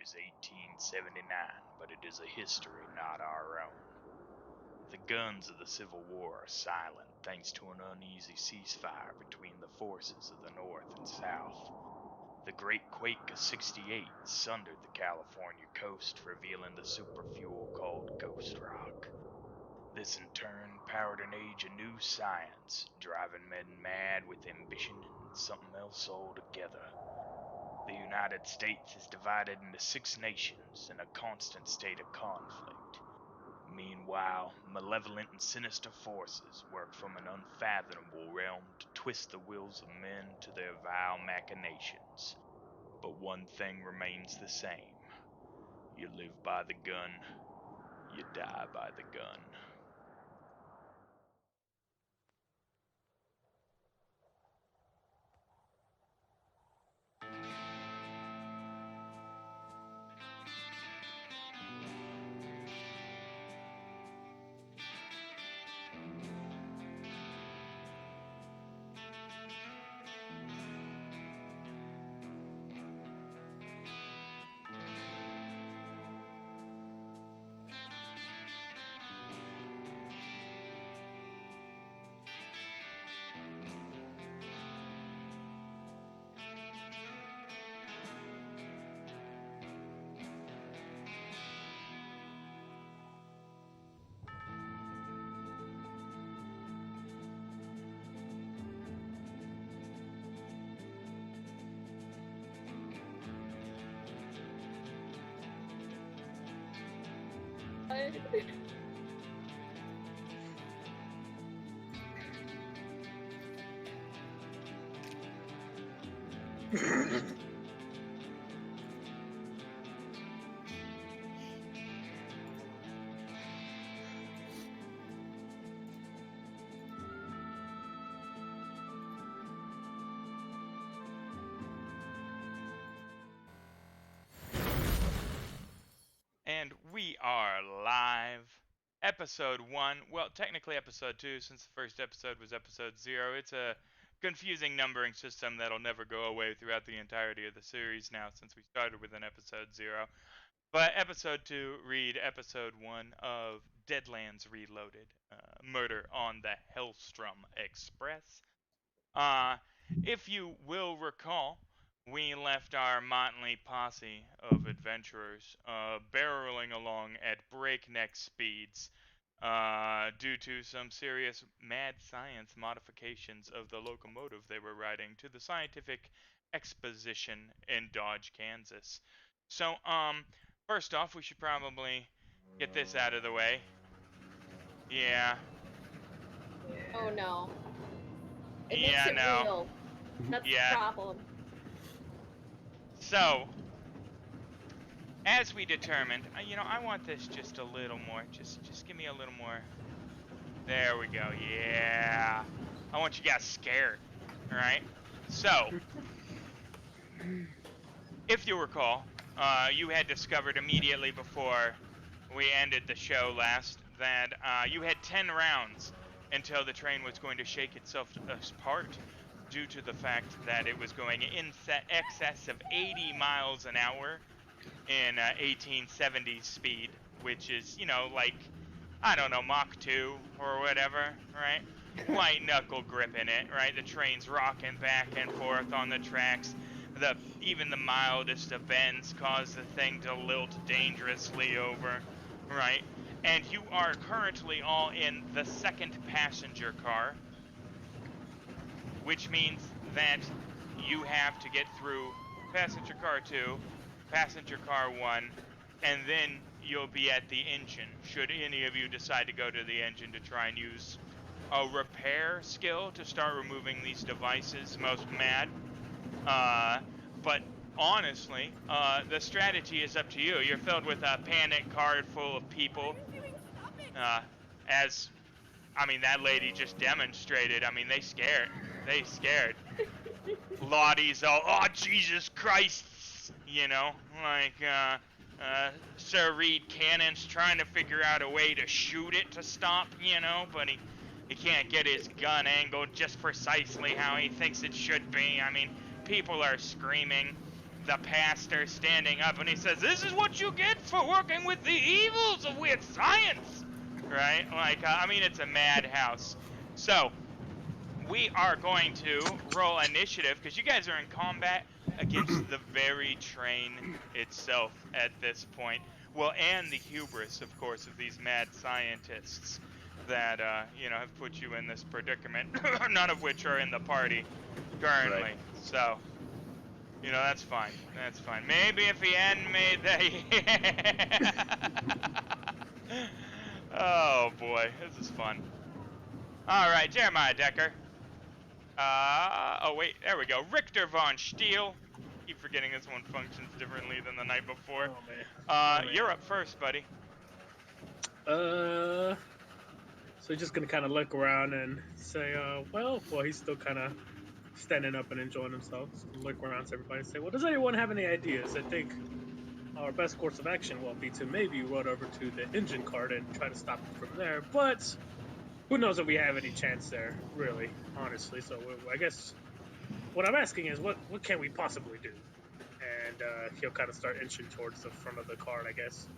is 1879, but it is a history not our own. The guns of the Civil War are silent thanks to an uneasy ceasefire between the forces of the North and South. The Great Quake of '68 sundered the California coast, revealing the superfuel called ghost rock. This in turn powered an age of new science, driving men mad with ambition and something else altogether. The United States is divided into 6 nations in a constant state of conflict. Meanwhile, malevolent and sinister forces work from an unfathomable realm to twist the wills of men to their vile machinations. But one thing remains the same. You live by the gun, you die by the gun. And we are live. Episode 1. Well, technically episode 2, since the first episode was episode 0. It's a confusing numbering system that'll never go away throughout the entirety of the series now, since we started with an episode 0. But episode 2, read episode 1 of Deadlands Reloaded. Murder on the Hellstromme Express. If you will recall, we left our motley posse of adventurers barreling along at breakneck speeds due to some serious mad science modifications of the locomotive they were riding to the scientific exposition in Dodge, Kansas. So, first off, we should probably get this out of the way. Yeah. Oh no. It Yeah, makes it no. real. That's Yeah. the problem. So, as we determined, I want this just a little more. Just give me a little more. There we go. Yeah. I want you guys scared. All right. So, if you recall, you had discovered immediately before we ended the show last that you had 10 rounds until the train was going to shake itself apart due to the fact that it was going in excess of 80 miles an hour in 1870 speed, which is, like, I don't know, Mach 2 or whatever, right? White knuckle gripping it, right? The train's rocking back and forth on the tracks. Even the mildest of bends cause the thing to lilt dangerously over, right? And you are currently all in the second passenger car, which means that you have to get through passenger car 2, passenger car 1, and then you'll be at the engine, should any of you decide to go to the engine to try and use a repair skill to start removing these devices most mad. But honestly, the strategy is up to you. You're filled with a panic card full of people. That lady just demonstrated. They scared. They scared. Lottie's all, oh, Jesus Christ, Sir Reed Cannon's trying to figure out a way to shoot it to stop, but he can't get his gun angled just precisely how he thinks it should be. People are screaming. the pastor standing up, and he says, "This is what you get for working with the evils of weird science," right? Like, I mean, it's a madhouse. So, we are going to roll initiative, because you guys are in combat against the very train itself at this point. Well, and the hubris, of course, of these mad scientists that, you know, have put you in this predicament, none of which are in the party currently. Right. So, you know, that's fine. That's fine. Maybe if he hadn't made that... Oh, boy. This is fun. All right, Jeremiah Decker. Oh, wait. There we go. Richter von Steele. Keep forgetting this one functions differently than the night before. Oh, man. Oh, man. You're up first, buddy. So he's just gonna kind of look around and say, well, he's still kind of standing up and enjoying himself. Just gonna look around to everybody and say, well, does anyone have any ideas? I think our best course of action will be to maybe run over to the engine cart and try to stop it from there. But who knows if we have any chance there, really, honestly. So I guess what I'm asking is, what can we possibly do? And he'll kind of start inching towards the front of the cart, I guess.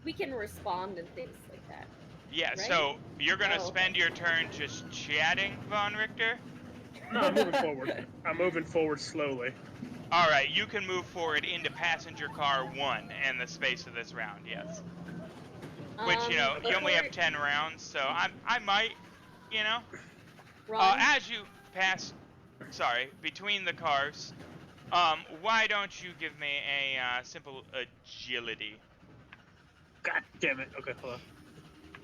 We can respond and things like that. Yeah, right? so you're going to Oh. spend your turn just chatting, Von Richter? No, I'm moving forward. I'm moving forward slowly. All right, you can move forward into passenger car 1 in the space of this round, yes. Which, you know, you only have 10 rounds, so I might, you know. As you pass, between the cars, why don't you give me a simple agility? God damn it. Okay, hold on.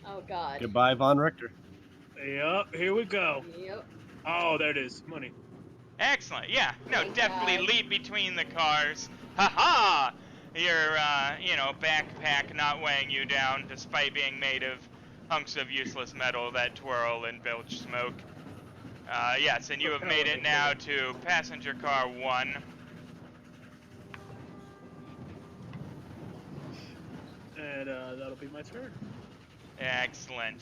Oh God. Goodbye, Von Richter. Yep, here we go. Yep. Oh, there it is. Money. Excellent, yeah. No, Thank definitely God. leap between the cars. Ha-ha! Your, you know, backpack not weighing you down despite being made of hunks of useless metal that twirl and belch smoke. Yes, and you have made it now to passenger car 1. And that'll be my turn. Excellent.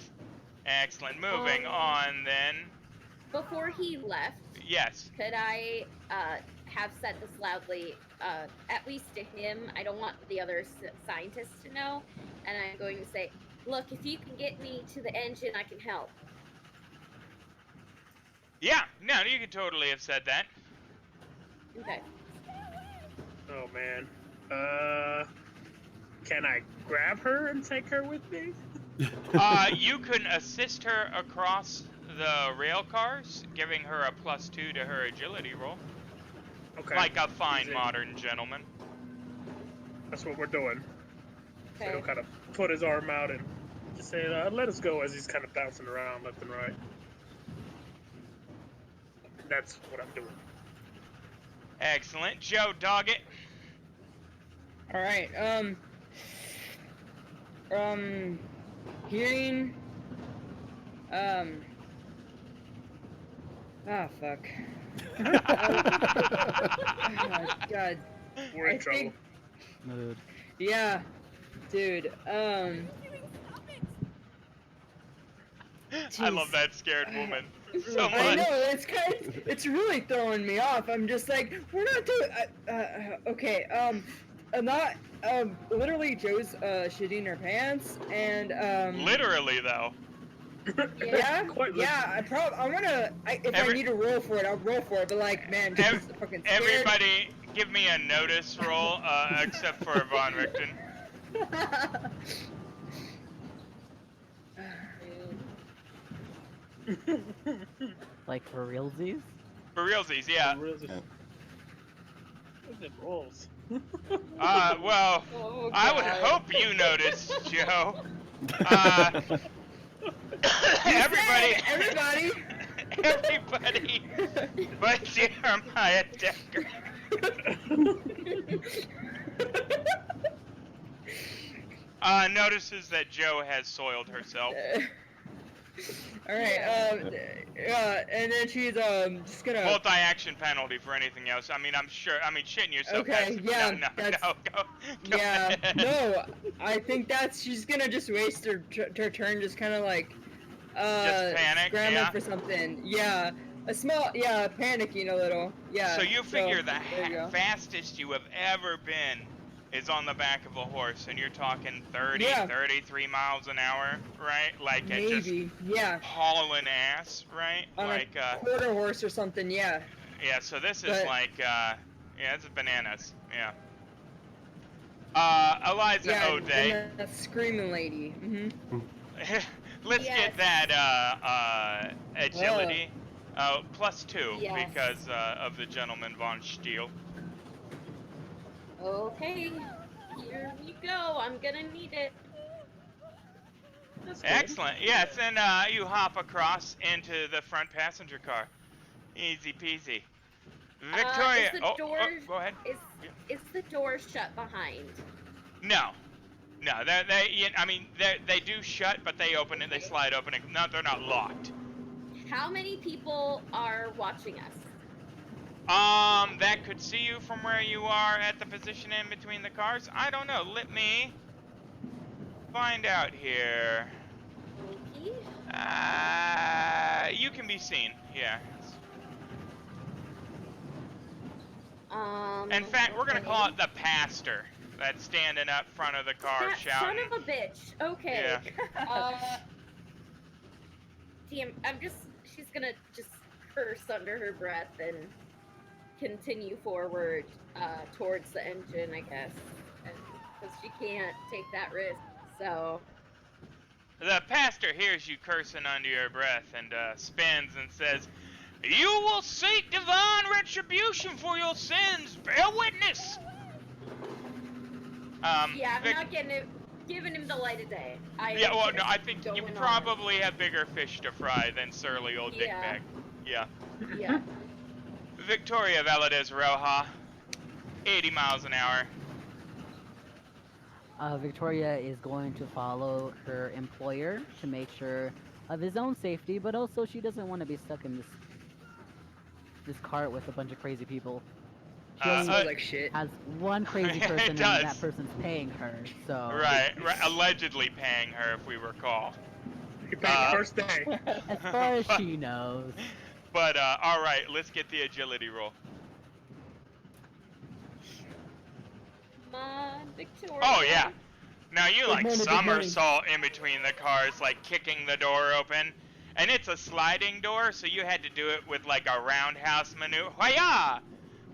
Excellent. Moving on then. Before he left, Yes. could I have said this loudly, at least to him? I don't want the other scientists to know. And I'm going to say, look, if you can get me to the engine, I can help. Yeah, no, you could totally have said that. Okay. Oh, man. Can I grab her and take her with me? You can assist her across the rail cars, giving her a +2 to her agility roll. Okay. Like a fine Easy. modern gentleman. That's what we're doing. So Okay. he'll kind of put his arm out and just say, let us go, as he's kind of bouncing around left and right. That's what I'm doing. Excellent. Joe Doggett. All right. Hearing. Fuck. Oh my God. We're in I trouble. think- Yeah, dude. I love Jeez. that scared woman so I much. know it's really throwing me off. I'm just like, we're not doing. Okay. I'm not. Literally, Joe's shitting her pants, and Literally, though. Yeah, Quite yeah. I'm gonna. If I need to roll for it, I'll roll for it. But like, man, Ev- just fucking scared. Everybody, give me a notice roll, except for Von Richten. Like for realsies? For realsies, yeah. Where's it rolls? Well, Oh, I would God. hope you noticed, Joe. Everybody, everybody, but Jeremiah Decker. Notices that Joe has soiled herself. All right. And then she's just gonna. Multi-action penalty for anything else. I mean, I'm sure. I mean, shitting yourself. Okay, yeah, No, that's- go. Yeah. ahead. No, I think she's gonna just waste her turn, just kind of like. Just panic, scrambling yeah. for something. Yeah. panicking a little. Yeah. So you figure the there you go. fastest you have ever been is on the back of a horse, and you're talking 30, Yeah. 33 miles an hour, right? Like it just Maybe, yeah. hauling ass, right? On Like, a quarter horse or something, yeah. yeah, so this is But- like, yeah, this is bananas, yeah. Eliza Yeah, O'Day. and that screaming lady. Let's Yes. get that, agility. +2, Yes. because, of the gentleman von Steele. Okay, here we go. I'm gonna need it. That's good. Excellent. Yes, and you hop across into the front passenger car. Easy peasy. Victoria. Is the door, go ahead. Is the door shut behind? No. No, they do shut, but they open it. They slide open. No, they're not locked. How many people are watching us? That could see you from where you are at the position in between the cars. I don't know. Let me find out here. Okay. You can be seen. Yeah. In fact, we're gonna call it the pastor that's standing up front of the car That shouting. son of a bitch. Okay. Damn, she's gonna just curse under her breath and continue forward towards the engine, I guess. Because she can't take that risk, so... The pastor hears you cursing under your breath and spins and says, "You will seek divine retribution for your sins. Bear witness." Yeah, I'm not giving him the light of day. I think you going on. probably have bigger fish to fry than surly old dickbag. Yeah. Yeah. Victoria Valadez Roja, 80 miles an hour. Victoria is going to follow her employer to make sure of his own safety, but also she doesn't want to be stuck in this cart with a bunch of crazy people. She only Smells like shit. has one crazy It person, and does. that person's paying her. So Right, allegedly paying her, if we recall. You paid the first day. as far as she knows. But all right, let's get the agility roll. Come on, Victoria. Oh yeah. Now you Big like money, big money. somersault in between the cars, like kicking the door open, and it's a sliding door, so you had to do it with like a roundhouse maneuver. Hiya!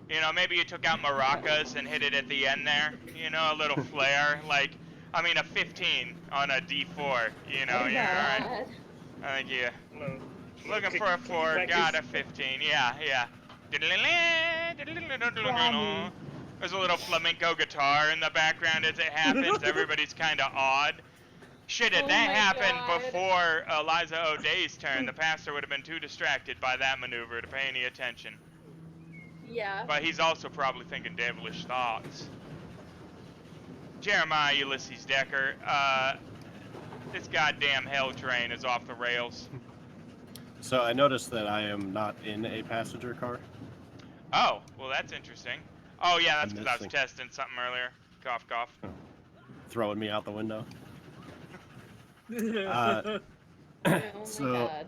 You know, maybe you took out maracas and hit it at the end there. You know, a little flare, like I mean a 15 on a D4. You know, Oh, yeah, all right. God. I think you Well, looking kick- for a kick 4, back got his- a 15. Yeah. There's a little flamenco guitar in the background as it happens. Everybody's kind of awed. Shit, if Oh that my happened God. before Eliza O'Day's turn, the pastor would have been too distracted by that maneuver to pay any attention. Yeah. But he's also probably thinking devilish thoughts. Jeremiah Ulysses Decker, this goddamn hell train is off the rails. So I noticed that I am not in a passenger car. Oh, well that's interesting. Oh yeah, that's I'm because I was missing. testing something earlier. Cough, cough. Throwing me out the window. Oh my So- God.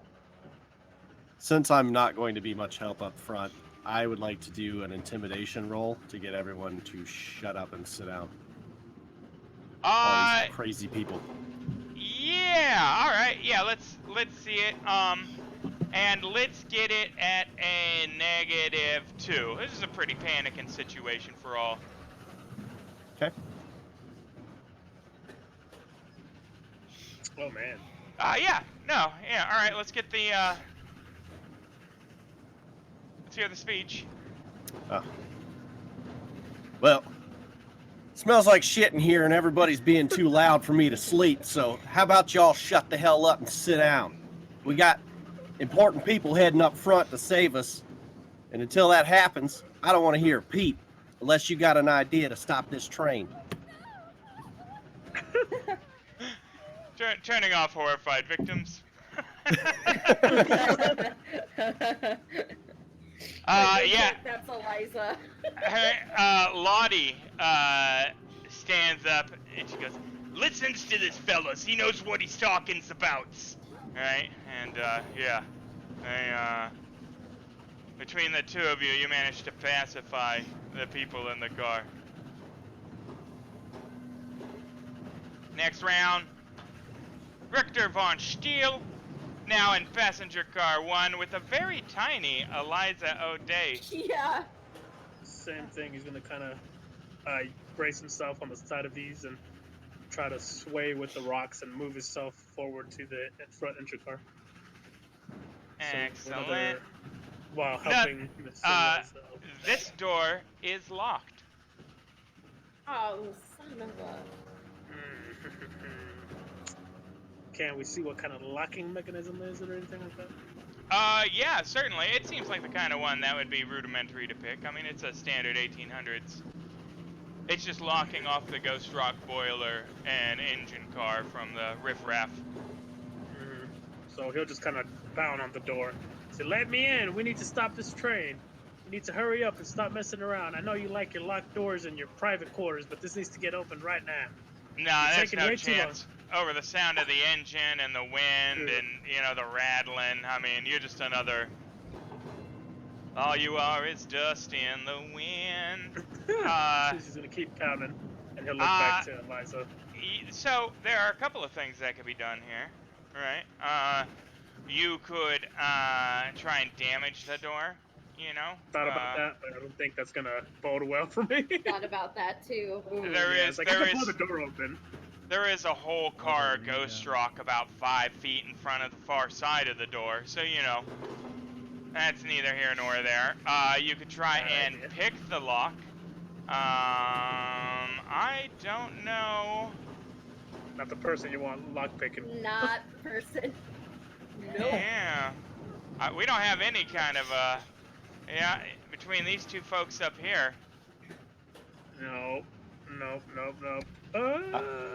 Since I'm not going to be much help up front, I would like to do an intimidation roll to get everyone to shut up and sit down. All these crazy people. Yeah, all right. Yeah, let's see it. And let's get it at a -2. This is a pretty panicking situation for all. Okay. Oh man. Yeah. All right. Let's get the let's hear the speech. Well, it smells like shit in here and everybody's being too loud for me to sleep, so how about y'all shut the hell up and sit down? We got important people heading up front to save us, and until that happens, I don't want to hear a peep, unless you got an idea to stop this train. Turning off horrified victims. Yeah. That's Eliza. Lottie stands up and she goes, "Listens to this fellas. He knows what he's talking about." Right? And yeah, Between the two of you, you managed to pacify the people in the car. Next round, Richter von Steele, now in passenger car 1 with a very tiny Eliza O'Day. Yeah. Same thing. He's gonna kind of brace himself on the side of these and try to sway with the rocks and move himself forward to the front entry car. Excellent. While helping Miss This door is locked. Oh, son of a. Can we see what kind of locking mechanism is it or anything like that? Yeah, certainly. It seems like the kind of one that would be rudimentary to pick. I mean, it's a standard 1800s. It's just locking off the Ghost Rock boiler and engine car from the riffraff. So he'll just kind of pound on the door. Say, let me in. We need to stop this train. We need to hurry up and stop messing around. I know you like your locked doors in your private quarters, but this needs to get opened right now. Nah, You're there's taking no way too chance. Over the sound of the engine and the wind and, you know, the rattling. I mean, you're just another... All you are is dust in the wind. She's going to keep pounding, and he'll look back to Eliza. So, there are a couple of things that could be done here, right? You could try and damage the door, you know? Thought about that, but I don't think that's going to bode well for me. Thought about that too. I can blow the door open. There is a whole car Ghost Rock about 5 feet in front of the far side of the door, so you know, that's neither here nor there. You could try and pick the lock. I don't know. Not the person you want lock picking. Not the person. Nope. Yeah. We don't have any kind of yeah, between these two folks up here. Nope.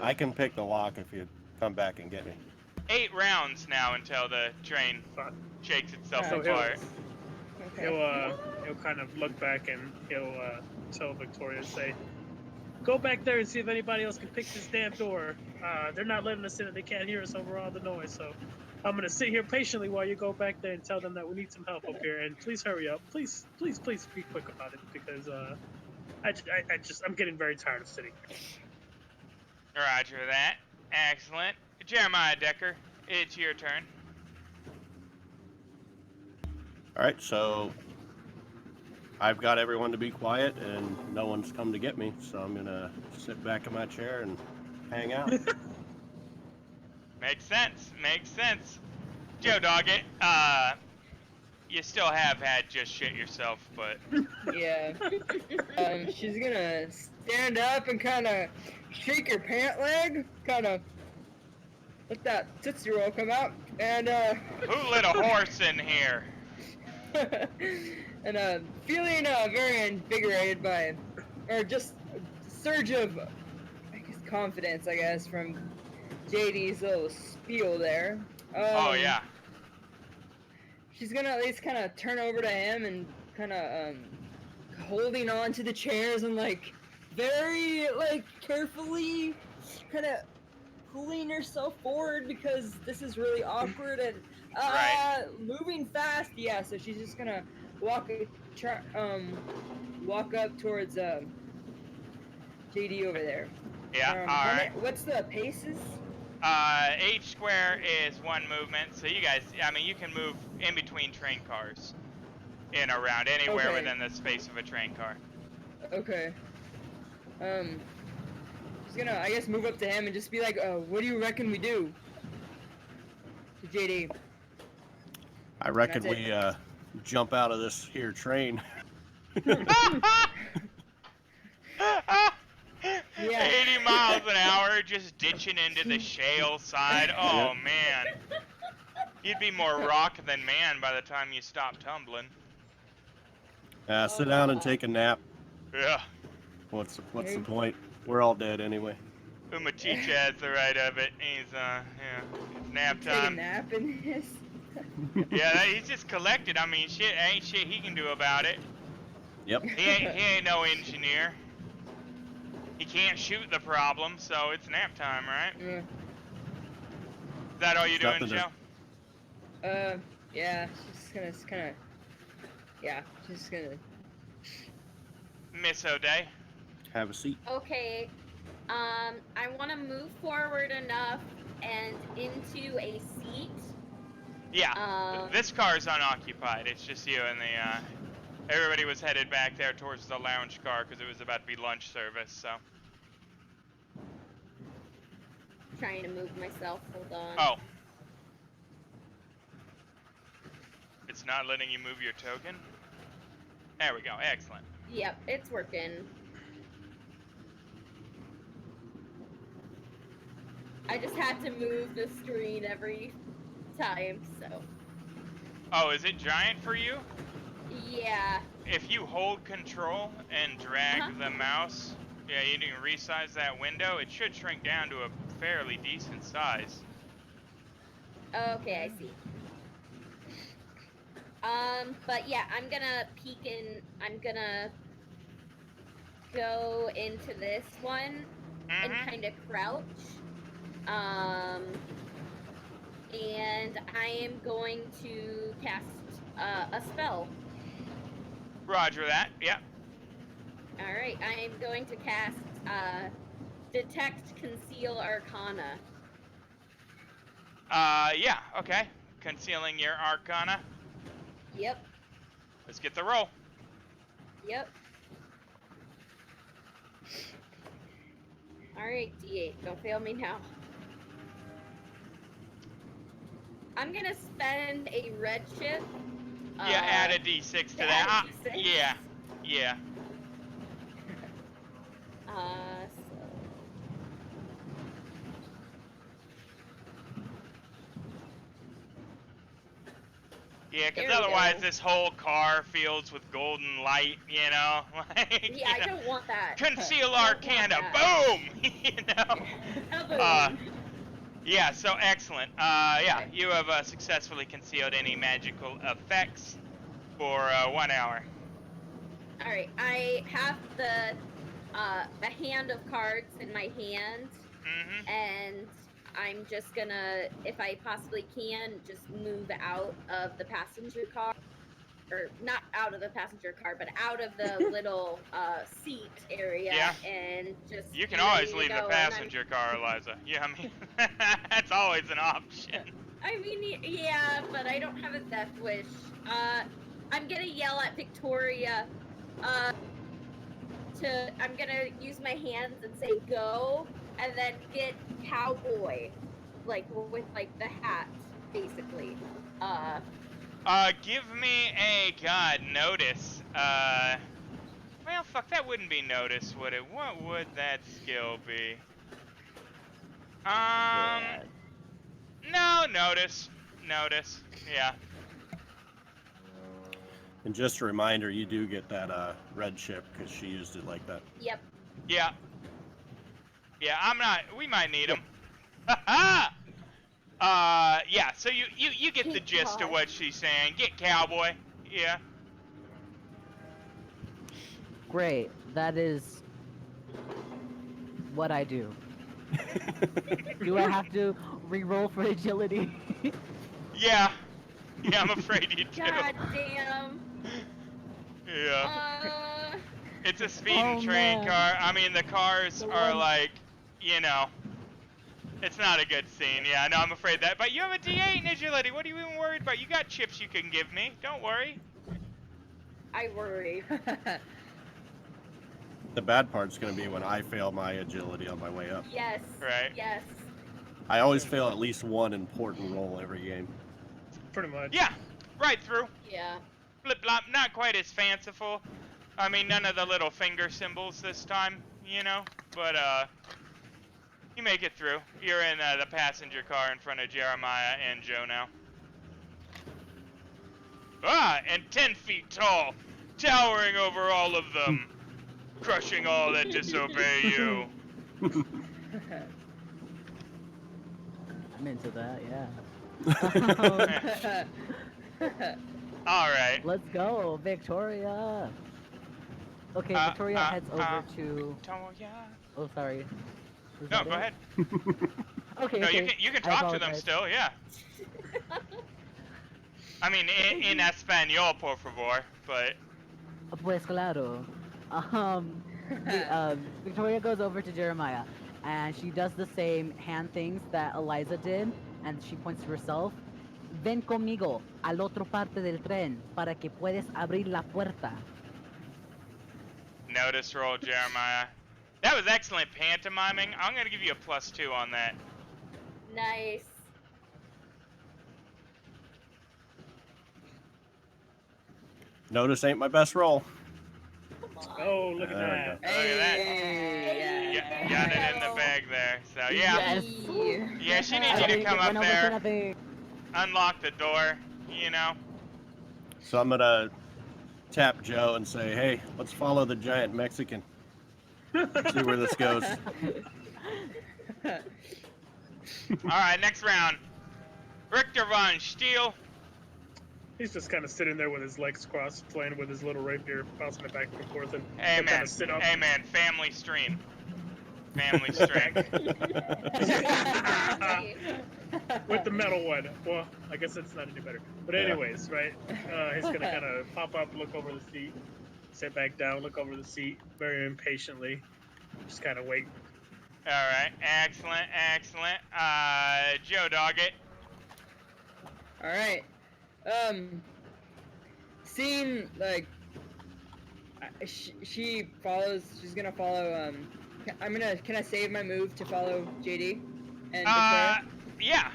I can pick the lock if you come back and get me. 8 rounds now until the train shakes itself So apart. he'll kind of look back and he'll tell Victoria, say, go back there and see if anybody else can pick this damn door. They're not letting us in and they can't hear us over all the noise, so I'm gonna sit here patiently while you go back there and tell them that we need some help up here, and please hurry up. Please be quick about it, because I'm getting very tired of sitting here. Roger that. Excellent. Jeremiah Decker, it's your turn. All right, so I've got everyone to be quiet, and no one's come to get me, so I'm gonna sit back in my chair and hang out. Makes sense. Joe Doggett, you still have had just shit yourself, but... Yeah. She's gonna stand up and kind of shake her pant leg, kind of let that Tootsie Roll come out, and Who let a horse in here? and feeling very invigorated by, or just a surge of, I guess, confidence, I guess, from JD's little spiel there. Oh, yeah. She's gonna at least kind of turn over to him and kind of holding on to the chairs and like very like carefully kind of pulling herself forward because this is really awkward and moving fast. Yeah, so she's just gonna walk up towards JD over there. Yeah, alright. What's the paces? H square is 1 movement, so you guys, I mean, you can move in between train cars, in or around, anywhere within the space of a train car. Okay. Just gonna, I guess, move up to him and just be like, what do you reckon we do? To JD. I reckon we jump out of this here train. Yeah. 80 miles an hour, just ditching into the shale side. Oh, man. You'd be more rock than man by the time you stop tumbling. Sit down and take a nap. Yeah. What's the point? We're all dead anyway. Umaticha has the right of it. He's, it's nap Take a time. nap in this. Yeah, he's just collected. I mean, ain't shit he can do about it. Yep. He ain't no engineer. He can't shoot the problem, so it's nap time, right? Yeah. Is that all you're doing, Joe? Yeah, she's gonna kind of Yeah, just gonna. Miss O'Day. Have a seat. Okay. I want to move forward enough and into a seat. Yeah, this car is unoccupied. It's just you and the, everybody was headed back there towards the lounge car because it was about to be lunch service, so. Trying to move myself. Hold on. Oh. It's not letting you move your token? There we go, excellent. Yep, it's working. I just had to move the screen every time, so. Oh, is it giant for you? Yeah. If you hold control and drag the mouse, yeah, you can resize that window, it should shrink down to a fairly decent size. Okay, I see. But yeah, I'm gonna peek in. I'm gonna go into this one and kind of crouch. And I am going to cast a spell. Roger that, yep. Alright, I am going to cast Detect Conceal Arcana. Yeah, okay. Concealing your Arcana. Yep, Let's get the roll. yep. Alright, D8, don't fail me now. I'm gonna spend a red chip. Yeah, add a d6 to that. add a D6? Yeah, yeah. So... Yeah, because There we otherwise go. this whole car fills with golden light, you know? Like, Yeah, I don't want that. Conceal I don't want Arcana, that. boom! You know? Kaboom. Yeah, so excellent. Yeah, Okay. you have successfully concealed any magical effects for 1 hour. Alright, I have the hand of cards in my hand, and I'm just gonna, if I possibly can, just move out of the passenger car. Or not out of the passenger car, but out of the little seat area, Yeah. and just You can be always ready to leave go, the and I'm- passenger car, Eliza. Yeah, I mean, that's always an option. I mean, yeah, but I don't have a death wish. I'm gonna yell at Victoria. I'm gonna use my hands and say go, and then get cowboy, like with like the hat, basically. Give me a notice. Well, fuck, that wouldn't be notice, would it? What would that skill be? No, notice. Notice. Yeah. And just a reminder, you do get that red chip because she used it like that. Yep. Yeah. Yeah, we might need him. Yeah, so you get the gist of what she's saying. Get cowboy. Yeah. Great. That is what I do. Do I have to re-roll for agility? Yeah. Yeah, I'm afraid you do. God damn. Yeah. It's a speed Oh, and train man. car. I mean, the cars The are one- like, you know, it's not a good scene. Yeah, no, I'm afraid that. But you have a D8 in agility. What are you even worried about? You got chips you can give me. Don't worry. I worry. The bad part's going to be when I fail my agility on my way up. Yes. Right. Yes. I always fail at least one important roll every game. Pretty much. Yeah, right through. Yeah. Flip flop, not quite as fanciful. I mean, none of the little finger symbols this time, you know. But you make it through. You're in the passenger car in front of Jeremiah and Joe now. And 10 feet tall, towering over all of them, crushing all that disobey you. I'm into that, yeah. All right. Let's go, Victoria. Okay, Victoria heads over to. Victoria. Oh, sorry. Was No, that go it? ahead. Okay, No, okay. you can I talk to them apologize. still, yeah. I mean, in Espanol, por favor, but... Pues claro. Victoria goes over to Jeremiah, and she does the same hand things that Eliza did, and she points to herself. Ven conmigo al otro parte del tren para que puedas abrir la puerta. Notice roll, Jeremiah. That was excellent pantomiming. I'm gonna give you a +2 on that. Nice. Notice ain't my best roll. Come on. Oh, look at There we that. Look at that. Hey, You got it in the bag there. So yeah, Yes. yeah. She needs I you to think come it up went over to there, nothing. unlock the door. You know. So I'm gonna tap Joe and say, "Hey, let's follow the giant Mexican. See where this goes." All right, next round. Richter von Stiel. He's just kind of sitting there with his legs crossed, playing with his little rapier, bouncing it back and forth, and he'll kind Amen. of sit up. Amen. Family stream. Family stream. With the metal one. Well, I guess it's not any better. But Yeah. anyways, right? He's gonna kind of pop up, look over the seat, sit back down, look over the seat, very impatiently, just kind of wait. All right. Excellent. Excellent. Joe Doggett. All right. Seeing like she follows. She's gonna follow. Can I save my move to follow JD and Victoria? Yeah.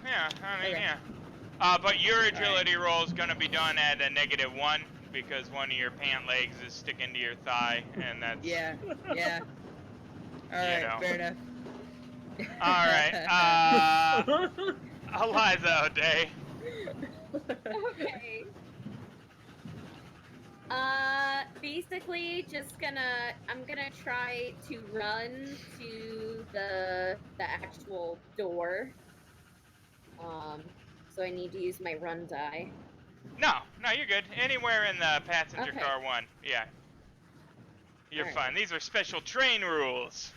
Yeah. I mean, Okay. yeah. But your agility roll is gonna be done at a -1 because one of your pant legs is sticking to your thigh, and that's. Yeah. Yeah. All You right. know. Fair enough. All right. Eliza O'Day. Okay. Basically, I'm gonna try to run to the actual door. So I need to use my run die. No, you're good. Anywhere in the passenger Okay. car one. Yeah. You're All fine. right. These are special train rules.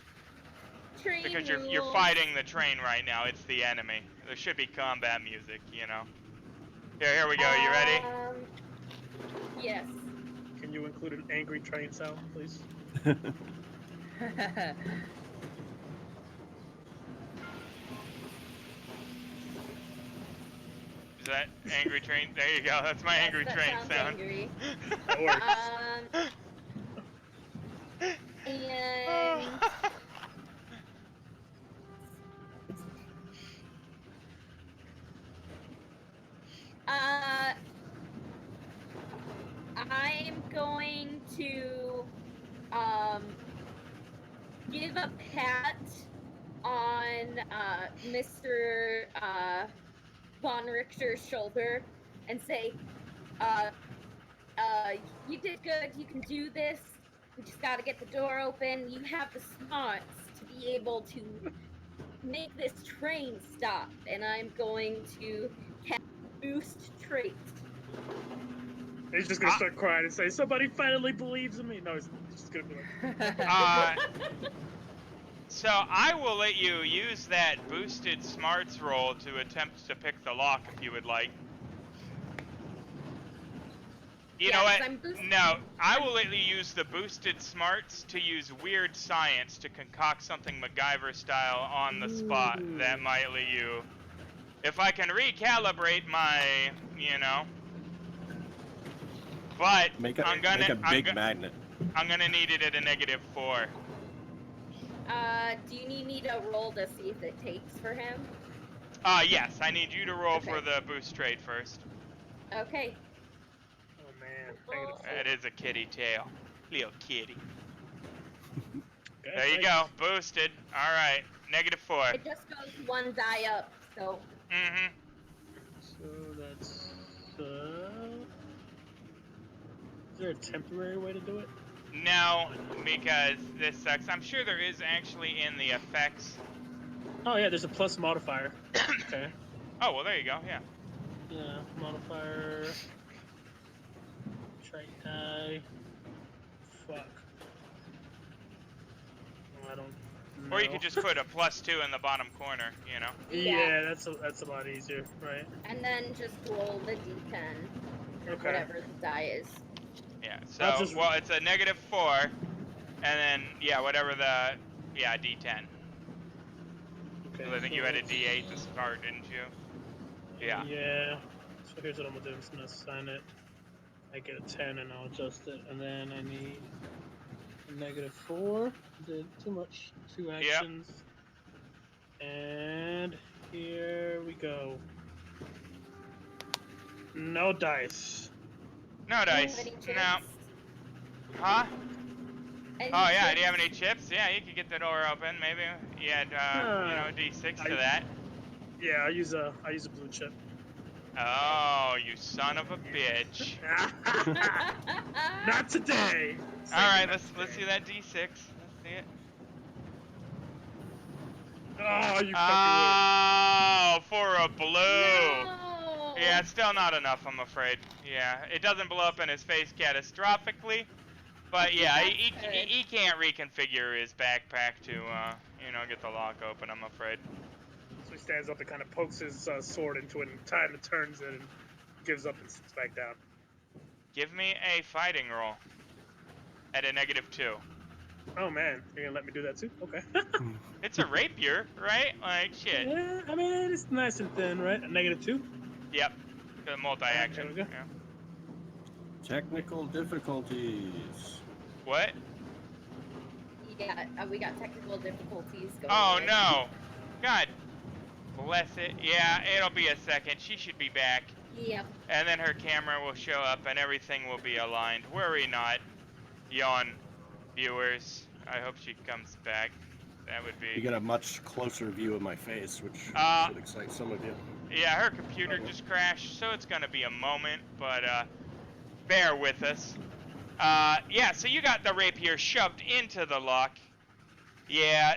Train Because rules. you're fighting the train right now. It's the enemy. There should be combat music, you know. Here we go. You ready? Yes. Can you include an angry train sound, please? Is that angry train? There you go. That's my Yes, angry that train sounds sound. angry. That works. And I'm going to give a pat on Mr. Von Richter's shoulder and say, you did good, you can do this. We just gotta get the door open. You have the smarts to be able to make this train stop, and I'm going to cast boost trait. He's just gonna start crying and say, "Somebody finally believes in me." No, he's just gonna be like, So I will let you use that boosted smarts roll to attempt to pick the lock if you would like. You know what? No, I will let you use the boosted smarts to use weird science to concoct something MacGyver style on the spot that might let you. If I can recalibrate my, you know. But Make a big magnet. I'm gonna need it at a -4. Do you need me to roll to see if it takes for him? Yes, I need you to roll Okay. for the boost trade first. Okay. "Oh man." That is a kitty tail. Little kitty. Okay, There you go, boosted. Alright, -4. It just goes one die up, so. Mm-hmm. So that's. Is there a temporary way to do it? No, because this sucks. I'm sure there is actually in the effects. Oh yeah, there's a plus modifier. Okay. Oh, well, there you go, yeah. Yeah, modifier. Trait die. Fuck. Oh, I don't Or you No. could just put a +2 in the bottom corner, you know? Yeah, that's a lot easier, right? And then just roll the d10 or Okay. whatever the die is. Yeah, I'll so, just- well, it's a -4, and then, yeah, whatever the, yeah, D10. Okay. Because I think you had a D8 to start, didn't you? Yeah. Yeah. So here's what I'm gonna do. I'm just gonna assign it. I get a 10 and I'll adjust it, and then I need a -4. Did too much. 2 actions. And here we go. No dice. No Do you have dice. any chips? No. Huh? Any Oh, yeah, do you have chips? any chips? Yeah, you could get the door open, maybe. You had, you know, D6 to I- that. Yeah, I use a blue chip. Oh, you son of a bitch. Not today. Alright, let's see that D6. Let's see it. Oh, you fucking Oh, for a blue. No! Yeah, it's still not enough, I'm afraid. Yeah, it doesn't blow up in his face catastrophically, but yeah, he That's good. he can't reconfigure his backpack to, you know, get the lock open, I'm afraid. So he stands up and kind of pokes his sword into it, and time it turns it and gives up and sits back down. Give me a fighting roll at a -2. Oh man, you're gonna let me do that too? Okay. It's a rapier, right? Like, shit. Yeah, I mean it's nice and thin, right? A -2. Yep. The multi-action. There we go. Yeah. Technical difficulties. What? Yeah, we got technical difficulties going Oh on. no. God bless it. Yeah, it'll be a second. She should be back. Yep. And then her camera will show up and everything will be aligned. Worry not, yawn viewers. I hope she comes back. That would You be... get a much closer view of my face, which should excite some of you. Yeah, her computer just crashed, so it's gonna be a moment, but bear with us. Yeah, so you got the rapier shoved into the lock. Yeah,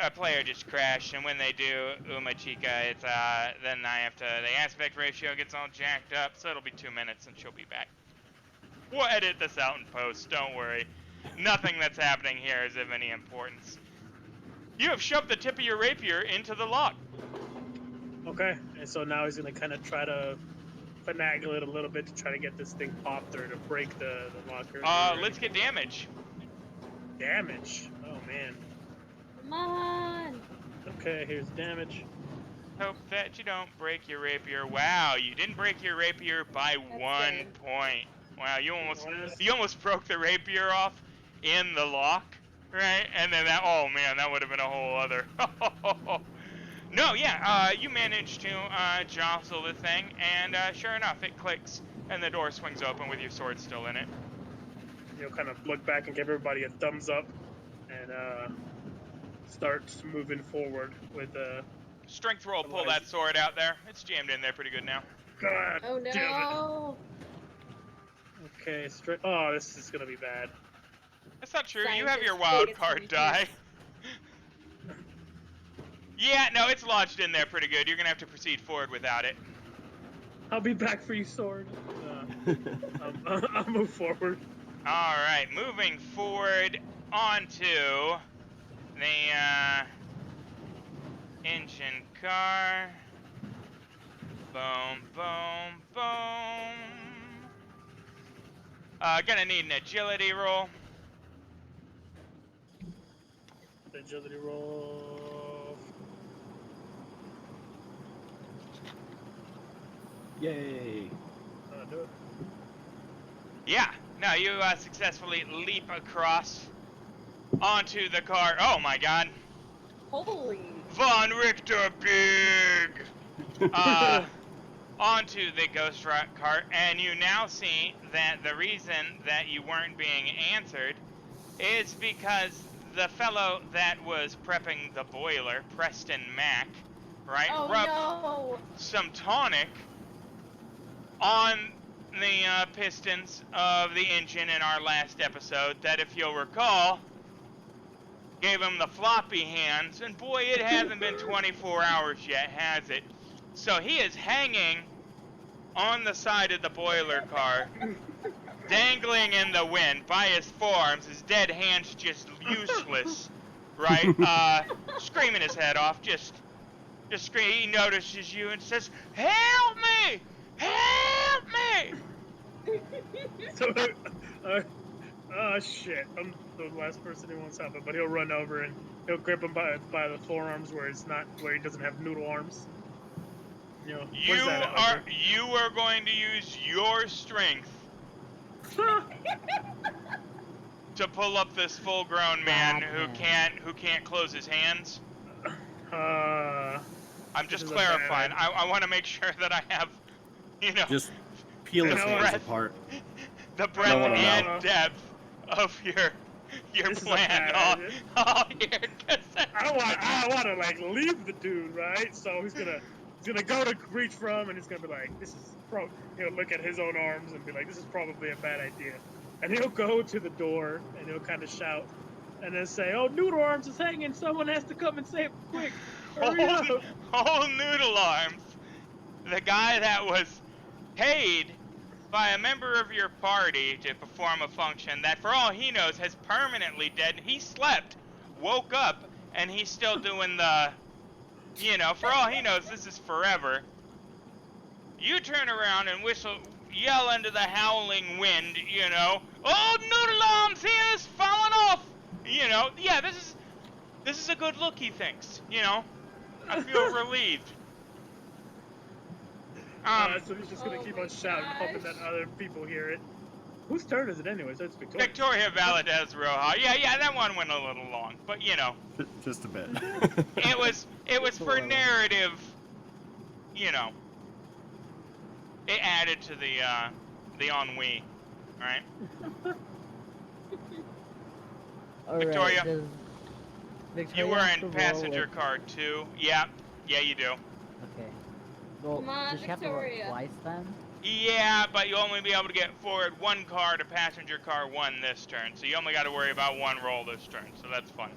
a player just crashed, and when they do, Uma Chica, it's then I have to, the aspect ratio gets all jacked up, so it'll be 2 minutes and she'll be back. We'll edit this out in post, don't worry. Nothing that's happening here is of any importance. You have shoved the tip of your rapier into the lock. Okay, and so now he's gonna kind of try to finagle it a little bit to try to get this thing popped or to break the locker. Let's get damage. Damage. Oh man. Come on! Okay, here's damage. Hope that you don't break your rapier. Wow, you didn't break your rapier by That's 1 good. point. Wow, you What? almost broke the rapier off in the lock, right? And then that, oh man, that would have been a whole other. No, yeah, you managed to jostle the thing, and sure enough, it clicks, and the door swings open with your sword still in it. You'll kind of look back and give everybody a thumbs up, and starts moving forward with Strength roll, pull that sword out there. It's jammed in there pretty good now. God Oh damn no! it. Okay, straight. Oh, this is gonna be bad. That's not true. You have Scientist your wild biggest card die. weakness. Yeah, no, it's lodged in there pretty good. You're gonna have to proceed forward without it. I'll be back for you, sword. I'll move forward. All right, moving forward onto the engine car. Boom, boom, boom. Gonna need an agility roll. Agility roll. Yay! Do it. Yeah, no, you successfully leap across onto the car. Oh my god. Holy! Von Richter Big! Onto the ghost cart, and you now see that the reason that you weren't being answered is because the fellow that was prepping the boiler, Preston Mack, right, Oh rubbed no! some tonic on the pistons of the engine in our last episode that, if you'll recall, gave him the floppy hands, and boy, it hasn't been 24 hours yet, has it? So he is hanging on the side of the boiler car, dangling in the wind by his forearms, his dead hands just useless, right? Screaming his head off, just scream. He notices you and says, "Help me! Help me!" So, oh shit! I'm the last person who wants help, but he'll run over and he'll grip him by the forearms where he doesn't have noodle arms. You know, where's that at, You are going to use your strength to pull up this full-grown man Grab who him. can't close his hands. I'm I'm just clarifying. I want to make sure that I have, you know, Just peel the his hands breadth, apart. the breadth wanna and know. depth of your This is a plan bad all idea. here. 'Cause I want to like leave the dude, right? So he's gonna go to reach from, and he's gonna be like, "This is He'll look at his own arms and be like, "This is probably a bad idea," and he'll go to the door and he'll kind of shout, and then say, "Oh, noodle arms is hanging! Someone has to come and save him quick! Hurry up!" Whole noodle arms. The guy that was paid by a member of your party to perform a function that, for all he knows, has permanently dead. He slept, woke up, and he's still doing the, you know, for all he knows, this is forever. You turn around and yell into the howling wind, you know, "Oh, noodle arms, he is falling off!" You know, yeah, this is a good look, he thinks, you know. I feel relieved. So he's just gonna keep on shouting, hoping that other people hear it. Whose turn is it anyway? So it's Victoria. Victoria Valadez Roja. Yeah, that one went a little long, but you know, Just a bit. it was for narrative, you know. It added to the ennui, right? Alright, Victoria, does Victoria You were have in to roll passenger with- car 2. Yeah, you do. Okay. Well, Come on, does she have to roll Victoria. twice then? Yeah, but you'll only be able to get forward one car to passenger car 1 this turn, so you only got to worry about one roll this turn, so that's fun.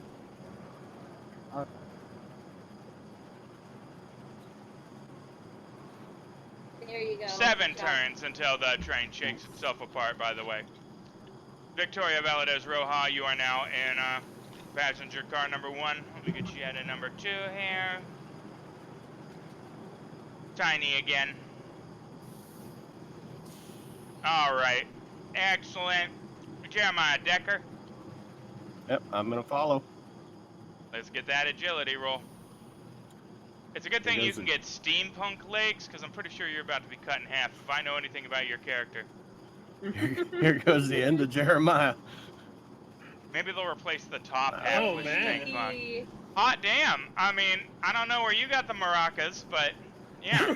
There you go. 7 Good job. turns until the train shakes itself apart, by the way. Victoria Valadez Roja, you are now in passenger car number 1. Let me get you at a number 2 here. Tiny again. Alright. Excellent. Jeremiah Decker, Yep, I'm gonna follow. let's get that agility roll. It's a good thing It you is can get steampunk legs, because I'm pretty sure you're about to be cut in half if I know anything about your character. Here goes the end of Jeremiah. Maybe they'll replace the top half Oh, with man. steampunk. Hot damn. I mean, I don't know where you got the maracas, but yeah.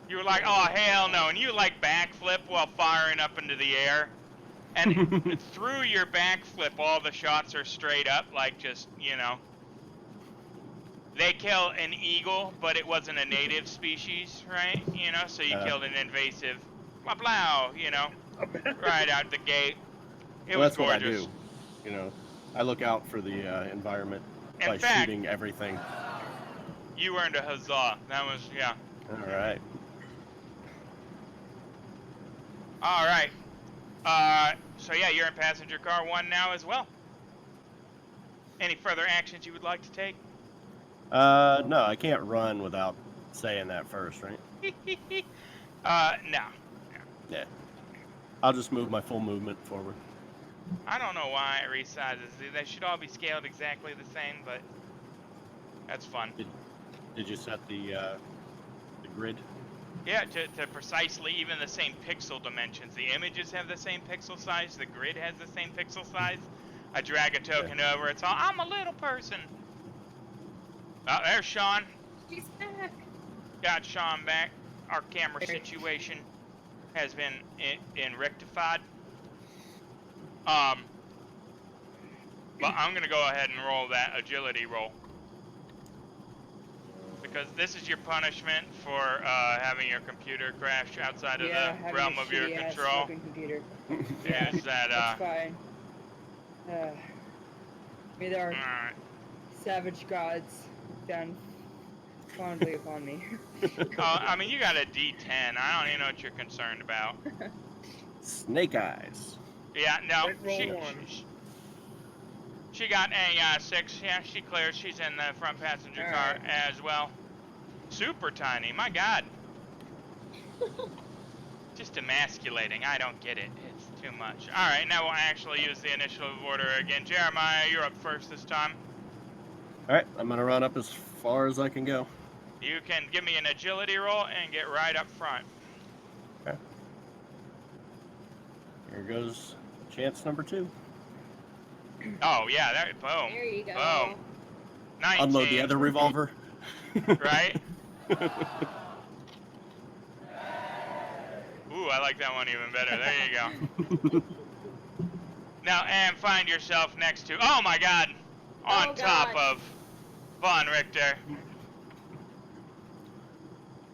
You were like, oh, hell no. And you like backflip while firing up into the air. And through your backflip, all the shots are straight up, like just, you know. They kill an eagle, but it wasn't a native species, right? You know, so you killed an invasive, blah, blah, you know, right out the gate. It Well, was that's what I gorgeous. do. You know, I look out for the environment In by fact- shooting everything. You earned a huzzah. That was, yeah. All right. All right. So yeah, you're in passenger car 1 now as well. Any further actions you would like to take? No, I can't run without saying that first, right? No. Yeah. I'll just move my full movement forward. I don't know why it resizes. They should all be scaled exactly the same, but that's fun. Did you set the grid? Yeah, to precisely even the same pixel dimensions. The images have the same pixel size. The grid has the same pixel size. I drag a token over. It's all, I'm a little person. Oh, there's Sean. She's back. Got Sean back. Our camera situation has been rectified. But I'm gonna go ahead and roll that agility roll. Because this is your punishment for having your computer crash outside of the having realm a of your shitty-ass control. fucking computer. Is that That's fine. May there are alright. savage gods down fondly upon me. I mean, you got a D10. I don't even know what you're concerned about. Snake eyes. Yeah, no. Roll one. She got a 6. Yeah, she clears. She's in the front passenger car Alright. as well. Super tiny. My God. Just emasculating. I don't get it. It's too much. All right, now we'll actually use the initiative order again. Jeremiah, you're up first this time. All right, I'm gonna run up as far as I can go. You can give me an agility roll and get right up front. Okay. Here goes chance number 2. Oh, yeah, there, boom. There you go. Boom. 19. Unload the other revolver. Right? Ooh, I like that one even better. There you go. Now, and find yourself next to, oh my God, on Oh, top God. of Von Richter.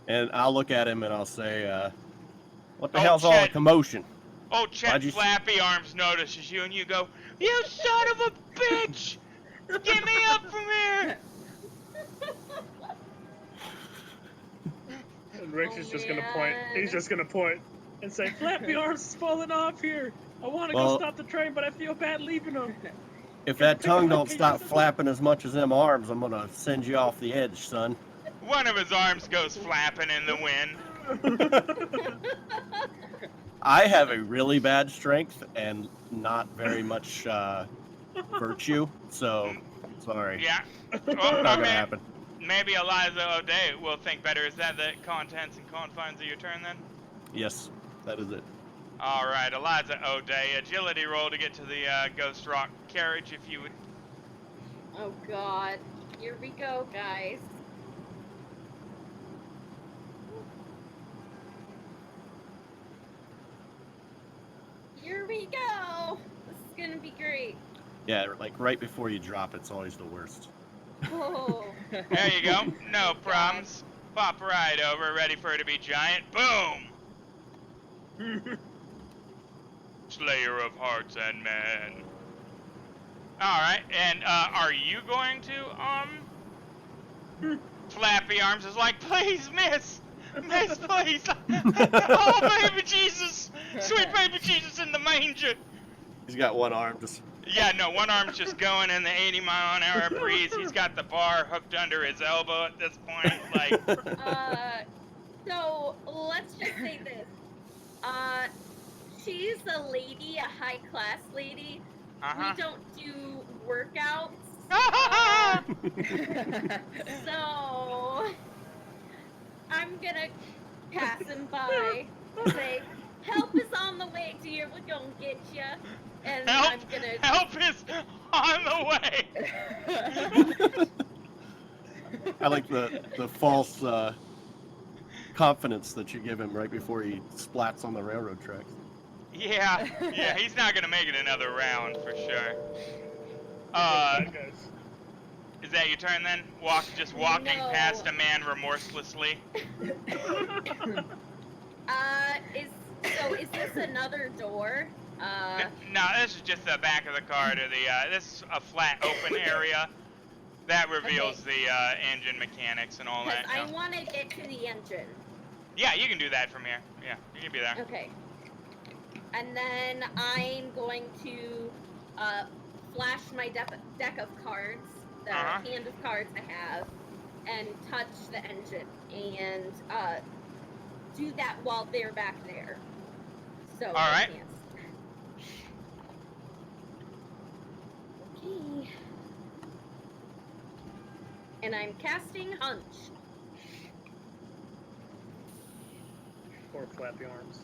And I'll look at him and I'll say, what the Oh, hell's all the Chet. commotion? Oh, Chet Why'd you- Flappy Arms notices you and you go, you son of a bitch! Get me up from here! And Rick's Oh, is just gonna point. He's man. just gonna point and say, "Flappy Arms is falling off here. I want to Well- go stop the train, but I feel bad leaving him." If that tongue don't stop flapping as much as them arms, I'm gonna send you off the edge, son. One of his arms goes flapping in the wind. I have a really bad strength and not very much virtue, so sorry. Yeah. Not Well, gonna okay. happen. Maybe Eliza O'Day will think better. Is that the contents and confines of your turn then? Yes, that is it. All right, Eliza O'Day, agility roll to get to the Ghost Rock carriage, if you would. Oh God. Here we go, guys. Here we go. This is gonna be great. Yeah, like right before you drop, it's always the worst. Oh. There you go. No problems. Pop right over, ready for it to be giant. Boom! Slayer of hearts and men. All right, and are you going to Flappy Arms is like, please, miss, please. Oh, baby Jesus, sweet baby Jesus in the manger. He's got one arm just. Yeah, no, one arm's just going in the 80-mile-an-hour breeze. He's got the bar hooked under his elbow at this point. Like, So let's just say this. She's a lady, a high-class lady. uh-huh. We don't do workouts. So I'm gonna pass him by and say, help is on the way, dear. We're gonna get you. And Help, I'm gonna. help is on the way. I like the false confidence that you give him right before he splats on the railroad tracks. Yeah, he's not gonna make it another round for sure. Guys. Is that your turn then? Just walking No. past a man remorselessly. Is this another door? No, this is just the back of the car to the, this is a flat open area. That reveals the engine mechanics and all Because that. I want to get to the engine. Yeah, you can do that from here. Yeah, you can be there. Okay. And then I'm going to flash my deck of cards, the Uh-huh. hand of cards I have, and touch the engine, and do that while they're back there. So. All right. yes. Okay. And I'm casting Hunch. Poor Flappy Arms.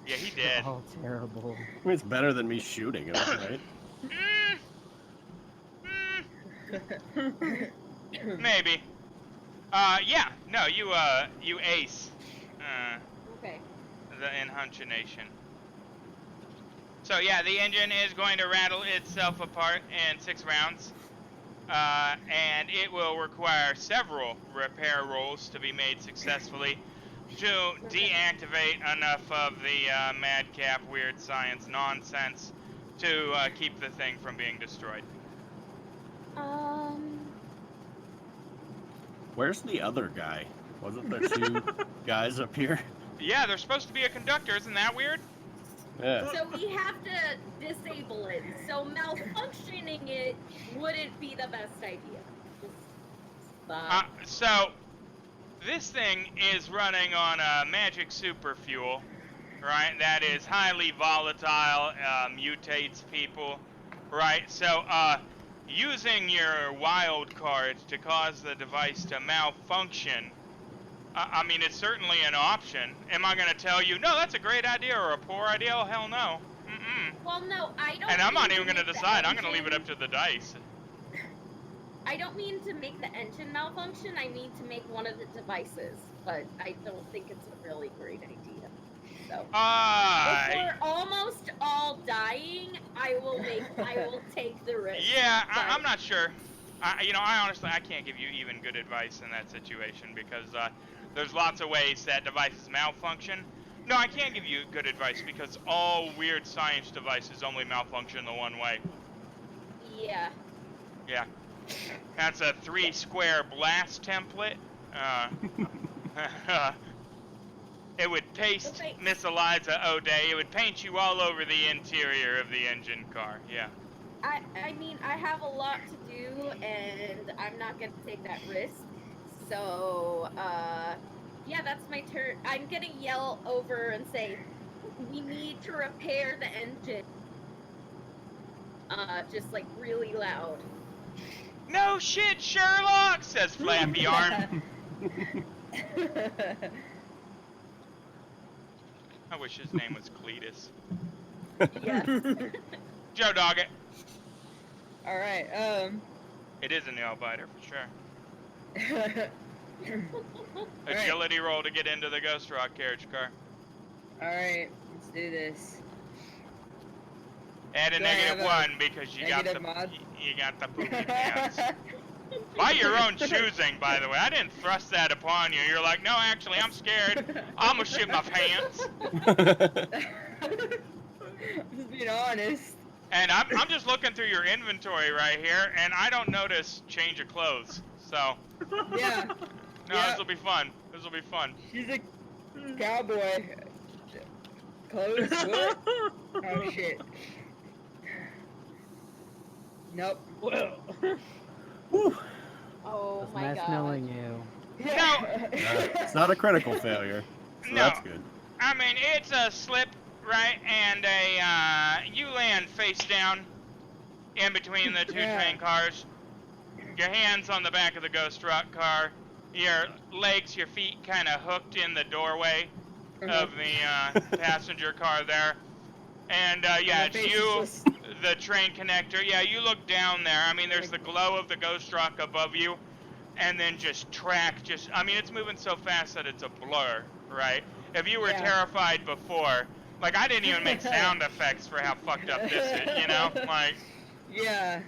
Yeah, he did. Oh, terrible. I mean, it's better than me shooting him, right? Maybe. Yeah. No, you ace. Okay. The Inhunchination. So yeah, the engine is going to rattle itself apart in 6 rounds. And it will require several repair rolls to be made successfully to deactivate enough of the madcap weird science nonsense to keep the thing from being destroyed. Where's the other guy? Wasn't there 2 guys up here? Yeah, there's supposed to be a conductor, isn't that weird? Yeah. So we have to disable it. So malfunctioning it wouldn't be the best idea. So this thing is running on magic super fuel, right? That is highly volatile, mutates people, right? So using your wild cards to cause the device to malfunction, I mean, it's certainly an option. Am I going to tell you, no, that's a great idea or a poor idea? Oh, hell no. Well, no, I don't. And I'm not mean even going to make the decide. I'm going to leave it engine- up to the dice. I don't mean to make the engine malfunction. I mean to make one of the devices, but I don't think it's a really great idea. So if we're almost all dying, I will take the risk. Yeah, but- I'm not sure. I honestly, I can't give you even good advice in that situation because there's lots of ways that devices malfunction. No, I can't give you good advice because all weird science devices only malfunction the one way. Yeah. Yeah. That's a 3-square blast template. It would paste missiles O'Day. It would paint you all over the interior of the engine car. Yeah. I mean, I have a lot to do, and I'm not gonna take that risk. So, yeah, that's my turn. I'm gonna yell over and say, "We need to repair the engine." Just like really loud. No shit, Sherlock, says Flappy Arm. I wish his name was Cletus. Yes. Joe Doggett. All right. It is a nail biter for sure. Alright. Agility roll to get into the Ghost Rock carriage car. All right. Let's do this. Add a Do I have a -1 because you got negative the mod? you got the poopy pants. By your own choosing, by the way. I didn't thrust that upon you. You're like, no, actually, I'm scared. I'm gonna shit my pants. Just being honest. And I'm just looking through your inventory right here, and I don't notice change of clothes. So, Yeah. no, Yeah. this will be fun. This will be fun. She's a cowboy. Clothes? What? Oh shit. Nope. Well. Whew. Oh It's my nice god. knowing you. It's not a critical failure. So No. that's good. I mean, it's a slip, right, and you land face down in between the two train cars. Your hands on the back of the Ghost Rock car. Your legs, your feet kind of hooked in the doorway of the passenger car there. And yeah, it's you, the train connector. Yeah, you look down there. I mean, there's the glow of the Ghost Rock above you. And then just track, I mean, it's moving so fast that it's a blur, right? If you were terrified before, like, I didn't even make sound effects for how fucked up this is, you know? Like, Yeah.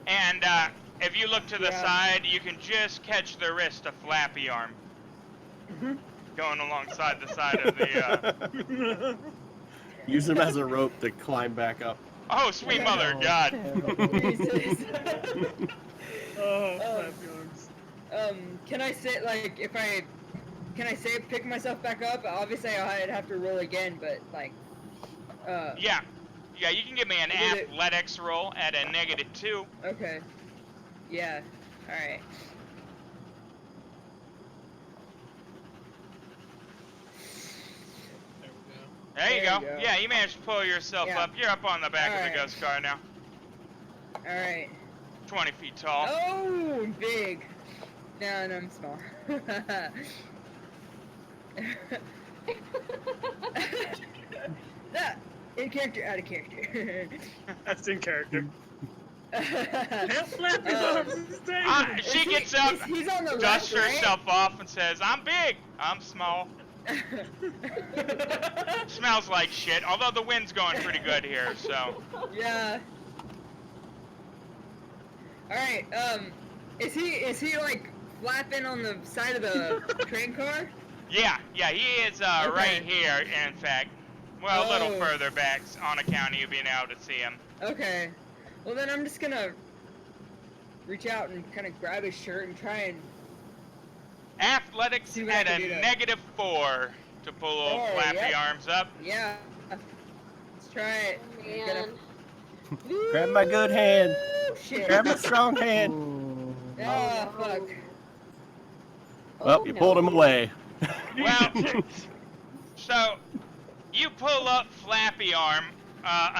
and if you look to the side, you can just catch the wrist of Flappy Arm going alongside the side of the, Use him as a rope to climb back up. oh, sweet mother, God. Jesus. Oh, Flappy arms. Can I say, like, can I say pick myself back up? Obviously, I'd have to roll again, but, like, Yeah, you can give me an Is it- athletics roll at a -2. okay. Yeah, alright. There you There go. you go. Yeah, you managed to pull yourself Yeah. up. You're up on the back of the Alright. ghost car now. Alright. 20 feet tall. Oh, big. No, I'm small. That, in character, out of character. That's in character. Help Flappy arms is dangerous. She gets up, He's on the dusts left, right? herself off, and says, I'm big. I'm small. Smells like shit, although the wind's going pretty good here, so. Yeah. Alright, is he like flapping on the side of the train car? Yeah, he is right here, in fact. Well, a little Oh. further back on account of you being able to see him. Okay. Well then I'm just gonna reach out and kind of grab his shirt and try and Athletics See what I at can a do to- -4 to pull old 4, flappy yep. arms up. Yeah. Let's try it. Get Man. him. Grab my good hand. Ooh, shit. Grab my strong hand. Ooh. Ah, fuck. Well, you pulled him away. Well, so you pull up Flappy Arm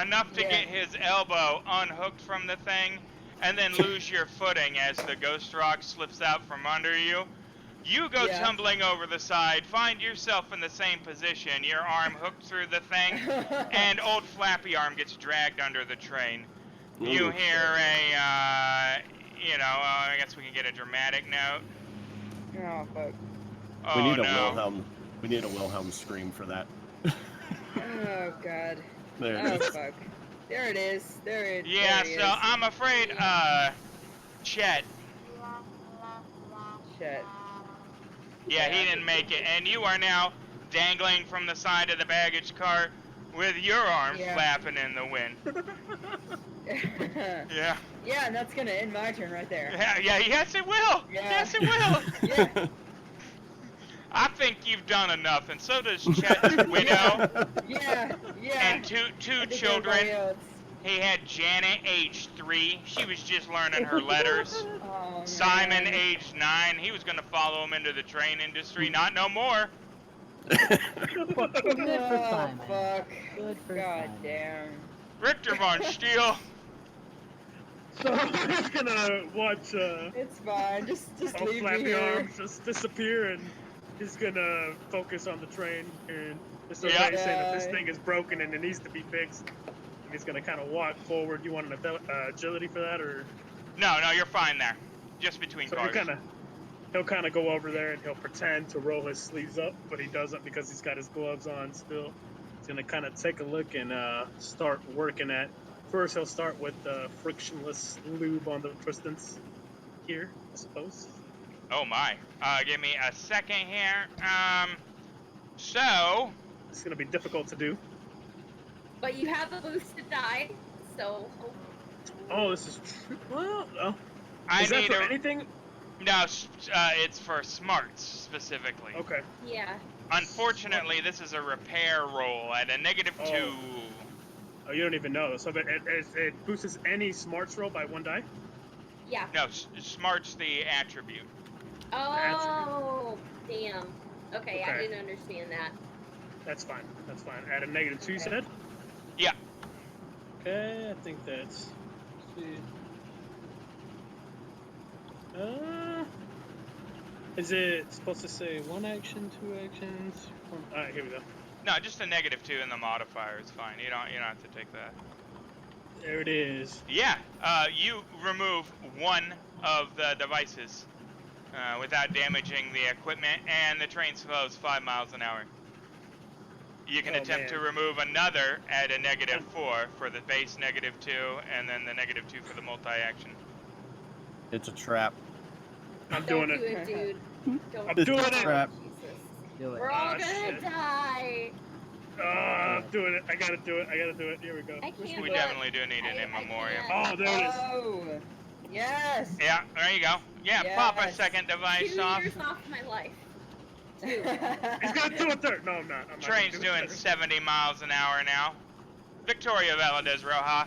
enough to Yeah. get his elbow unhooked from the thing, and then lose your footing as the ghost rock slips out from under you. You go Yeah. tumbling over the side, find yourself in the same position, your arm hooked through the thing, and old Flappy Arm gets dragged under the train. You Ooh. hear a, I guess we can get a dramatic note. Oh, fuck. Oh, We need a no. Wilhelm. We need a Wilhelm scream for that. Oh, God. There Oh, it is. fuck. There it is. There Yeah, he so is. I'm afraid, Chet, Shit. yeah, he didn't make it, and you are now dangling from the side of the baggage cart with your arms Yeah. flapping in the wind. Yeah. Yeah, and that's gonna end my turn right there. Yes it will! Yeah. Yes it will! Yeah. I think you've done enough, and so does Chet's widow Yeah, yeah. and two I think children. everybody else. He had Janet, age 3. She was just learning her letters. Oh, Simon, man. age 9. He was gonna follow him into the train industry. Not no more. Good for Oh, Simon. fuck. Good for God Simon. damn. Richter von Steele. So I'm just gonna watch It's fine. Just old leave me Flappy here. Arms just disappear, and he's gonna focus on the train and just Yeah. saying that this thing is broken and it needs to be fixed. And he's gonna kind of walk forward. You want an agility for that, or No, you're fine there. Just between so cars. he'll kind of go over there and he'll pretend to roll his sleeves up, but he doesn't because he's got his gloves on still. He's gonna kind of take a look and start working at. First, he'll start with frictionless lube on the pistons here, I suppose. Oh my. Give me a second here. So It's gonna be difficult to do. But you have a boosted die, so Oh, this is true. Well, I is that need for a anything? no. It's for smarts specifically. Okay. yeah. Unfortunately, this is a repair roll at a -2. Oh, you don't even know. So it boosts any smarts roll by 1 die? Yeah. No, smart's the attribute. Oh, damn. Okay, I Okay. didn't understand that. That's fine. That's fine. At a -2, you said? Yeah. Okay, I think that's. Let's see. Is it supposed to say 1 action, 2 actions? Alright, here we go. No, just a -2 in the modifier is fine. You don't have to take that. There it is. Yeah. You remove one of the devices without damaging the equipment, and the train slows 5 miles an hour. You can Oh, attempt to man. remove another at a -4 for the base -2, and then the -2 for the multi-action. It's a trap. I'm Don't doing do it. it, dude. Don't I'm do doing it. it. Crap. Jesus. Do it. We're all Ah, gonna shit. die. I'm doing it. I gotta do it. I gotta do it. Here we go. I can't We look. definitely do need an I in memoriam. can't. Oh, there it is. Oh, yes. Yeah, there you go. Yeah, pop a Yes. second 2 device off. years off my life. He's gonna do a third. No, I'm not. I'm not Train's gonna do a doing third. 70 miles an hour now. Victoria Valadez Roja.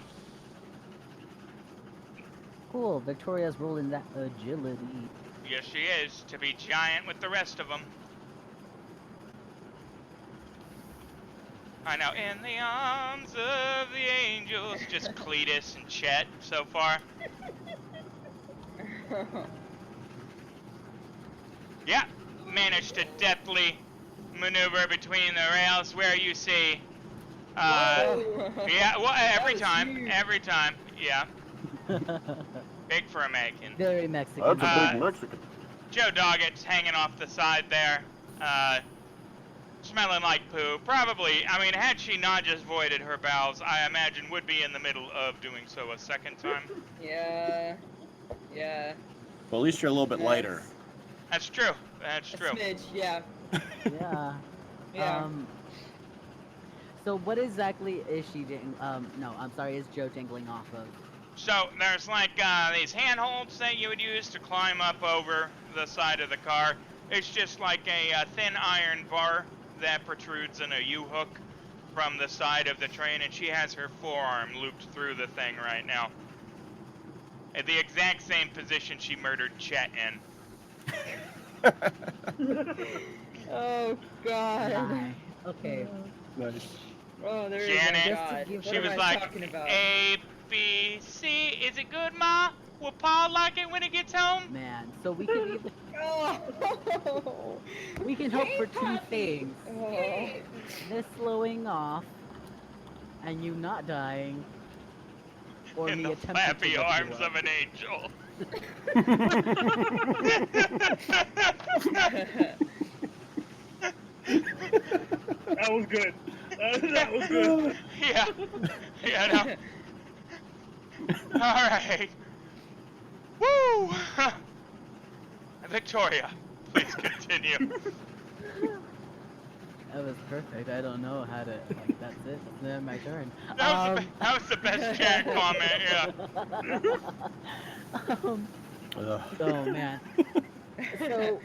Cool. Victoria's rolling that agility. Yes, she is. To be giant with the rest of them. I know. In the arms of the angels. Just Cletus and Chet so far. Yeah. Managed to deftly maneuver between the rails where you see. Yeah, well, every was time. huge. Every time. Yeah. Big for a Mexican. Very Mexican. Mexican. Joe Doggett's hanging off the side there, smelling like poo. Probably, I mean, had she not just voided her bowels, I imagine would be in the middle of doing so a second time. Yeah. Yeah. Well, at least you're a little bit lighter. That's true. That's A true. smidge, yeah. Yeah. Yeah. So what exactly is she no, I'm sorry, is Joe jangling off of? So there's like these handholds that you would use to climb up over the side of the car. It's just like a thin iron bar that protrudes in a U-hook from the side of the train, and she has her forearm looped through the thing right now. At the exact same position she murdered Chet in. Oh God. My. Okay. Nice. Oh, there Janet, is no God. Just to What She am was I like, talking about? A, B, C, is it good, Ma? Will Paul like it when he gets home? Man, so we can either Oh. we can hope for two puppy. things: Oh. this slowing off, and you not dying, or In me the attempting flappy to lift you arms up. of an angel. That was good. That was good. Yeah. Yeah, no. Alright. Woo! Victoria, please continue. That was perfect. I don't know how to. Like, that's it. That's the end of my turn. That was the best chat comment, yeah. So man. So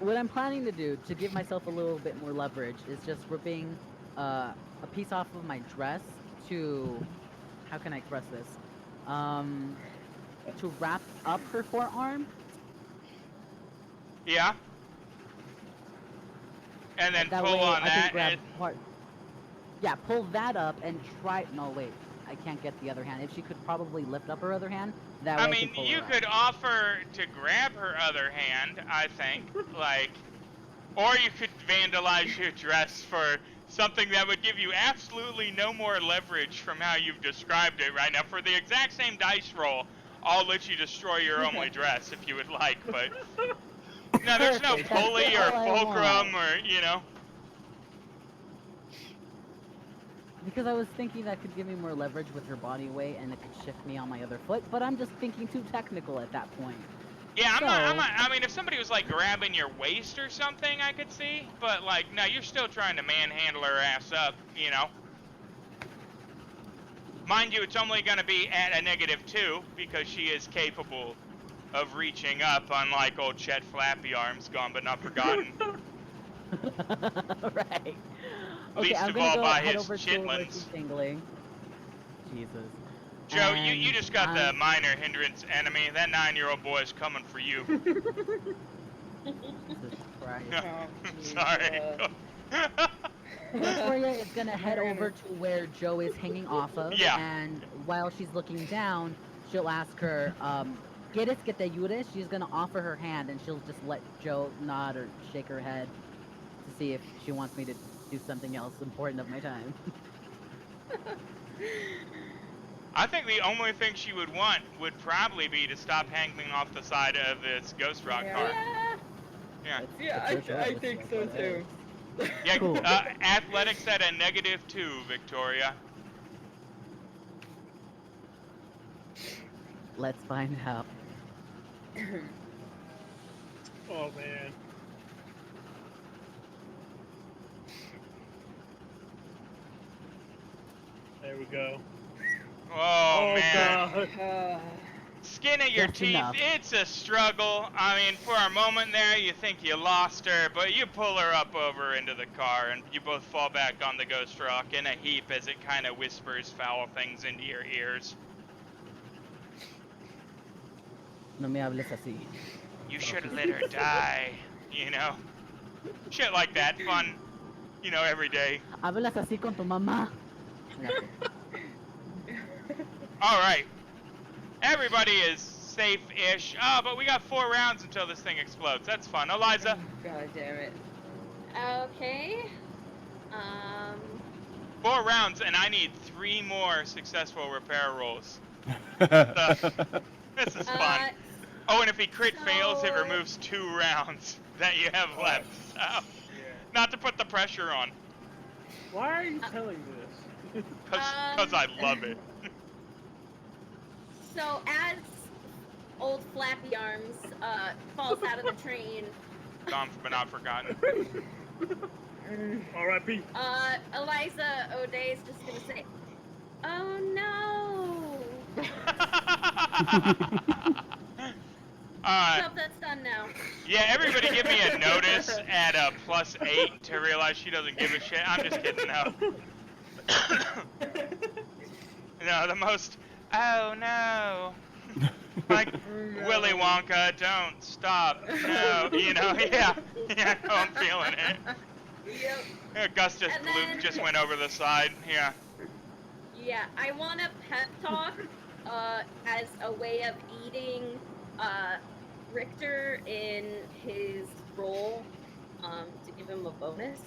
what I'm planning to do to give myself a little bit more leverage is just ripping a piece off of my dress to, how can I express this? To wrap up her forearm. Yeah. And then That pull way on I can that. grab part. Yeah, pull that up and try. No, wait. I can't get the other hand. If she could probably lift up her other hand, that way I I mean, can pull you her could up. offer to grab her other hand, I think. Like, or you could vandalize your dress for something that would give you absolutely no more leverage from how you've described it right now. For the exact same dice roll, I'll let you destroy your only dress if you would like, but no, there's no Perfect, that's pulley or all I fulcrum want. or, you know. Because I was thinking that could give me more leverage with her body weight and it could shift me on my other foot, but I'm just thinking too technical at that point. Yeah, I'm So- not, I mean, if somebody was like grabbing your waist or something, I could see, but like, no, you're still trying to manhandle her ass up, you know. Mind you, it's only going to be at a -2 because she is capable of reaching up, unlike old Chet Flappy Arms, gone but not forgotten. Right. Okay, Least I'm of gonna all go by head his over to where she's chitlins. dangling. Jesus. Joe, you And just got the I'm- minor hindrance enemy. That 9-year-old boy is coming for you. Jesus Christ. Yeah. Oh, Sorry. Victoria is gonna head We're over to where Joe is hanging off of, Yeah. and while she's looking down, she'll ask her, ¿Quieres que te ayude? She's gonna offer her hand, and she'll just let Joe nod or shake her head to see if she wants me to do something else important of my time. I think the only thing she would want would probably be to stop hanging off the side of this Ghost Rock Yeah. car. Yeah. Yeah. Yeah, It's her I choice, think like, so whatever. too. Yeah, Cool. athletics at a -2, Victoria. Let's find out. Oh man. There we go. Oh, man. God. Skin at your Just teeth, enough. it's a struggle. I mean, for a moment there, you think you lost her, but you pull her up over into the car, and you both fall back on the Ghost Rock in a heap as it kind of whispers foul things into your ears. No me hables así. You should have let her die, you know? Shit like that, fun, you know, every day. Hablas así con tu mamá. Alright. Everybody is safe-ish. Oh, but we got 4 rounds until this thing explodes. That's fun. Eliza? God damn it. Okay. 4 rounds, and I need 3 more successful repair rolls. This is fun. Oh, and if he crit fails, it so- removes 2 rounds that you have left. So, Yeah. not to put the pressure on, Why are you telling me this? because I love it. So as old Flappy Arms falls out of the train, Gone but not forgotten. R.I.P. Eliza O'Day is just gonna say, "Oh no!" Stuff that's done now. Yeah, everybody give me a notice at a +8 to realize she doesn't give a shit. I'm just kidding, no. No, the most, oh no. Like, Willy Wonka, don't stop, no, you know, yeah, no, I'm feeling it. Yep. Augustus And Gloop then- just went over the side, yeah. Yeah, I want a pep talk as a way of eating Richter in his role to give him a bonus.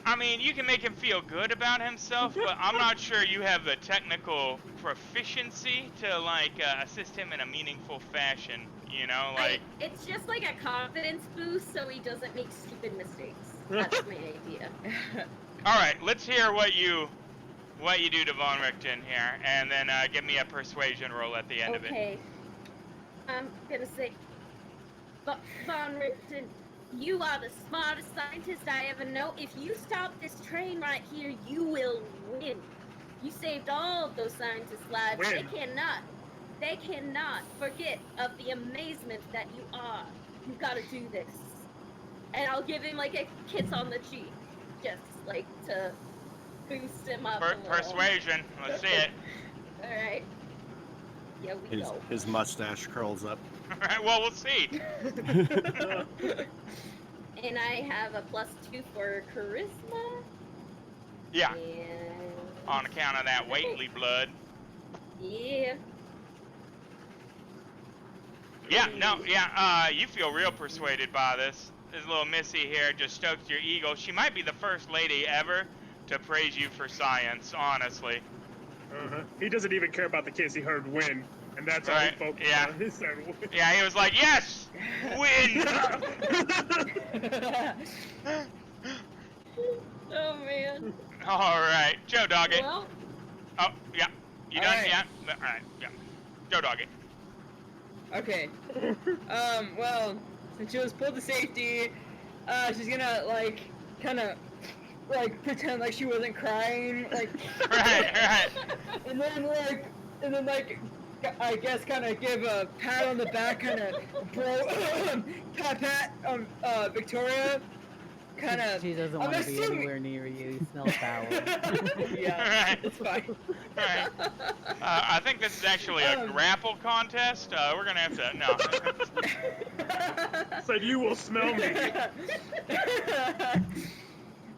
I mean, you can make him feel good about himself, but I'm not sure you have the technical proficiency to, like, assist him in a meaningful fashion, you know, like... It's just like a confidence boost so he doesn't make stupid mistakes. That's my idea. Alright, let's hear what you do to Von Richten here, and then give me a persuasion roll at the end of it. Okay. I'm gonna say, Von Richten, you are the smartest scientist I ever know. If you stop this train right here, you will win. You saved all of those scientists' lives. Win. They cannot forget of the amazement that you are. You've got to do this. And I'll give him like a kiss on the cheek, just like to boost him up. a little. Persuasion, let's see it. All right. Yeah, we go. His mustache curls up. Alright, well, we'll see. And I have a +2 for charisma. Yeah, And on account of that Waitley blood. yeah. Yeah, no, yeah, you feel real persuaded by this. This little Missy here just stoked your ego. She might be the first lady ever to praise you for science, honestly. He doesn't even care about the kids. He heard win, and that's all Right, he focused yeah. on. He said win. Yeah, he was like, yes! Win! Oh man. Alright, Joe Doggett. Well, Oh, yeah. You done? Alright. Yeah. Alright, yeah. Joe Doggett. Okay. Well, since she was pulled to safety, she's gonna, like, kind of, like, pretend like she wasn't crying, like, Right. and then, like, I guess kind of give a pat on the back, kind of, pat, Victoria, kind of, She doesn't I'm want to be assuming- anywhere near you. You smell foul. yeah, Right. it's fine. Right. I think this is actually a grapple contest. We're gonna have to, no. Said you will smell me.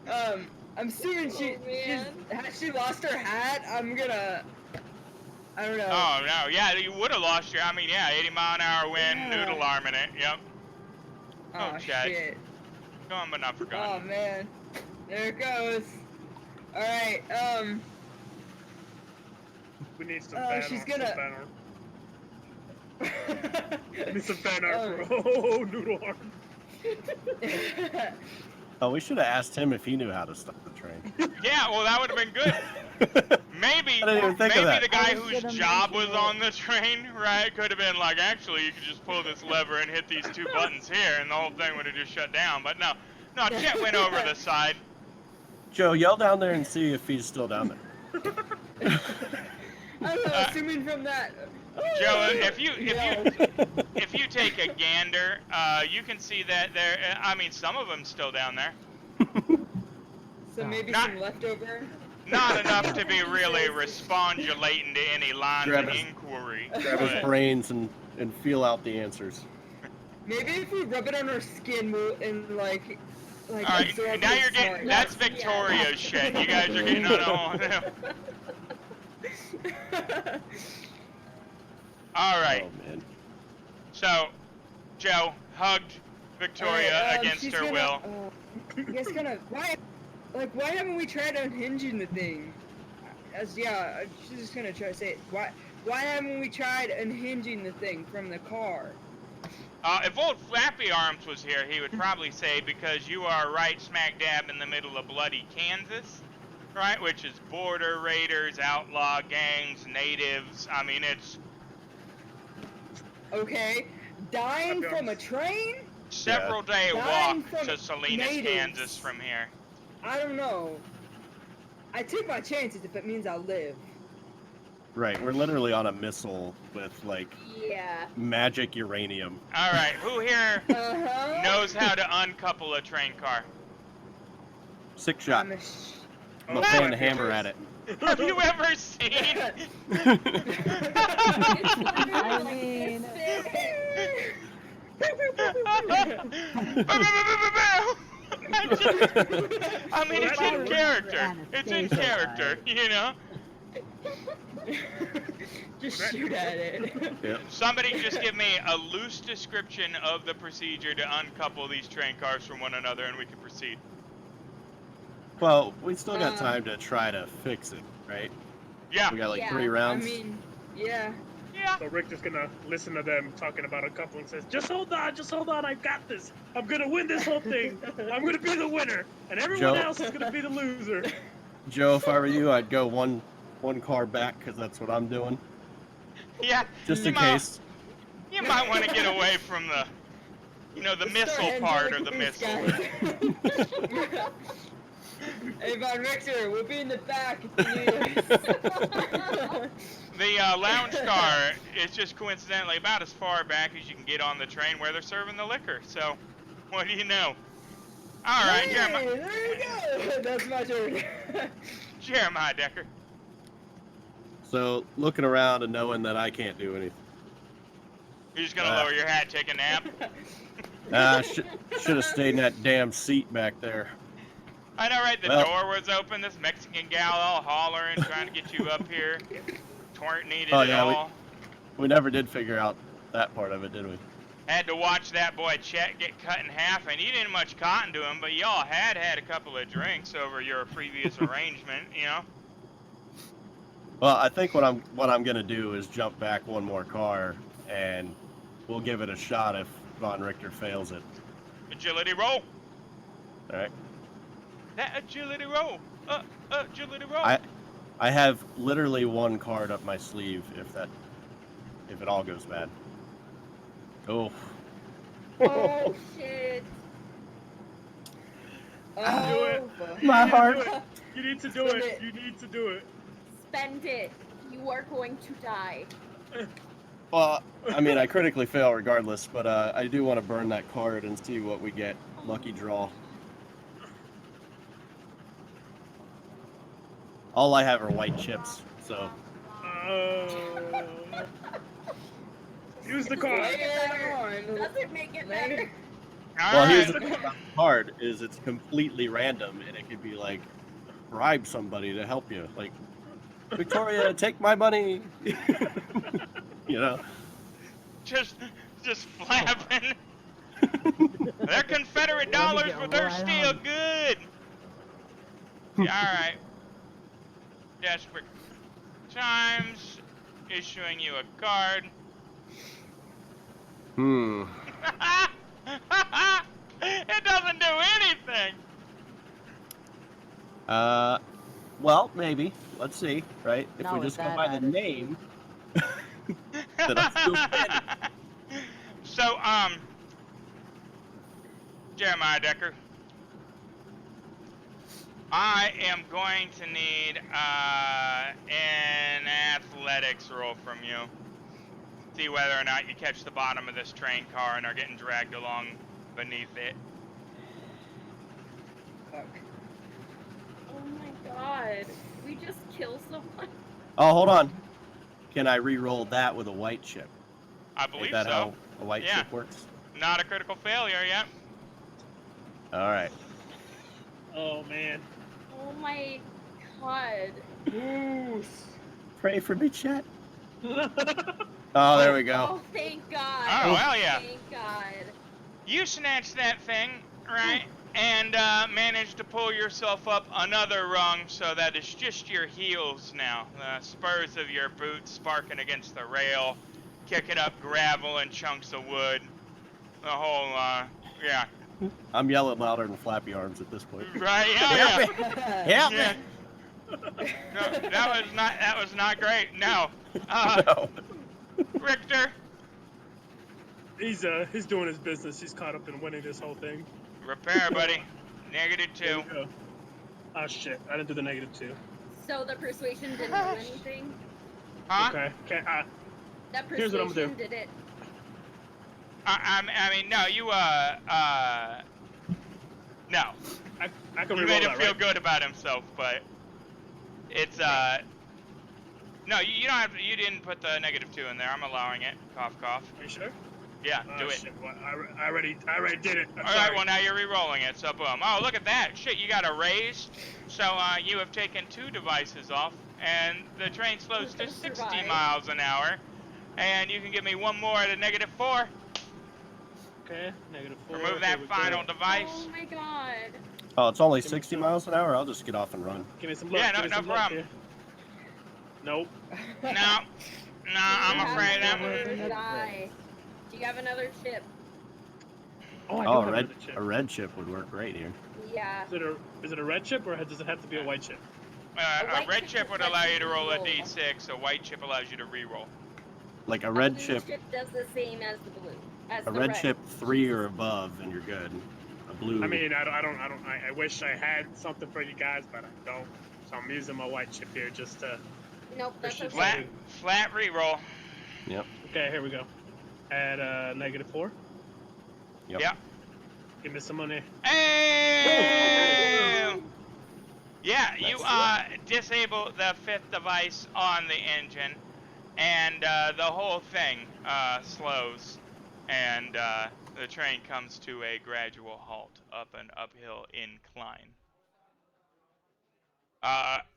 I'm assuming has she lost her hat? I don't know. Oh, no, yeah, you would have lost your, 80 mile an hour wind, Yeah. noodle arming it, yep. Oh, Chad. shit. Gone but not Oh, forgotten. man. There it goes. Alright, We need some fan she's art. gonna- Some fan art. We need some fan art Um, for noodle arm. Oh, we should have asked him if he knew how to stop the train. Yeah, well, that would have been good. Maybe, I didn't even think of that. the guy I was whose gonna job mention was it. on the train, right, could have been like, actually, you could just pull this lever and hit these 2 buttons here, and the whole thing would have just shut down. But no, Chet went over the side. Joe, yell down there and see if he's still down there. I don't know, assuming from that. Joe, if you take a gander, you can see that there. Some of them still down there. So maybe Not- some leftover. Not enough to be really respondulating to any lines Grab of his- inquiry. Grab his but- brains and feel out the answers. Maybe if we rub it on our skin, we'll, and like All right, absorb now the you're getting. smart. That's Victoria's shit. You guys are getting on a whole. All right. Oh, man. So, Joe hugged Victoria Alright, against she's her gonna, will. I guess why haven't we tried unhinging the thing? She's just gonna try to say it. Why haven't we tried unhinging the thing from the car? If old Flappy Arms was here, he would probably say because you are right smack dab in the middle of bloody Kansas, right? Which is border raiders, outlaw gangs, natives. It's Okay, dying from a train? several day Dying walk from to Salinas, natives. Kansas from here. I don't know. I take my chances if it means I'll live. Right, we're literally on a missile with like Yeah. magic uranium. All right, who here Uh-huh. knows how to uncouple a train car? Six shot. I'm a sh- I'm Oh, a fan my to hammer goodness. at it. Have you ever seen? It's literally I like mean- this I mean, it's in Well, character. It's in character, you know? Just Well, that- shoot at it. Yep. Somebody just give me a loose description of the procedure to uncouple these train cars from one another and we can proceed. Well, we still got Um, time to try to fix it, right? Yeah, We got like Yeah. 3 I rounds. mean, yeah. yeah. So Rick just gonna listen to them talking about a couple and says, just hold on, I got this. I'm gonna win this whole thing. I'm gonna be the winner, and everyone Joe- else is gonna be the loser. Joe, if I were you, I'd go one car back because that's what I'm doing, Yeah, just you in might- case. You might want to get away from the, the Let's missile start part heading of the to missile. guys. Hey, Von Richter, we'll be in the back if you need us. The lounge car is just coincidentally about as far back as you can get on the train where they're serving the liquor. So, what do you know? All right, Hey, Jeremiah, there you go. That's my turn. Jeremiah Decker. So looking around and knowing that I can't do anything. You're just gonna Ah. lower your hat, take a nap. Should have stayed in that damn seat back there. I know, right? The Well- door was open. This Mexican gal all hollering, trying to get you up here. Torrent needed Oh, it yeah, all. We never did figure out that part of it, did we? Had to watch that boy Chet get cut in half, and you didn't much cotton to him, but y'all had a couple of drinks over your previous arrangement, you know? Well, I think what I'm gonna do is jump back one more car, and we'll give it a shot if Von Richter fails it. Agility roll. All right. That agility roll. Agility roll. I have literally one card up my sleeve if it all goes bad. Oh. Oh shit. Oh, fuck. My You heart. need to do it. You need to do it. You need to do it. Spend it. You are going to die. Well, I mean, I critically fail regardless, but I do want to burn that card and see what we get. Lucky draw. All I have are white chips, so Use the Doesn't card. make it better. on. Doesn't make it better. All well, right. here's the thing about the card is it's completely random, and it could be like bribe somebody to help you, like Victoria, take my money. You know. Just flapping. They're Confederate Let me dollars, get but they're right still on. good. Yeah, all right. Desperate times. Issuing you a card. It doesn't do anything. Well, maybe. Let's see, right? If Not we with just go that by the attitude. name, then I'm still standing. So, Jeremiah Decker, I am going to need an athletics roll from you. See whether or not you catch the bottom of this train car and are getting dragged along beneath it. Fuck. Oh my god. We just kill someone. Oh, hold on. Can I re-roll that with a white chip? I Is believe that so. how a white Yeah. chip works? Not a critical failure yet. All right. Oh man. Oh my god. Goose. Pray for me, chat. Oh, there we go. Oh, thank god. Oh, hell yeah. Thank god. You snatched that thing, right? And managed to pull yourself up another rung so that it's just your heels now. The spurs of your boots sparking against the rail, kicking up gravel and chunks of wood. The whole, yeah. I'm yelling louder than Flappy Arms at this point. Right, yeah, Help yeah. me! No, that was not great. No. No. Richter, He's doing his business. He's caught up in winning this whole thing. repair, buddy. -2. There we go. Oh shit! I didn't do the -2. So the persuasion didn't do anything? Huh? Okay. That Here's what I'm gonna persuasion, do. did it? I mean, no, you, no. I can You reroll made him that, feel right? good about himself, but it's, no, you don't have to, you didn't put the -2 in there. I'm allowing it. Cough, cough. Are you sure? Yeah, Oh do it. shit! Well, I already did it. I'm All right, sorry. well, now you're re-rolling it, so boom. Oh, look at that. Shit, you got a raise. So, you have taken 2 devices off, and the train slows Who's to gonna 60 survive? miles an hour. And you can give me 1 more at a -4. Okay. -4. Remove Here that we final go. device. Oh my god. Oh, it's only Give me 60 some. miles an hour. I'll just get off and run. Give me some luck. Yeah, Give me no some luck problem. here. Nope. No, Do I'm you have afraid another I'm. die? Do you have another chip? Oh, I do Oh, have a red another chip. a red chip would work great here. Yeah. Is it a red chip or does it have to be a white chip? A A white red chip chip just would lets allow you you to roll a re-roll. d6. A white chip allows you to re-roll. Like a A red blue chip, does the same as the blue. As a the red red. chip 3 or above, and you're good. A blue. I mean, I wish I had something for you guys, but I don't. So I'm using my white chip here just to. Nope, that's Christian okay. Flat re-roll. Yep. Okay, here we go. At -4. Yep. Yeah. Give me some money. Hey! Yeah, you Nice. disable the 5th device on the engine, and the whole thing slows, and the train comes to a gradual halt up an uphill incline.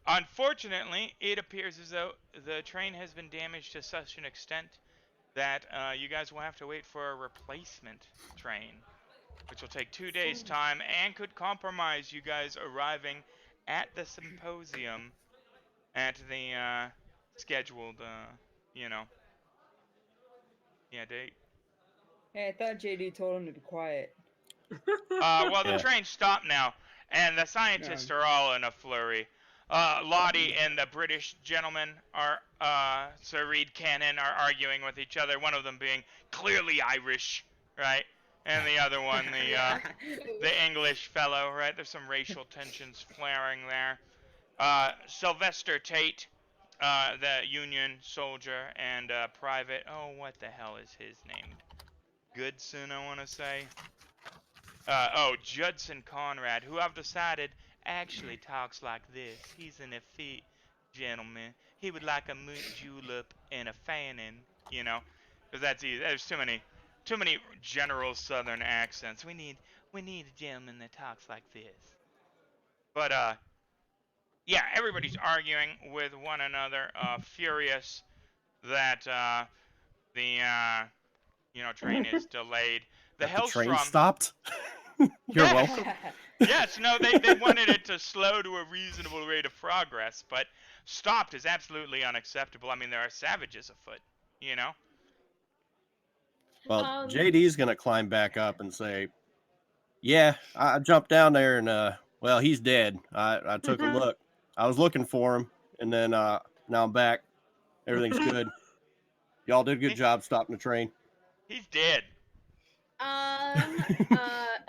Unfortunately, it appears as though the train has been damaged to such an extent that you guys will have to wait for a replacement train, which will take 2 days' time and could compromise you guys arriving at the symposium at the scheduled, you know, date. Hey, I thought JD told him to be quiet. Well, the Yeah. train stopped now, and the scientists are all in a flurry. Lottie and the British gentleman are, Sir Reed Cannon, are arguing with each other, one of them being clearly Irish, right? And the other one, the English fellow, right? There's some racial tensions flaring there. Sylvester Tate, the Union soldier and private, oh, what the hell is his name? Goodson, I want to say. Judson Conrad, who I've decided actually talks like this. He's an effete gentleman. He would like a moot julep and a fannin, you know, because that's easy. There's too many general Southern accents. We need a gentleman that talks like this. But yeah, everybody's arguing with one another, furious that the train is delayed. The That the train Hellstromme. stopped. You're welcome. Yes, no, they wanted it to slow to a reasonable rate of progress, but stopped is absolutely unacceptable. I mean, there are savages afoot, you know? Well, JD's gonna climb back up and say, "Yeah, I jumped down there and well, he's dead. I took a look. I was looking for him, and then now I'm back. Everything's good. Y'all did a good job stopping the train." He's dead.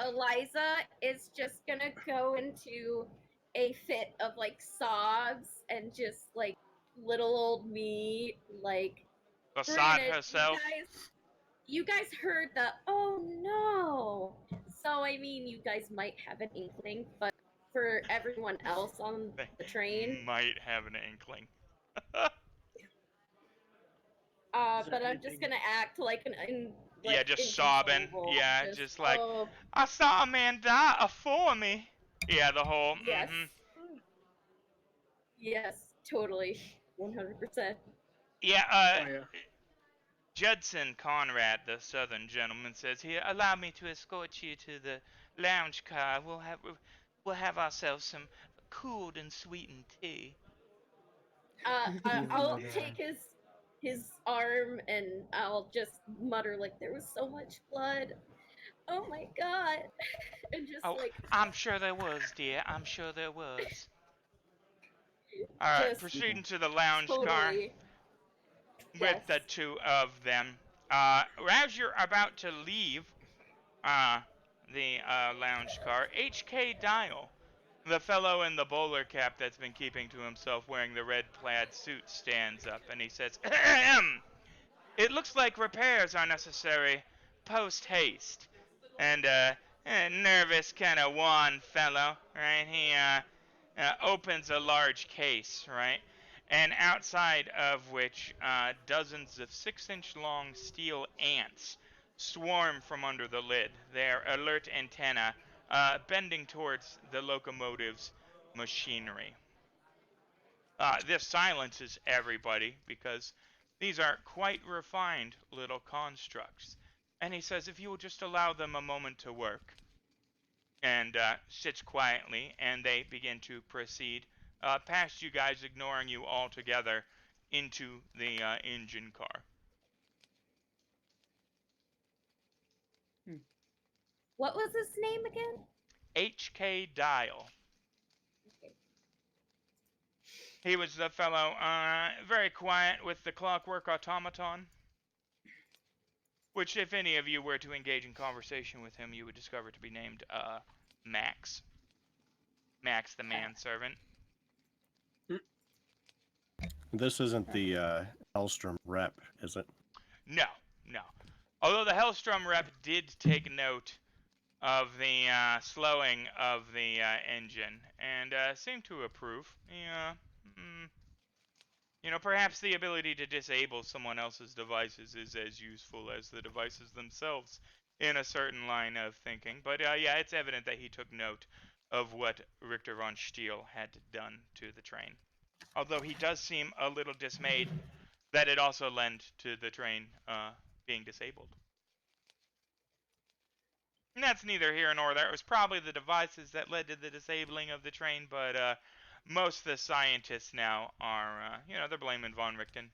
Eliza is just gonna go into a fit of like sobs and just like little old me, like Beside granted, herself. you guys heard the oh no. So I mean you guys might have an inkling, but for everyone else on the train, Might have an inkling. but I'm just gonna act like Yeah, just sobbing. inconsolable. Yeah, just like, oh I saw a man die afore me. Yeah, the whole, yes. Yes, totally. 100%. Yeah, Oh, yeah. Judson Conrad, the southern gentleman, says, "Here, allow me to escort you to the lounge car. We'll have ourselves some cooled and sweetened tea." I'll take his arm and I'll just mutter like there was so much blood. Oh my god. And just Oh, like I'm sure there was, dear. I'm sure there was. All right, just proceeding to the lounge car totally. with Yes. the two of them. As you're about to leave the lounge car, HK Dial, The fellow in the bowler cap that's been keeping to himself wearing the red plaid suit stands up and he says, "Ahem. It looks like repairs are necessary post haste." And a nervous kind of wan fellow, right? He opens a large case, right? And outside of which dozens of 6-inch long steel ants swarm from under the lid, their alert antenna bending towards the locomotive's machinery. This silences everybody because these are quite refined little constructs. And he says, if you will just allow them a moment to work, and sits quietly, and they begin to proceed past you guys, ignoring you altogether, into the engine car. What was his name again? H.K. Dial. Okay. He was the fellow, very quiet with the clockwork automaton, which if any of you were to engage in conversation with him, you would discover to be named Max. Max the manservant. This isn't the Hellstromme rep, is it? No, no. Although the Hellstromme rep did take note of the slowing of the engine and seemed to approve. Perhaps the ability to disable someone else's devices is as useful as the devices themselves in a certain line of thinking. But yeah, it's evident that he took note of what Richter von Stiel had done to the train. Although he does seem a little dismayed that it also led to the train being disabled. And that's neither here nor there. It was probably the devices that led to the disabling of the train, but most of the scientists now are, they're blaming von Richten.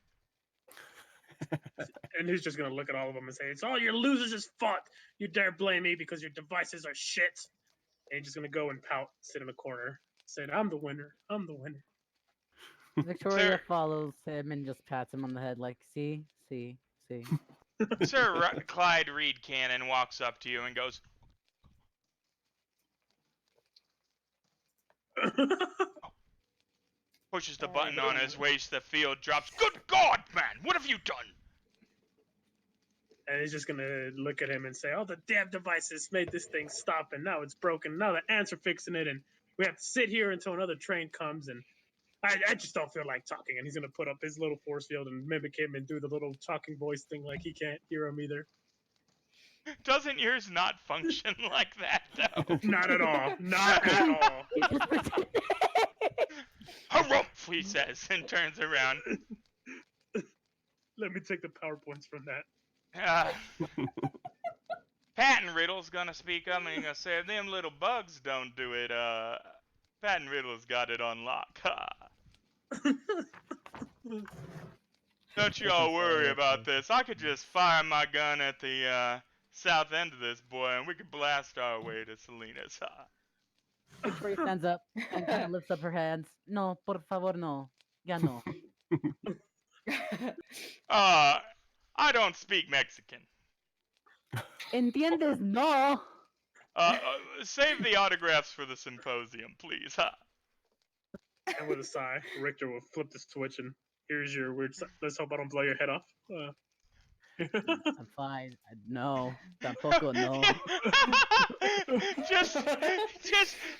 And he's just gonna look at all of them and say, "It's all your losers' fault. You dare blame me because your devices are shit." And he's just gonna go and pout, sit in the corner, saying, "I'm the winner. I'm the winner." Victoria Sir- follows him and just pats him on the head like, see. Sir Clyde Reed Cannon walks up to you and goes, pushes the button on his waist, the field drops. "Good God, man, what have you done?" And he's just gonna look at him and say, "All the damn devices made this thing stop, and now it's broken. Now the ants are fixing it, and we have to sit here until another train comes, and I just don't feel like talking." And he's gonna put up his little force field and mimic him and do the little talking voice thing like he can't hear him either. Doesn't yours not function like that, though? Not at all. Not at all. "Harumph," he says, and turns around. Let me take the PowerPoints from that. Patton Riddle's gonna speak up and he's gonna say, "If them little bugs don't do it, Patton Riddle's got it on lock." Don't you all worry about this. I could just fire my gun at the south end of this boy and we could blast our way to Salinas. Victoria stands up and kind of lifts up her hands. No, por favor, no. Ya no. I don't speak Mexican. ¿Entiendes? No. Save the autographs for the symposium, please. And with a sigh, Richter will flip the switch and here's your weird. Let's hope I don't blow your head off. I'm fine. No. Tampoco, no. just,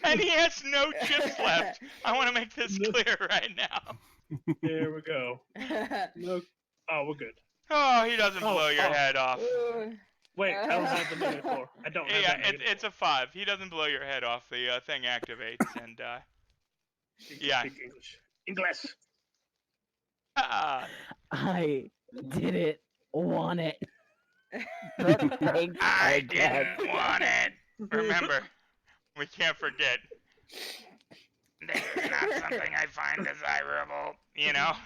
and he has no chips left. I want to make this clear right now. There we go. No. Oh, we're good. Oh, he doesn't blow your head off. Wait, I don't have the -4. I don't have Yeah, the it's a 5. He doesn't blow your head off. The thing activates, and yeah. Speak English. English. I didn't want it. I didn't want it. Remember, we can't forget. This is not something I find desirable, you know?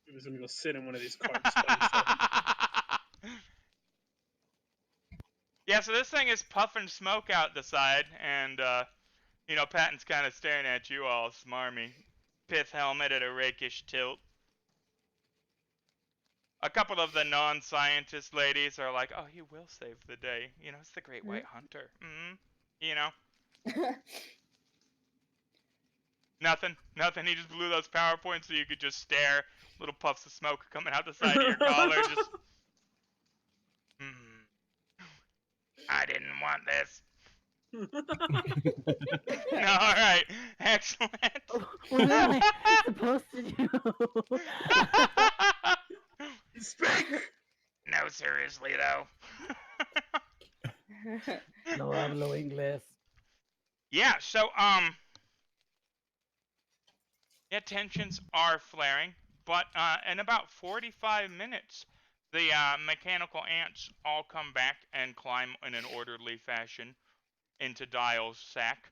He was gonna go sit in one of these cars. by himself. Yeah, so this thing is puffing smoke out the side, and, Patton's kind of staring at you all smarmy. Pith helmet at a rakish tilt. A couple of the non-scientist ladies are like, "Oh, he will save the day. You know, it's the Great White Hunter." You know, nothing. He just blew those PowerPoints so you could just stare. Little puffs of smoke coming out the side of your collar. Just. I didn't want this. No, all right, excellent. What am I supposed to do? Speak! No, seriously though. No hablo inglés. Yeah, so yeah, tensions are flaring, but in about 45 minutes, the mechanical ants all come back and climb in an orderly fashion into Dial's sack,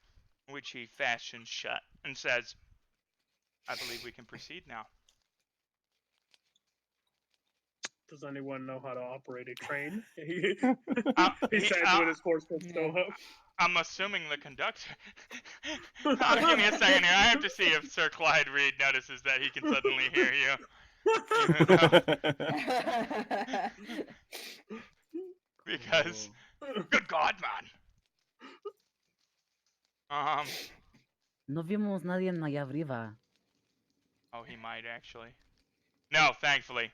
which he fastens shut and says, "I believe we can proceed now." Does anyone know how to operate a train? He- He says with his horse still up. I'm assuming the conductor. Give me a second here. I have to see if Sir Clyde Reed notices that he can suddenly hear you. Because, good God, man. No vimos nadie allá arriba. Oh, he might actually. No, thankfully.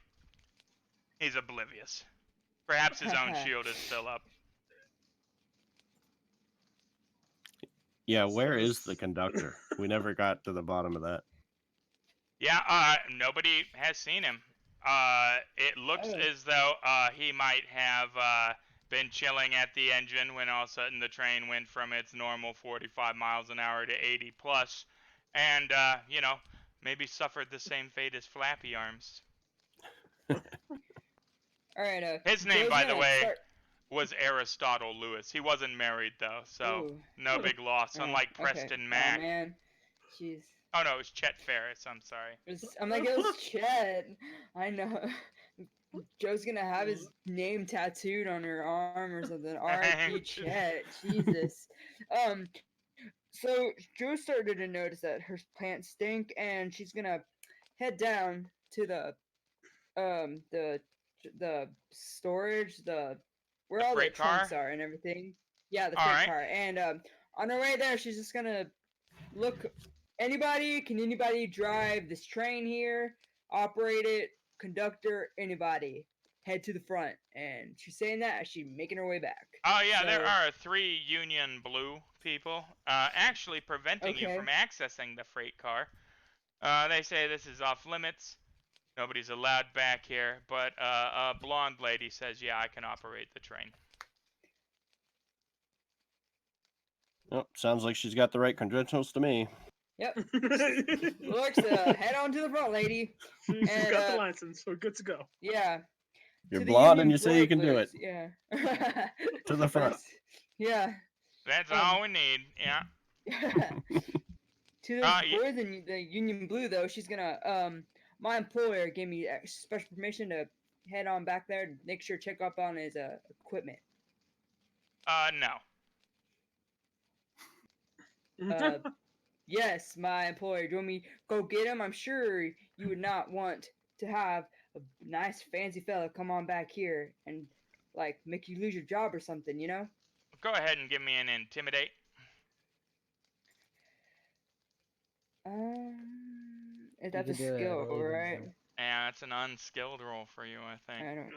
He's oblivious. Perhaps his own shield is still up. Yeah, where is the conductor? We never got to the bottom of that. Yeah, nobody has seen him. It looks as though he might have been chilling at the engine when all of a sudden the train went from its normal 45 miles an hour to 80 plus, and you know, maybe suffered the same fate as Flappy Arms. All right. His name, Joe's by the gonna way, start- was Aristotle Lewis. He wasn't married though, so Ooh. no big loss. Unlike Okay. Preston Oh Mack. man, jeez. Oh no, it was Chet Ferris. I'm sorry. I'm like, it was Chet. I know. Joe's gonna have his name tattooed on her arm or something. R.I.P. Chet. Jesus. So Joe started to notice that her pants stink, and she's gonna head down to the storage, where The all the freight trunks car? are and everything. Yeah, the All freight right. car. And on her way there, she's just gonna look. Can anybody drive this train here? Operate it? Conductor? Anybody? Head to the front. And she's saying that as she's making her way back. Oh yeah, there So- are 3 Union Blue people actually preventing you Okay. from accessing the freight car. They say this is off limits. Nobody's allowed back here, but a blonde lady says, "Yeah, I can operate the train." Oh, sounds like she's got the right credentials to me. Yep. Looks, head on to the front, lady. She's And, got the license, so good to go. Yeah. You're To the blonde and Union you say you can do it. Blue Yeah. To the front. Yeah. That's Um, all we need. Yeah. To those boys in the Union Blue, though, she's gonna my employer gave me special permission to head on back there to make sure check up on his equipment. No. Yes, my employer. Do you want me go get him? I'm sure you would not want to have a nice fancy fella come on back here and like make you lose your job or something, you know? Go ahead and give me an intimidate. That's You a can do it, I skill, believe in right? you. Yeah, it's an unskilled roll for you, I think.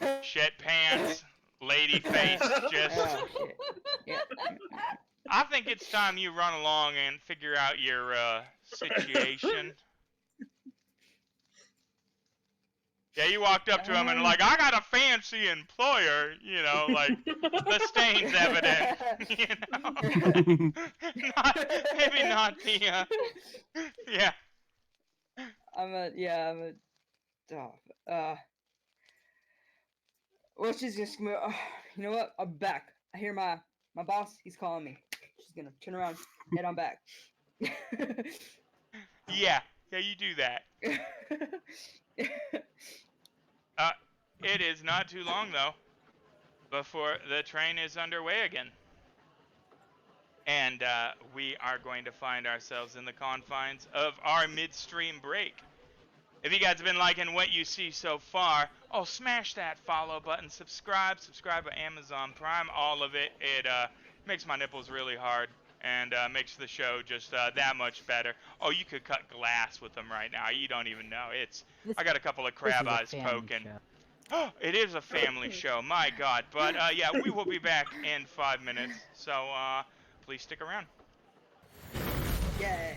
I don't. Shit pants, lady face, just. Oh, shit. Yeah. I think it's time you run along and figure out your situation. Yeah, you walked up to him and like, I got a fancy employer, you know, like the stain's evident, you know. Maybe not the, yeah. Well, she's just gonna. You know what? I'm back. I hear my boss. He's calling me. She's gonna turn around, head on back. Yeah, you do that. It is not too long though before the train is underway again. And we are going to find ourselves in the confines of our midstream break. If you guys have been liking what you see so far, oh, smash that follow button, subscribe to Amazon Prime, all of it. It makes my nipples really hard and makes the show just that much better. Oh, you could cut glass with them right now. You don't even know. This, I got a couple of this crab is a eyes family poking. show. Oh, it is a family show. My God. But yeah, we will be back in 5 minutes. So please stick around. Yeah.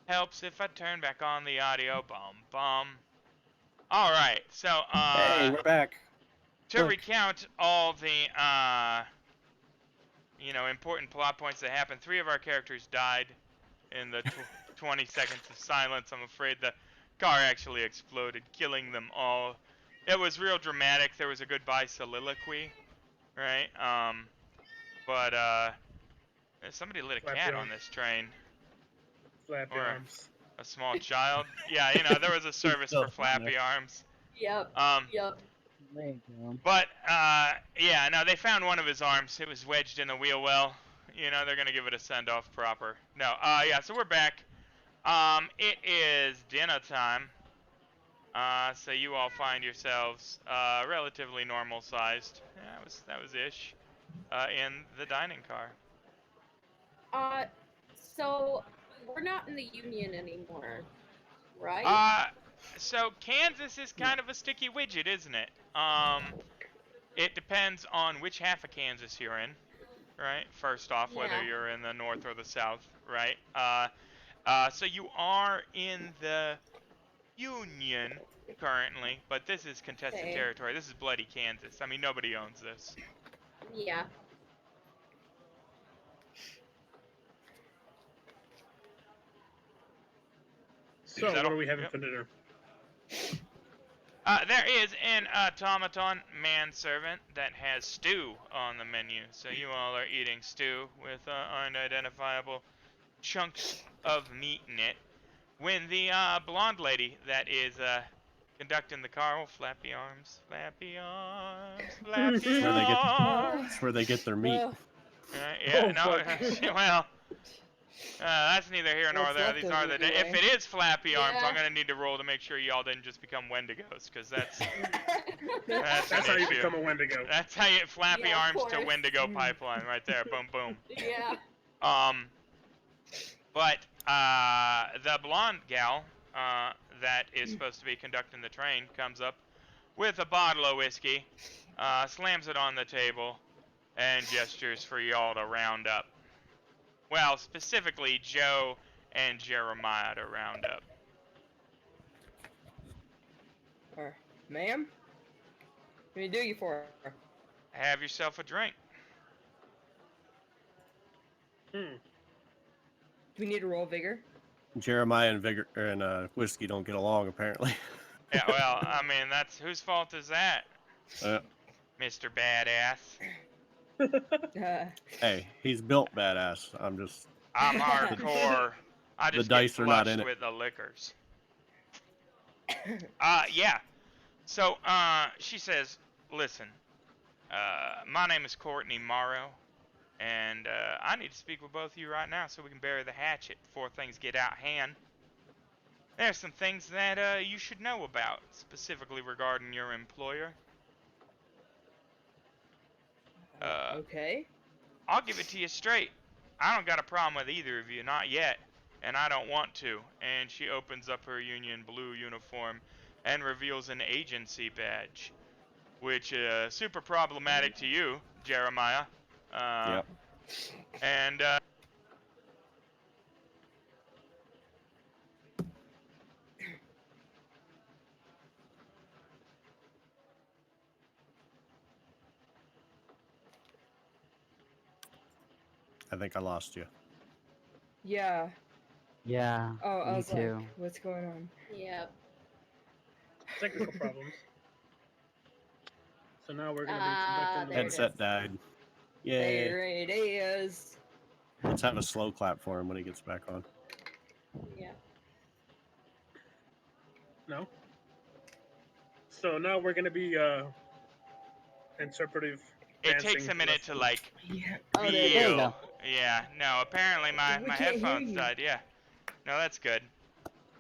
Helps if I turn back on the audio. Bum bum. All right. So Hey, we're back. to Look. recount all the important plot points that happened, 3 of our characters died in the 20 seconds of silence. I'm afraid the car actually exploded, killing them all. It was real dramatic. There was a goodbye soliloquy, right? But somebody lit a Flappy cat arm. on this train, Flappy or arms. a small child. Yeah, there was a service for flappy arms. Yep. Yep. There you go. But yeah, no, they found one of his arms. It was wedged in the wheel well. They're gonna give it a send off proper. No, yeah, so we're back. It is dinner time. So you all find yourselves relatively normal sized. Yeah, that was ish. In the dining car. So we're not in the Union anymore, right? So Kansas is kind of a sticky widget, isn't it? It depends on which half of Kansas you're in, right? First off, whether Yeah. you're in the north or the south, right? So you are in the Union currently, but this is contested Okay. territory. This is bloody Kansas. I mean, nobody owns this. Yeah. So, Is that what all? are we having Yep. for dinner? There is an automaton manservant that has stew on the menu. So you all are eating stew with unidentifiable chunks of meat in it. When the blonde lady that is conducting the car, flappy arms, flappy arms, flappy Where they get- arms. That's where they get their meat. Yeah, Oh, no, fuck. well, that's neither here nor What's there. left These of are it the If anyway. it is flappy arms, Yeah. I'm gonna need to roll to make sure y'all didn't just become Wendigos, because that's That's an how you issue. become a Wendigo. That's how you flappy Yeah, of arms to course. Wendigo pipeline right there. Boom, boom. Yeah. But the blonde gal that is supposed to be conducting the train comes up with a bottle of whiskey, slams it on the table, and gestures for y'all to round up. Well, specifically Joe and Jeremiah to round up. Ma'am? What can we do you for? Have yourself a drink. Do we need to roll vigor? Jeremiah and Whiskey don't get along, apparently. Yeah, well, I mean, that's whose fault is that, Uh, Mr. Badass? hey, he's built badass. I'm hardcore. I The just dice get are not flushed in it. with the liquors. Yeah. So, she says, listen, my name is Courtney Morrow, and I need to speak with both of you right now so we can bury the hatchet before things get out of hand. There's some things that you should know about, specifically regarding your employer. Okay. I'll give it to you straight. I don't got a problem with either of you, not yet, and I don't want to. And she opens up her Union blue uniform and reveals an agency badge, which is super problematic to you, Jeremiah. Yep. And I think I lost you. Yeah. Yeah. Oh, I me was too. like, what's going on? Yep. Technical problems. So now we're going to be conducting the there it Headset died. Yay. There it is. Let's have a slow clap for him when he gets back on. Yeah. No? So now we're going to be interpretive. it takes dancing a minute to, like, Yeah. Oh, there you feel. go. Yeah, no, apparently my We can't hear headphones you. died, yeah. No, that's good.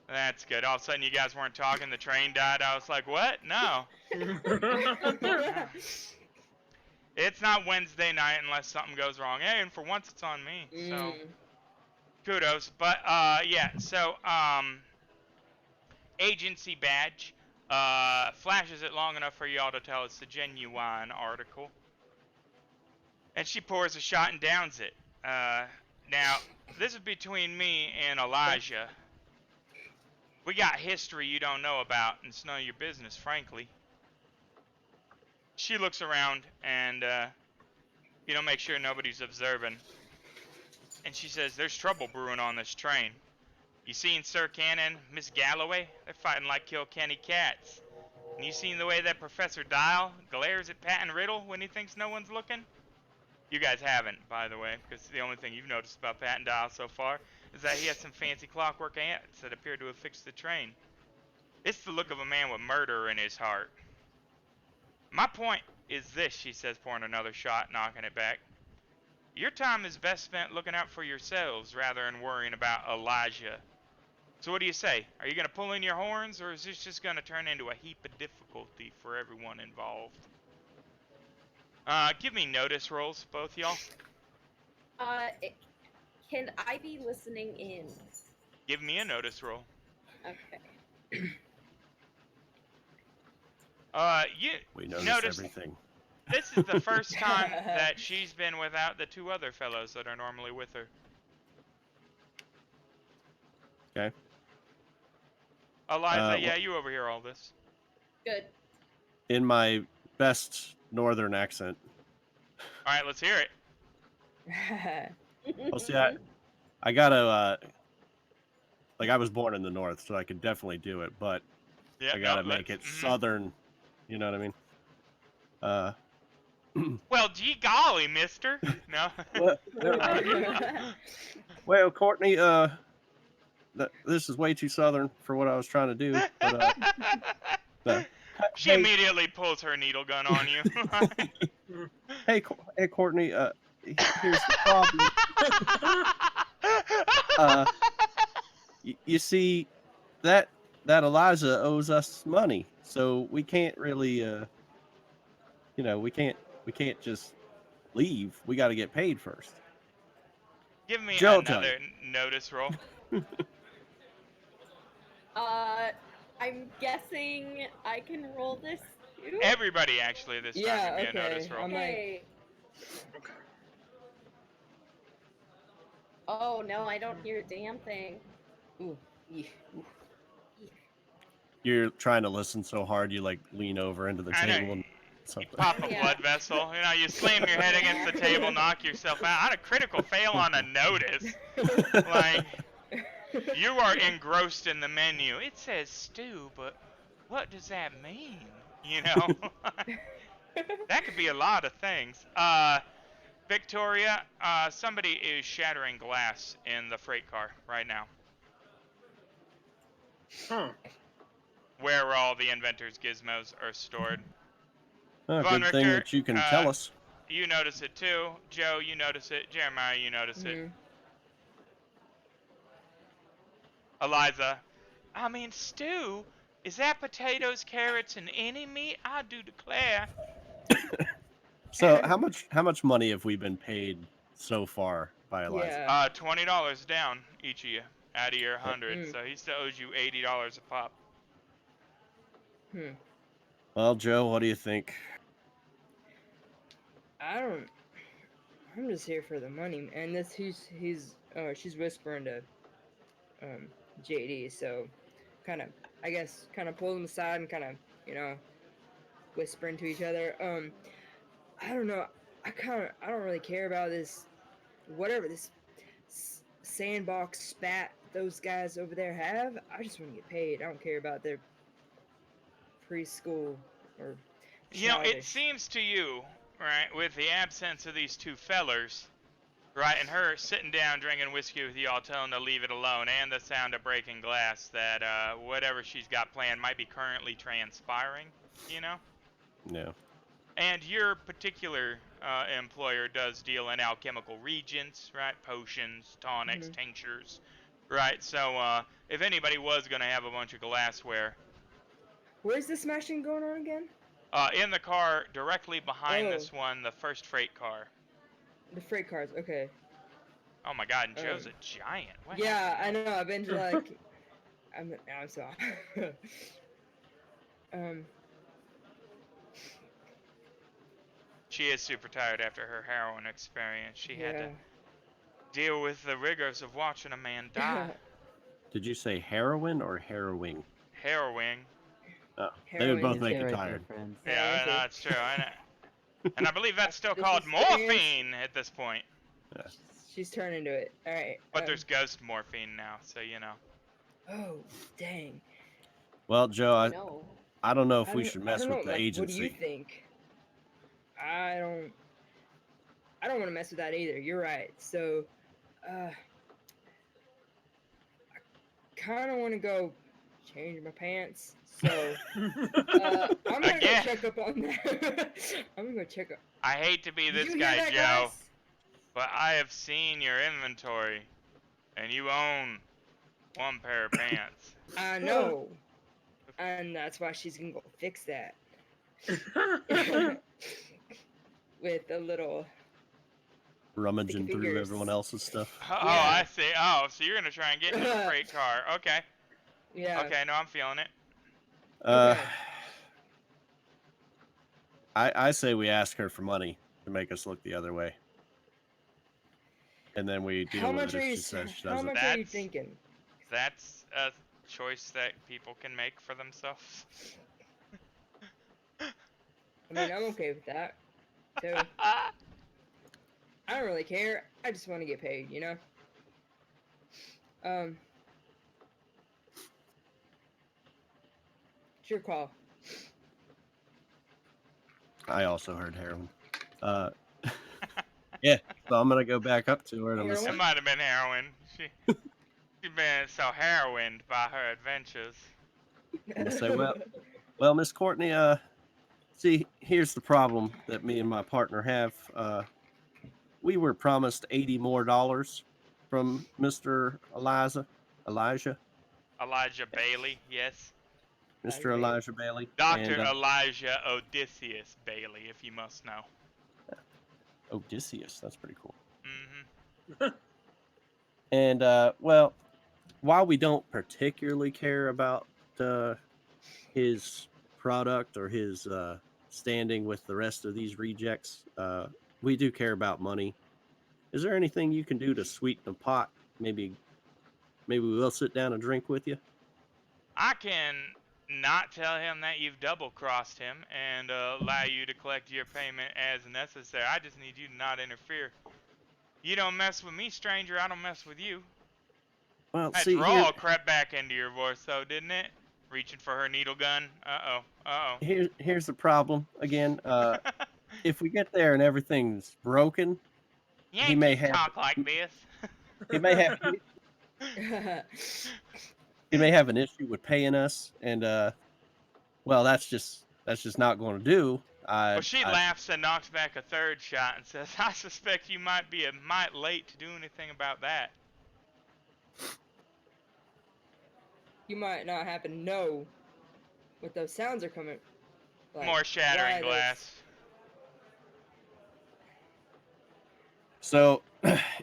That's good. All of a sudden you guys weren't talking, the train died. I was like, what? No. It's not Wednesday night unless something goes wrong. Hey, and for once it's on me. So kudos. But yeah, so agency badge. Flashes it long enough for y'all to tell it's the genuine article. And she pours a shot and downs it. Now, this is between me and Elijah. We got history you don't know about, and it's none of your business, frankly. She looks around and, make sure nobody's observing. And she says, there's trouble brewing on this train. You seen Sir Cannon, Miss Galloway? They're fighting like Kilkenny cats. And you seen the way that Professor Dial glares at Pat and Riddle when he thinks no one's looking? You guys haven't, by the way, because the only thing you've noticed about Pat and Dial so far is that he has some fancy clockwork ants that appear to have fixed the train. It's the look of a man with murder in his heart. My point is this, she says, pouring another shot, knocking it back. Your time is best spent looking out for yourselves rather than worrying about Elijah. So what do you say? Are you going to pull in your horns, or is this just going to turn into a heap of difficulty for everyone involved? Give me notice rolls, both y'all. Can I be listening in? Give me a notice roll. Okay. We notice notice everything. this is the first time that she's been without the two other fellows that are normally with her. Okay. Eliza, yeah, you overhear all this. Good. In my best northern accent. All right, let's hear it. Well, see, I gotta, I was born in the north, so I could definitely do it, but Yeah, I gotta make it southern, you know what I mean? Well, gee golly, mister. No. Well, Courtney, this is way too southern for what I was trying to do. But, She hey, immediately pulls her needle gun on you. hey, Courtney, here's the problem. You see, that Eliza owes us money, so we can't really, we can't just leave. We got to get paid first. Give me Joe, another notice roll. I'm guessing I can roll this too? Everybody, actually, this time, Yeah, give me a okay. notice roll. I'm like- Okay. Oh no, I don't hear a damn thing. Ooh, yeah. You're trying to listen so hard, you lean over into the I know, table and You something. pop a Yeah. blood vessel. You slam your head against the table, knock yourself out. I had a critical fail on a notice. You are engrossed in the menu. It says stew, but what does that mean? That could be a lot of things. Victoria, somebody is shattering glass in the freight car right now, Huh. where all the inventor's gizmos are stored. Oh, Von good thing Richter, that you can tell us. You notice it too. Joe, you notice it. Jeremiah, you notice it. Mhm. Eliza, I mean, stew? Is that potatoes, carrots, and any meat? I do declare. So, how much money have we been paid so far by Eliza? Yeah. $20 down each of you out of your 100, Mm. so he still owes you $80 a pop. Well, Joe, what do you think? I'm just here for the money, and she's whispering to JD, so kind of pull them aside and kind of whispering to each other. I don't know. I don't really care about this, whatever this sandbox spat those guys over there have. I just want to get paid. I don't care about their preschool or It childish. seems to you, right, with the absence of these two fellers, right, and her sitting down drinking whiskey with y'all, telling to leave it alone, and the sound of breaking glass, that whatever she's got planned might be currently transpiring, No. And your particular employer does deal in alchemical reagents, right? Potions, tonics, tinctures, right? So if anybody was going to have a bunch of glassware, Where's the smashing going on again? in the car directly behind this one, the first freight car. The freight cars. Okay. Oh my God, and Joe's a giant. What Yeah, I know. I've been to I'm sorry. She is super tired after her heroin experience. She had Yeah. to deal with the rigors of watching a man die. Did you say heroin or harrowing? Harrowing. Oh, they would Heroin both is make you There are tired. difference. Yeah, Yeah, I that's know, it. it's true. I know. And I believe that's still This called experience- morphine at this point. She's turning to it. All right. But there's ghost morphine now, so you know. Oh, dang. Well, Joe, No. I don't know if we don't- should I mess don't with know, the like, agency. What do you think? I don't want to mess with that either. You're right. So, I kind of want to go change my pants. So, I'm gonna Again. go check up on that. I'm gonna go check up. I hate to be Did this you hear guy, that, Joe, guys? but I have seen your inventory, and you own one pair of pants. I know, and that's why she's gonna go fix that with a little. Rummaging Sticky through fingers. everyone else's stuff. Oh, Yeah. I see. Oh, so you're gonna try and get into the freight car. Okay. Yeah. Okay, no, I'm feeling it. Okay. I say we ask her for money to make us look the other way. And then we deal How with much it are if you? she says she How doesn't. much are you That's- thinking? That's a choice that people can make for themselves. I mean, I'm okay with that. So I don't really care. I just want to get paid, you know. It's your call. I also heard heroin. Yeah, so I'm gonna go back up to her and I'm gonna It say, Heroin? might have been heroin. She's been so heroined by her adventures. I'm gonna say, well, Miss Courtney, see, here's the problem that me and my partner have. We were promised $80 more from Mr. Elijah, Elijah Bailey, yes. Mr. Bailey. Elijah Bailey, Dr. and Elijah Odysseus Bailey, if you must know. Odysseus. That's pretty cool. Mm-hmm. And well, while we don't particularly care about his product or his standing with the rest of these rejects, we do care about money. Is there anything you can do to sweeten the pot? Maybe we'll sit down and drink with you. I can not tell him that you've double-crossed him and allow you to collect your payment as necessary. I just need you to not interfere. You don't mess with me, stranger. I don't mess with you. Well, That see, drawl crept back into your voice, though, didn't it? Reaching for her needle gun. here's the problem again. If we get there and everything's broken, Yankees may have- talk like this. he may have an issue with paying us, and well, that's just not going to do. Well, she laughs and knocks back a third shot and says, I suspect you might be a mite late to do anything about that. You might not happen to know what those sounds are coming. Like, More shattering why those- glass. So,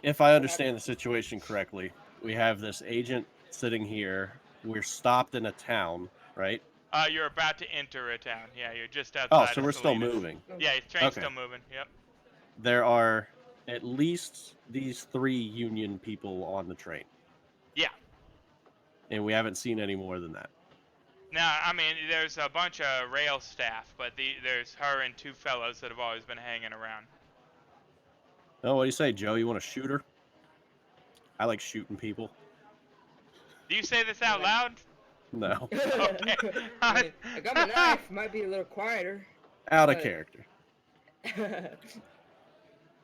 if I understand the situation correctly, we have this agent sitting here. We're stopped in a town, right? You're about to enter a town. Yeah, you're just outside. Oh, so of we're still Salinas. moving. Yeah, the train's Okay. still moving. Yep. There are at least these 3 Union people on the train. Yeah. And we haven't seen any more than that. Now, I mean, there's a bunch of rail staff, but there's her and 2 fellows that have always been hanging around. Oh, what do you say, Joe? You want to shoot her? I like shooting people. Do you say this out loud? No. Okay. I got my knife. Might be a little quieter. Out of But- character.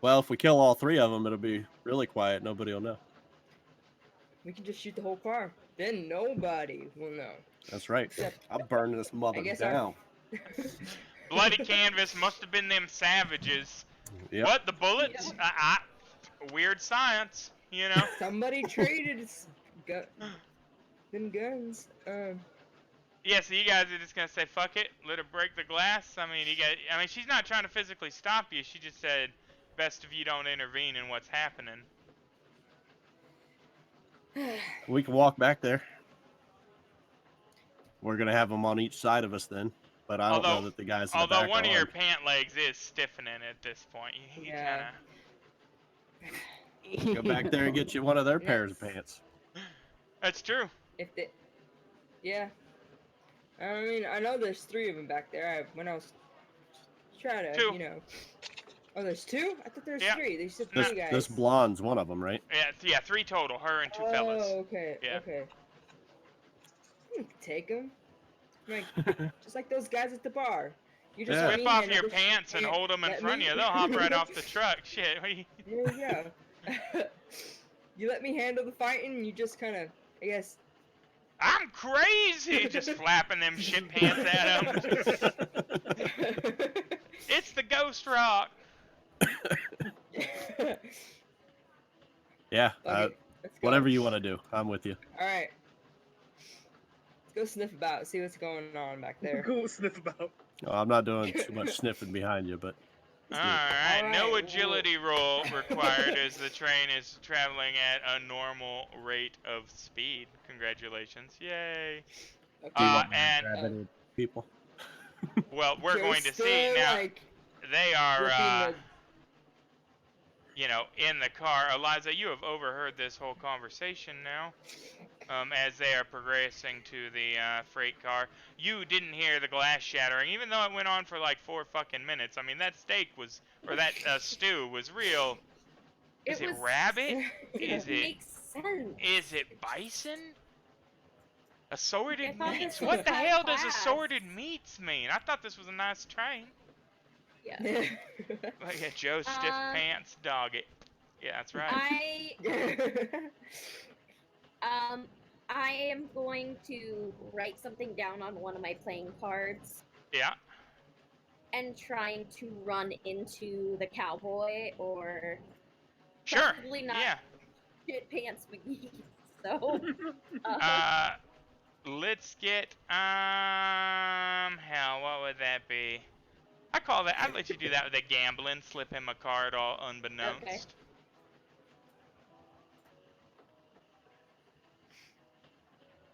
Well, if we kill all 3 of them, it'll be really quiet. Nobody will know. We can just shoot the whole car. Then nobody will know. That's right. Except- I'll burn this mother guess down. Bloody canvas must have been them savages. Yep. What, the bullets? Weird science, you know? Somebody traded them guns. Yeah, so you guys are just gonna say fuck it, let her break the glass. I mean, she's not trying to physically stop you. She just said, best if you don't intervene in what's happening. We can walk back there. We're gonna have them on each side of us then, but I don't know that the guys in the Although back one are of your armed. pant legs is stiffening at this point. You Yeah. kinda... Go back there and get you one of their Yeah. pairs of pants. That's true. if they, yeah. I mean, I know there's 3 of them back there. When I was trying to, 2. Oh, there's 2? I thought there was Yeah. 3. They said No. 3 guys. This blonde's one of them, right? Yeah, 3 total. Her and 2 fellas. Oh, okay. Yeah. Okay. You can take them. Like, just like those guys at the bar. You just Yeah. let Rip me off handle your this pants and shit. hold them in Let front of me- you. They'll hop right off the truck. Shit. There you go. You let me handle the fighting, and you just kind of, I guess. I'm crazy! Just flapping them shit pants at him. It's the Ghost Rock. Yeah. Okay, let's go. Whatever you want to do, I'm with you. All right. Let's go sniff about, see what's going on back there. Go sniff about. Oh, I'm not doing too much sniffing behind you, but let's do it. Alright, no Alright, agility roll required as the train is traveling at a normal rate of speed. Congratulations. Yay. Okay. And, People. well, we're Joe's going to see still, now. like, They are, ripping you know, in the car. Eliza, you have overheard this whole conversation now. As they are progressing to the freight car. You didn't hear the glass shattering, even though it went on for like 4 fucking minutes. I mean, that steak was, or that stew was real. Is it rabbit? Is it? Makes sense. Is it bison? Assorted I thought meats? this was What the high hell does class. assorted meats mean? I thought this was a nice train. Yeah. Look at Joe stiff pants dog it. Yeah, that's right. I am going to write something down on one of my playing cards Yeah. and trying to run into the cowboy or Sure. probably not Yeah. shit pants McGee. So Let's get hell, what would that be? I'd let you do that with a gambling, slip him a card all unbeknownst. Okay.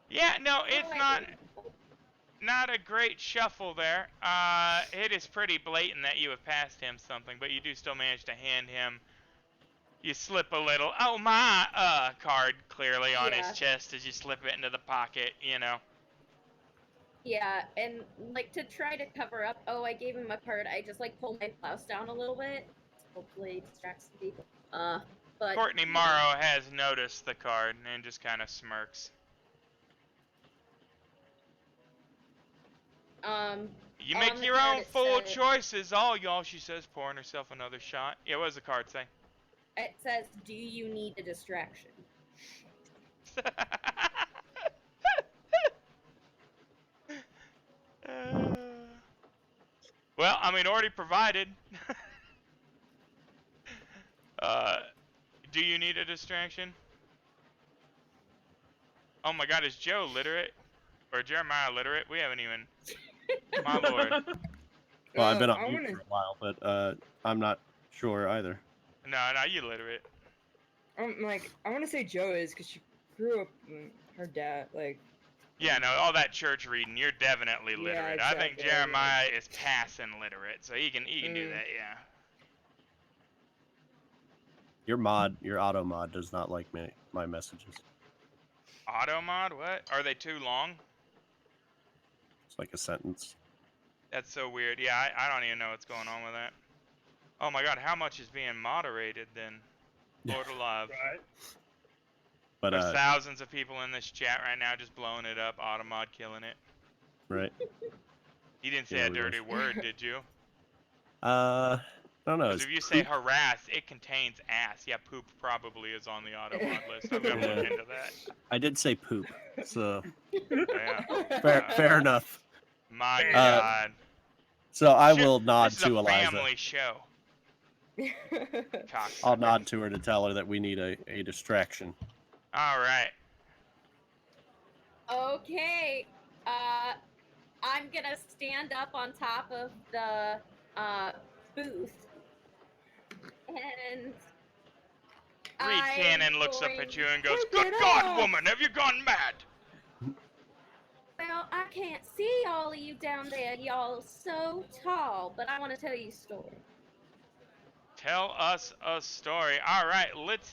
Yeah, no, it's not a great shuffle there. It is pretty blatant that you have passed him something, but you do still manage to hand him. You slip a little, oh my, card clearly on his chest as you slip it into the pocket, you know. Yeah, and like to try to cover up, I gave him a card, I just like pull my blouse down a little bit. Hopefully distracts the people. But Courtney Morrow has noticed the card and just kind of smirks. You make on the your card own it full says- choices, all y'all, she says, pouring herself another shot. Yeah, what does the card say? It says, "Do you need a distraction?" Well, I mean, already provided. Do you need a distraction? Oh my god, is Joe literate? Or Jeremiah literate? We haven't even... My lord. Well, I've been I on mute wanna- for a while, but I'm not sure either. No, you literate. I want to say Joe is because she grew up with her dad, like. Yeah, no, all that church reading, you're definitely literate. I think exactly, Jeremiah is passing literate, so he can do that, yeah. Your auto mod does not like my messages. Auto mod? What? Are they too long? It's like a sentence. That's so weird. Yeah, I don't even know what's going on with that. Oh my god, how much is being moderated then? Lord alive. Right. But There's thousands of people in this chat right now just blowing it up. Automod killing it. right. You didn't say Yeah, a we dirty word, did you? I don't know. Because if you say harass, it contains ass. Yeah, poop probably is on the automod list. I'm gonna look into that. I did say poop, so Yeah. fair enough. My god. So I Shit, will nod this is to a Eliza. family show. I'll nod to her to tell her that we need a distraction. All right. Okay. I'm gonna stand up on top of the booth, and Reed I'm Cannon looks up going at you and goes, Take "Good it God, off." woman, have you gone mad?" Well, I can't see all of you down there. Y'all so tall, but I want to tell you a story. Tell us a story. All right, let's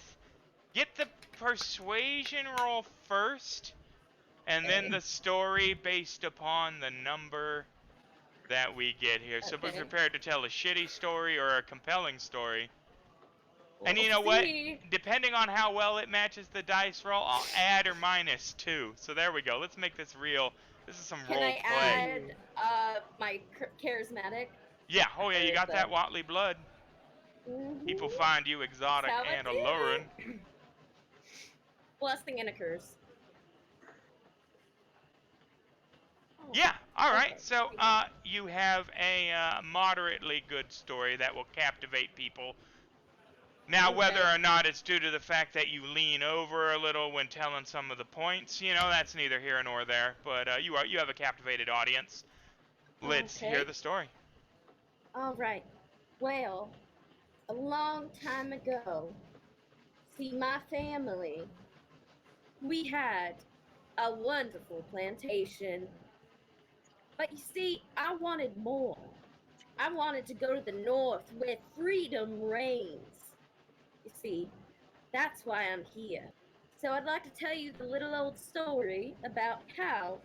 get the persuasion roll first. and then Okay. the story based upon the number that we get here. So be Okay. prepared to tell a shitty story or a compelling story. And you We'll know what? see. Depending on how well it matches the dice roll, I'll add or minus 2. So there we go. Let's make this real. This is some Can role I play. add my charismatic? Yeah. Oh yeah, Or you is got that that- Watley blood. People Mhm. find you exotic how I and do it. alluring. Blessing and a curse. Oh, Yeah. All right. okay. So you have a moderately good story that will captivate people. Now, whether Okay. or not it's due to the fact that you lean over a little when telling some of the points, you know, that's neither here nor there. But you have a captivated audience. Let's hear Okay. the story. All right. Well, a long time ago, see, my family, we had a wonderful plantation. But you see, I wanted more. I wanted to go to the north where freedom reigns. You see, that's why I'm here. So I'd like to tell you the little old story about how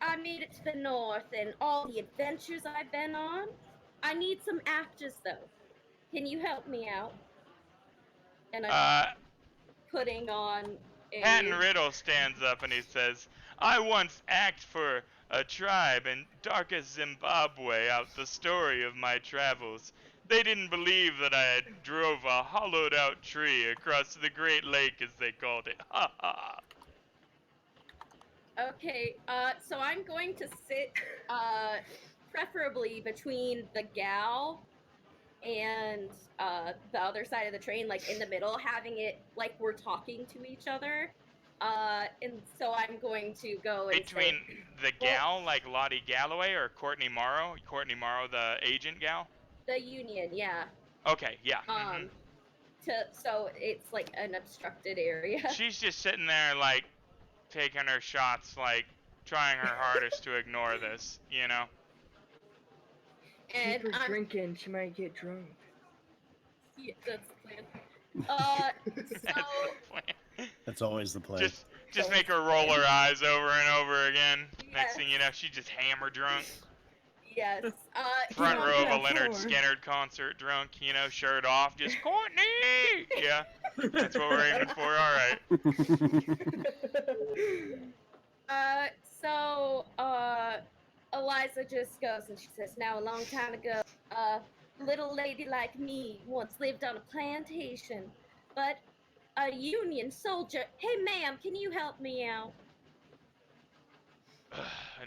I made it to the north and all the adventures I've been on. I need some actors though. Can you help me out? And I'm Uh, putting on Patton a Riddle stands up and he says, I once act for a tribe in darkest Zimbabwe out the story of my travels. They didn't believe that I had drove a hollowed out tree across the Great Lake as they called it. Ha ha. Okay, so I'm going to sit, preferably between the gal and the other side of the train, like in the middle, having it like we're talking to each other. And so I'm going to go and Between say, the gal, like Lottie Galloway, or Courtney Morrow? Courtney Morrow, the agent gal? the union, yeah. Okay, yeah. mhm. So it's like an obstructed area. She's just sitting there, like, taking her shots, like, trying her hardest to ignore this, you know? And Keep her I'm drinking. She might get drunk. yeah, that's the plan. That's So the plan. That's always the play. Just make her roll her eyes over and over again. Next Yes. thing you know, she's just hammer drunk. yes, Front Get row on of a that Leonard floor. Skinner concert drunk, you know, shirt off, just Courtney! Yeah, that's what we're aiming for, alright. So Eliza just goes and she says, now a long time ago, a little lady like me once lived on a plantation, but a Union soldier. Hey, ma'am, can you help me out?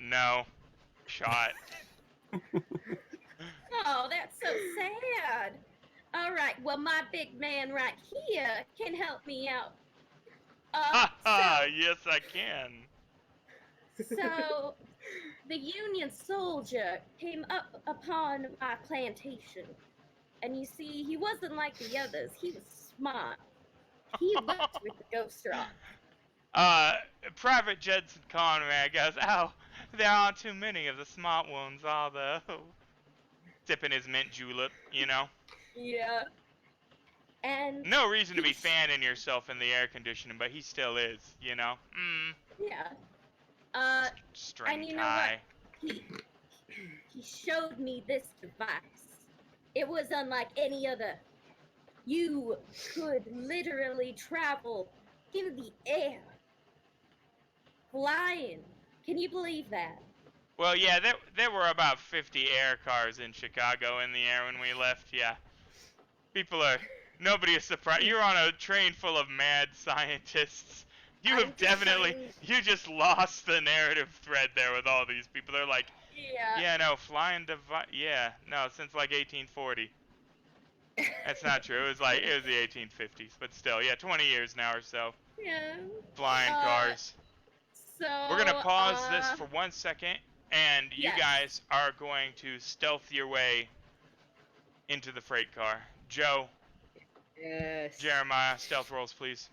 No. Shot. Oh, that's so sad. All right, well, my big man right here can help me out. Ha ha, yes I can. So the Union soldier came up upon my plantation. And you see, he wasn't like the others. He was smart. He worked with the ghost rock. Private Judson Conrad goes, oh, there aren't too many of the smart ones, are there? Sipping his mint julep, you know? Yeah. And No reason to be He's- fanning yourself in the air conditioning, but he still is, you know? yeah. String and you know tie. he showed me this device. It was unlike any other. You could literally travel in the air. Flying. Can you believe that? Well, yeah, there were about 50 air cars in Chicago in the air when we left, yeah. Nobody is surprised. You're on a train full of mad scientists. You I'm have just definitely, trying- you just lost the narrative thread there with all these people. They're like, yeah, no, flying device, yeah, no, since like 1840. That's not true. It was the 1850s, but still, yeah, 20 years now or so. Yeah. Flying cars. So We're gonna pause this for 1 second, and you yes. guys are going to stealth your way into the freight car. Joe, Yes. Jeremiah, stealth rolls, please.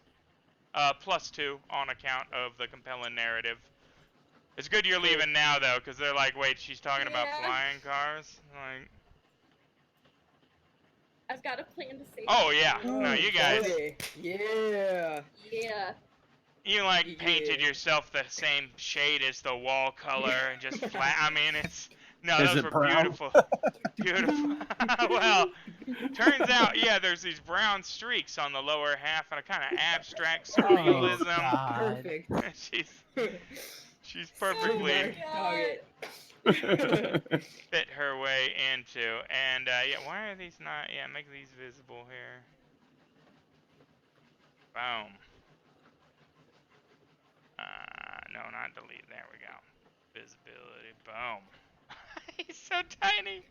+2 on account of the compelling narrative. It's good you're leaving now, though, because they're like, wait, she's talking about Yeah. flying cars? Like, I've got a plan to save. oh, yeah. you. No, you guys. Okay. Yeah. Yeah. You like painted Yeah. yourself the same shade as the wall color and just flat. I mean, it's no, Is those it were brown? beautiful, beautiful. Well, turns out, yeah, there's these brown streaks on the lower half and a kind of abstract Oh, surrealism. God. Perfect. she's So perfectly good. fit her way into. And yeah, why are these not? Yeah, make these visible here. Boom. No, not delete. There we go. Visibility. Boom. He's so tiny.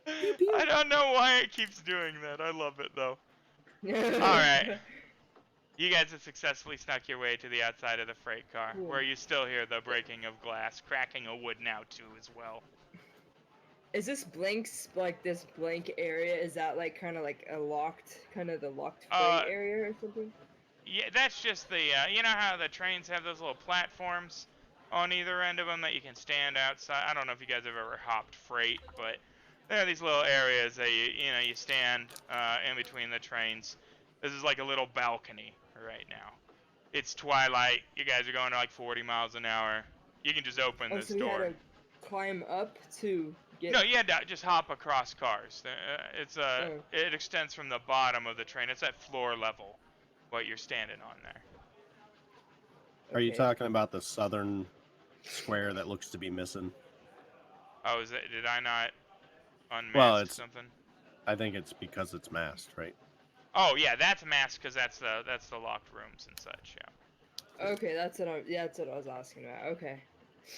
I don't know why it keeps doing that. I love it though. Alright. You guys have successfully snuck your way to the outside of the freight car, Cool. where you still hear the breaking of glass, cracking of wood now too as well. Is this this blank area? Is that like kind of like a locked, kind of the locked freight area or something? Yeah, that's just the, you know how the trains have those little platforms on either end of them that you can stand outside? I don't know if you guys have ever hopped freight, but there are these little areas that you stand in between the trains. This is like a little balcony right now. It's twilight. You guys are going to like 40 miles an hour. You can just open Oh, this so we door. had to climb up to get. No, you had to just hop across cars. Oh. It extends from the bottom of the train. It's at floor level, what you're standing on there. Are you Okay. talking about the southern square that looks to be missing? Oh, did I not unmask Well, something? I think it's because it's masked, right? Oh yeah, that's masked because that's the locked rooms and such. Yeah. Okay, that's what I was asking about. Okay.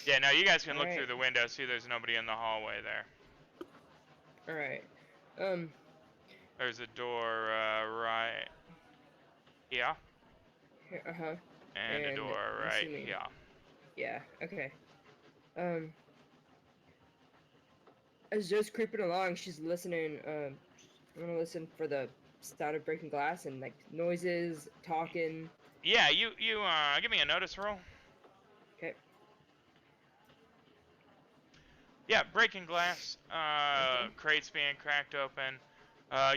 Yeah. No, you guys can look Alright. through the window, see there's nobody in the hallway there. All right. There's a door right here, Uh huh. and a And door I'm right assuming- here. Yeah. Okay. As Joe's creeping along, she's listening. I'm gonna listen for the sound of breaking glass and like noises, talking. Yeah. You give me a notice roll. Okay. Yeah, breaking glass, crates being cracked open.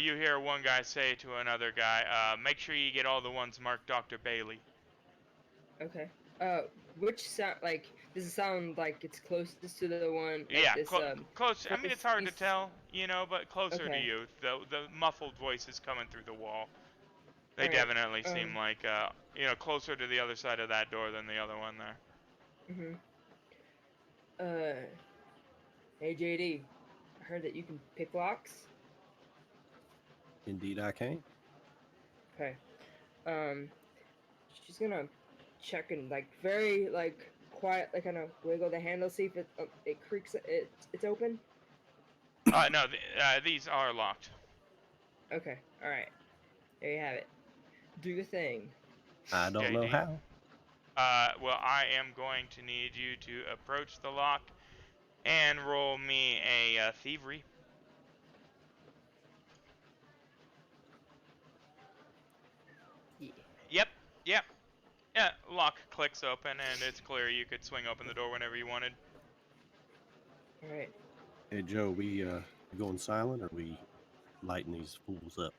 You hear one guy say to another guy, make sure you get all the ones marked Dr. Bailey. Okay. Which sound like does it sound like it's closest to the one? Like Yeah, this, close. I mean, it's hard to east- tell, but closer to Okay. you. The muffled voices coming through the wall. They Alright, definitely seem like, closer to the other side of that door than the other one there. Hey JD, I heard that you can pick locks. Indeed, I can. Okay. She's gonna check and like very like quiet, like kind of wiggle the handle, see if it creaks. It's open. No, these are locked. Okay. All right. There you have it. Do your thing. I don't know JD. how. Well, I am going to need you to approach the lock and roll me a thievery. Yeah. Yep. Yeah, lock clicks open and it's clear you could swing open the door whenever you wanted. All right. Hey, Joe, we going silent or we lighting these fools up?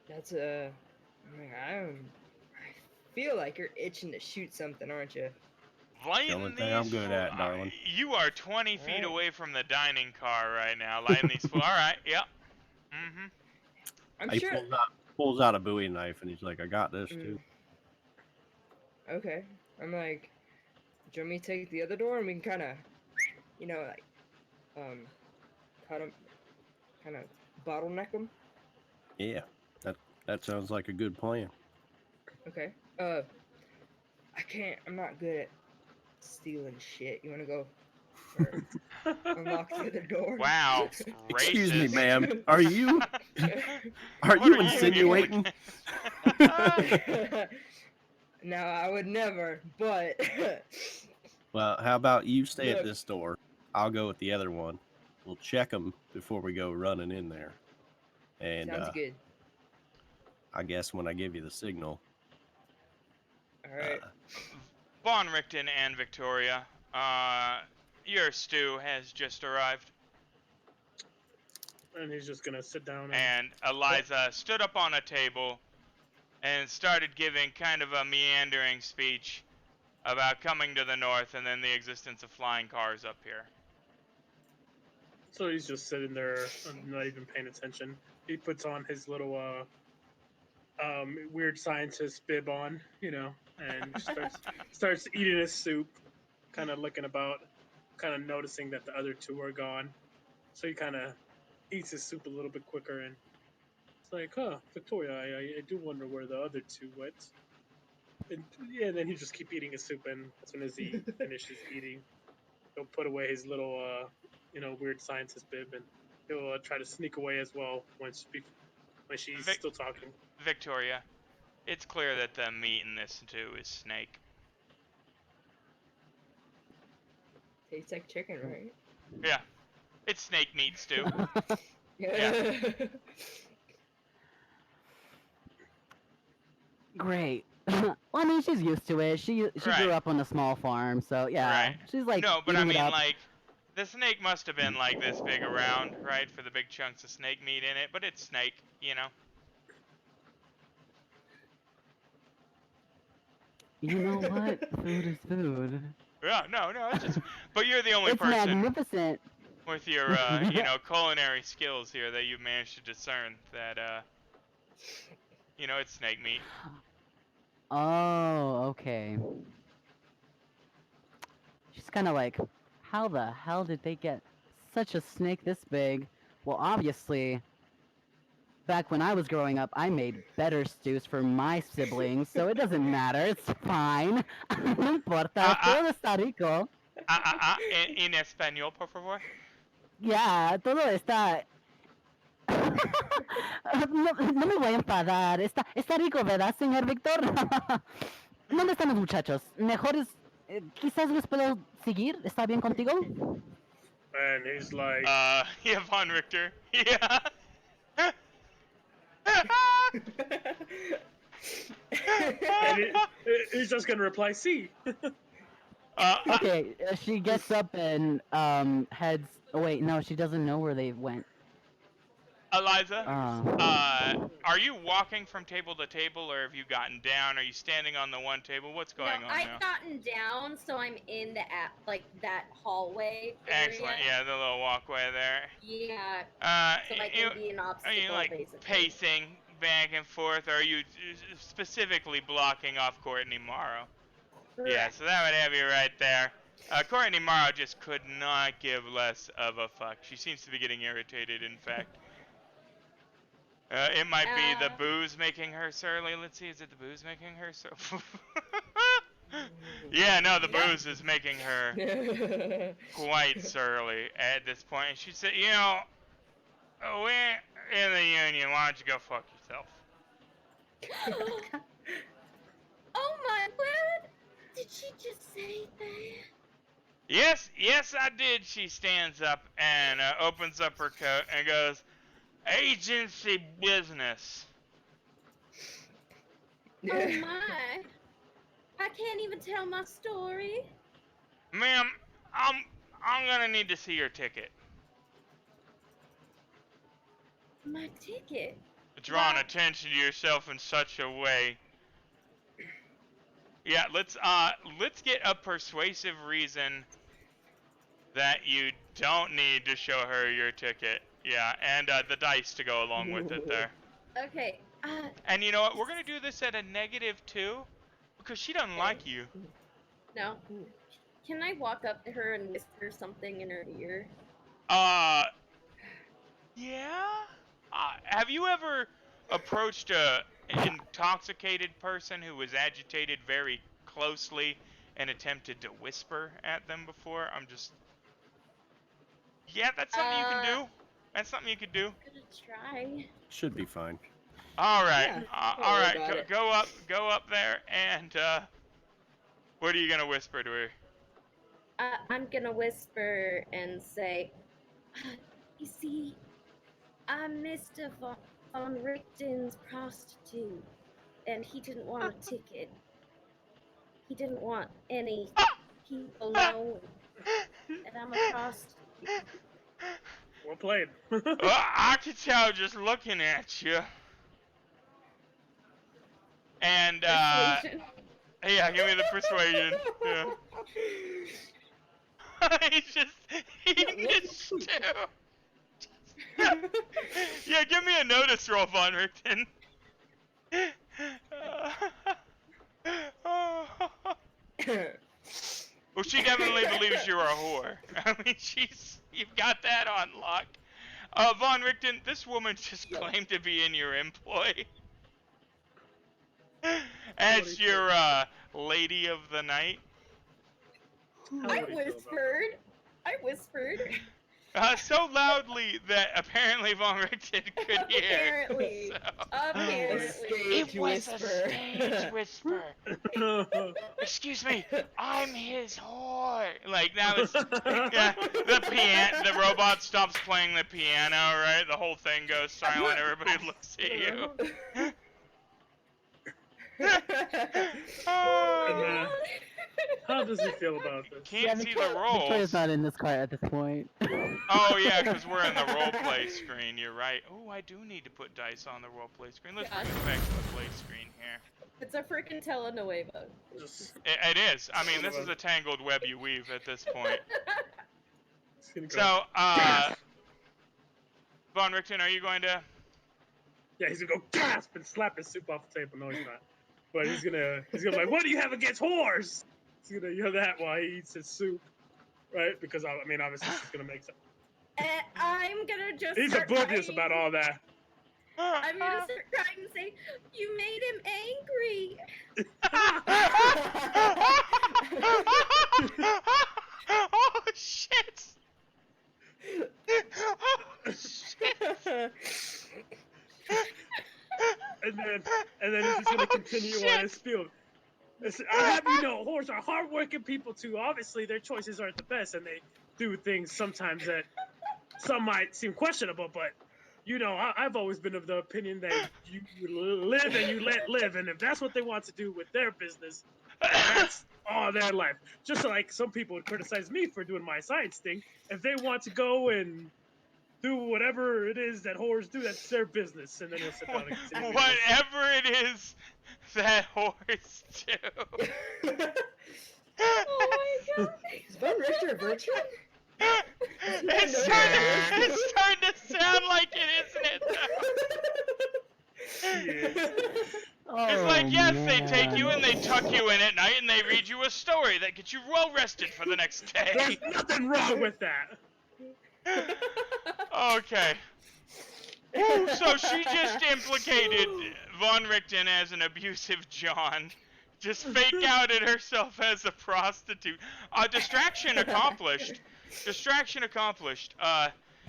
That's I feel like you're itching to shoot something, aren't you? Lighting only thing I'm these good at, darling. You are 20 feet Alright. away from the dining car right now, lighting these fools. Alright, yep. Mm-hmm. I'm He sure. pulls out a Bowie knife and he's like, I got this too. Okay. I'm like, do you want me to take the other door and we can kind of, like, cut him, kind of bottleneck him? Yeah, that sounds like a good plan. Okay. I'm not good at stealing shit. You want to go unlock the other door? Wow. Excuse me, racist. ma'am. Are you What you are insinuating? No, I would never, but Well, how about you stay at Look. this door? I'll go at the other one. We'll check them before we go running in there. And sounds good. I guess when I give you the signal, All right. Von Richten and Victoria, your stew has just arrived. And he's just gonna sit down And Eliza stood up on a table and started giving kind of a meandering speech about coming to the north and then the existence of flying cars up here. So he's just sitting there, not even paying attention. He puts on his little weird scientist bib on, and starts eating his soup, kind of looking about, kind of noticing that the other two are gone. So he kind of eats his soup a little bit quicker, and it's like, Victoria, I do wonder where the other two went. And yeah, then he just keep eating his soup, and as soon as he finishes eating, he'll put away his little, weird scientist bib, and he'll try to sneak away as well when she's still talking. Victoria, it's clear that the meat in this stew is snake. Tastes like chicken, right? Yeah, it's snake meat stew. Yeah. Great. Well, I mean, she's used to it. She Right. grew up on a small farm, so yeah. Right. She's like No, but I eating it mean, up. like, the snake must have been like this big around, right, for the big chunks of snake meat in it, but it's snake, you know? You know what? Food is food. Yeah, no, it's just, but you're the only It's person magnificent. with your, culinary skills here that you've managed to discern that, it's snake meat. Oh, okay. She's kind of like, how the hell did they get such a snake this big? Well, obviously, back when I was growing up, I made better stews for my siblings, so it doesn't matter. It's fine. No importa. Todo está rico. En español, por favor. Ya, todo está... no me voy a enfadar. Está rico, ¿verdad, señor Víctor? ¿Dónde están los muchachos? Mejor quizás les puedo seguir. ¿Está bien contigo? And he's like, yeah, Von Richter. Yeah. and he's just gonna reply, "See." Okay, she gets up and heads. Oh wait, no, she doesn't know where they went. Eliza, are you walking from table to table, or have you gotten down? Are you standing on the one table? What's going on now? I've gotten down, so I'm in the that hallway area. Excellent. Yeah, the little walkway there. Yeah. So I you, can be an obstacle, are you like basically. pacing back and forth, or are you specifically blocking off Courtney Morrow? Correct. Yeah, so that would have you right there. Courtney Morrow just could not give less of a fuck. She seems to be getting irritated, in fact. It might be the booze making her surly. Let's see, is it the booze making her surly? Yeah, no, the booze is making her quite surly at this point. And she said, we're in the union. Why don't you go fuck yourself? Oh my word! Did she just say that? Yes, I did. She stands up and opens up her coat and goes, agency business. Oh my! I can't even tell my story. Ma'am, I'm gonna need to see your ticket. My ticket. Drawing What? attention to yourself in such a way. Yeah, let's get a persuasive reason that you don't need to show her your ticket. Yeah, and the dice to go along with it there. Okay. And you know what? We're gonna do this at a -2 because she doesn't like you. No. Can I walk up to her and whisper something in her ear? Yeah. Have you ever approached an intoxicated person who was agitated very closely and attempted to whisper at them before? Yeah, that's something you can do. That's something you could do. I'm gonna try. Should be fine. All right. Yeah, All worry right. about it. Go up there, and what are you gonna whisper to her? I'm gonna whisper and say, you see, I'm Mr. Von Richten's prostitute, and he didn't want a ticket. He didn't want any people knowing that I'm a prostitute. Well played. Well, I can tell just looking at you. And Persuasion. yeah, give me the persuasion. Yeah. He's just eating his stew. Yeah, give me a notice roll, Von Richten. Well, she definitely believes you're a whore. I mean, you've got that on lock. Von Richten, this woman just claimed to be in your employ. As your, lady of the night. I whispered. So loudly that apparently Von Richten could hear. Apparently. So. Apparently. It was a stage whisper. Excuse me, I'm his whore. Like now it's yeah. The robot stops playing the piano, right? The whole thing goes silent. Everybody looks at you. And, how does he feel about this? Can't see the rolls. Victoria's not in this cart at this point. Oh yeah, because we're in the roleplay screen. You're right. Oh, I do need to put dice on the roleplay screen. Let's bring it back to the play screen here. It's a freaking telenovela. It is. I mean, this is a tangled web you weave at this point. Go. So, Von Richten, are you going to? Yeah, he's gonna go gasp and slap his soup off the table. No, he's not. But he's gonna be like, "What do you have against whores?" He's gonna yell that while he eats his soup, right? Because I mean, obviously, she's gonna make some. And I'm gonna just. He's start oblivious crying. about all that. I'm gonna start crying and say, "You made him angry." Oh shit! Oh shit! And then he's just gonna continue on his spiel. I have you know, whores are hardworking people too. Obviously, their choices aren't the best, and they do things sometimes that some might seem questionable. But you know, I've always been of the opinion that you live and you let live, and if that's what they want to do with their business, that's all their life. Just like some people would criticize me for doing my science thing. If they want to go and do whatever it is that whores do, that's their business. And then he'll sit down and continue. Whatever it is that whores do. Oh my god! Is Von Richter a virgin? It's starting to sound like it, isn't it? It's like, yes, they take you and they tuck you in at night and they read you a story that gets you well rested for the next day. There's nothing wrong with that. Okay. Ooh, so she just implicated Von Richten as an abusive John. Just fake outed herself as a prostitute. Distraction accomplished. Distraction accomplished.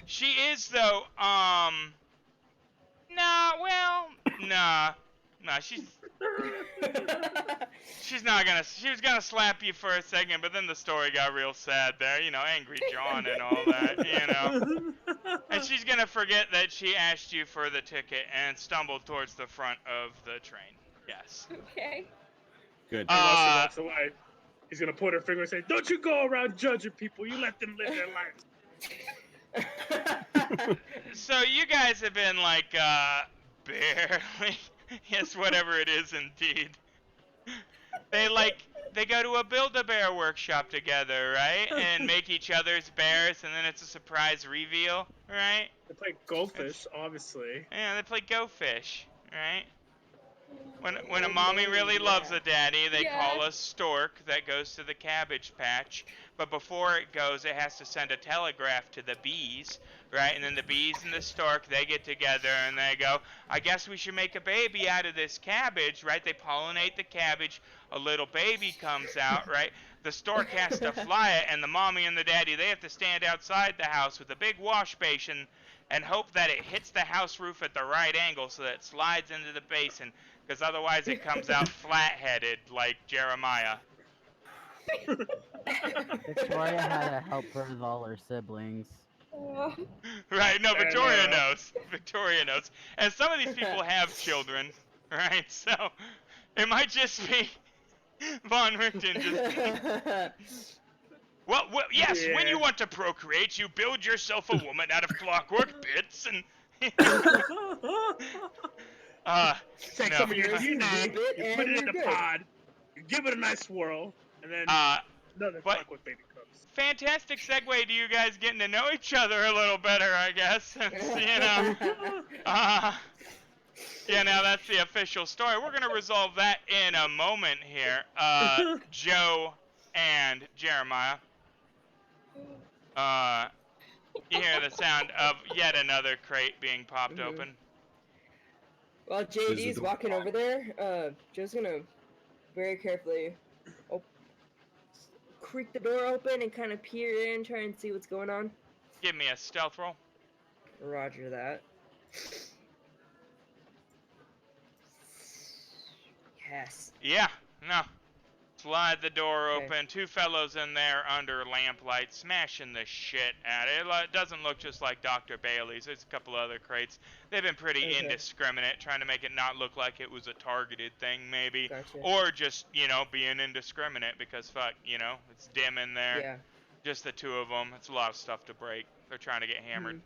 She is though, nah, she's not gonna, she was gonna slap you for a second, but then the story got real sad there, you know, angry John and all that, you know. And she's gonna forget that she asked you for the ticket and stumbled towards the front of the train. Yes. Okay. Good. And once she walks away, he's gonna point her finger and say, "Don't you go around judging people. You let them live their lives." So you guys have been like, barely, yes, whatever it is indeed. They go to a Build-A-Bear workshop together, right? And make each other's bears, and then it's a surprise reveal, right? They play goldfish, obviously. Yeah, they play Go Fish, right? When a mommy really loves a daddy, they call a stork that goes to the cabbage patch. But before it goes, it has to send a telegraph to the bees, right? And then the bees and the stork, they get together and they go, I guess we should make a baby out of this cabbage, right? They pollinate the cabbage, a little baby comes out, right? The stork has to fly it, and the mommy and the daddy, they have to stand outside the house with a big wash basin and hope that it hits the house roof at the right angle so that it slides into the basin, because otherwise it comes out flat-headed like Jeremiah. Victoria had to help birth all her siblings. Right, no, Victoria knows. Victoria knows. And some of these people have children, right? So it might just be Von Richten just... Well, yes, when you want to procreate, you build yourself a woman out of clockwork bits and... Take no. some of your You DNA, whip it you and put it in you're the good. pod, you give it a nice swirl, and then another but- fuck with baby cubs. Fantastic segue to you guys getting to know each other a little better, I guess. Since, you know, that's the official story. We're gonna resolve that in a moment here. Joe and Jeremiah. You hear the sound of yet another crate being popped Mhm. open. While Is the JD's door walking over there, Joe's gonna very carefully creak the door open and kind of peer in, try and see what's going on. Give me a stealth roll. Roger that. Yes. Yeah, no. Slide the door Okay. open. Two fellows in there under lamplight, smashing the shit at it. It doesn't look just like Dr. Bailey's. There's a couple other crates. They've been pretty Okay. indiscriminate, trying to make it not look like it was a targeted thing, maybe. Gotcha. Or just, being indiscriminate because, fuck, it's dim in there. Yeah. Just the two of them. It's a lot of stuff to break. They're trying to get hammered.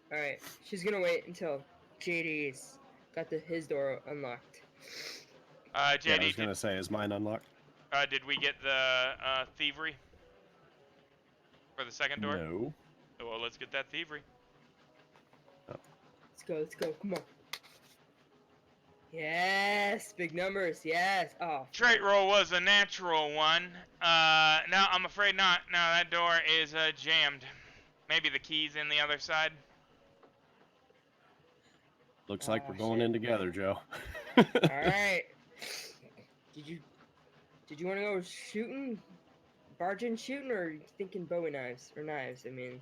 Alright, she's gonna wait until JD's got his door unlocked. Yeah, JD, I was gonna say, is mine unlocked? did we get the thievery for the second door? No. Well, let's get that thievery. Let's go, come on. Yes, big numbers, yes. Oh, Trait roll was a natural one. No, I'm afraid not. No, that door is jammed. Maybe the key's in the other side. Looks like Oh, we're going shit. in together, Joe. alright. Did you want to go shooting? Barging shooting, or are you thinking Bowie knives? Or knives, I mean.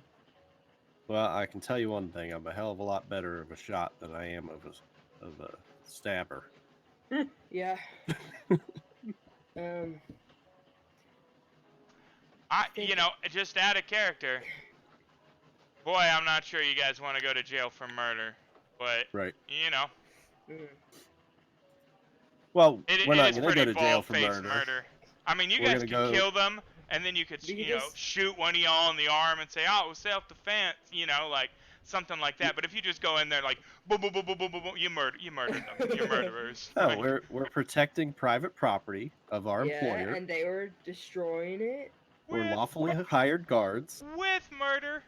Well, I can tell you one thing. I'm a hell of a lot better of a shot than I am of a stabber. Yeah. Just out of character. Boy, I'm not sure you guys want to go to jail for murder, but Right. Mm. Well, it we're not is going to go pretty to jail for bald-faced murder. I mean, you We're guys gonna could go- kill them, and then you could, You could just- shoot one of y'all in the arm and say, "Oh, it was self-defense," like something like that. But if you just go in there like, boom, boom, boom, boom, boom, boom, boom, you murdered them. You're murderers. No, Like, we're protecting private property of our Yeah, employer. and they were destroying it. We're with- lawfully hired guards. with murder.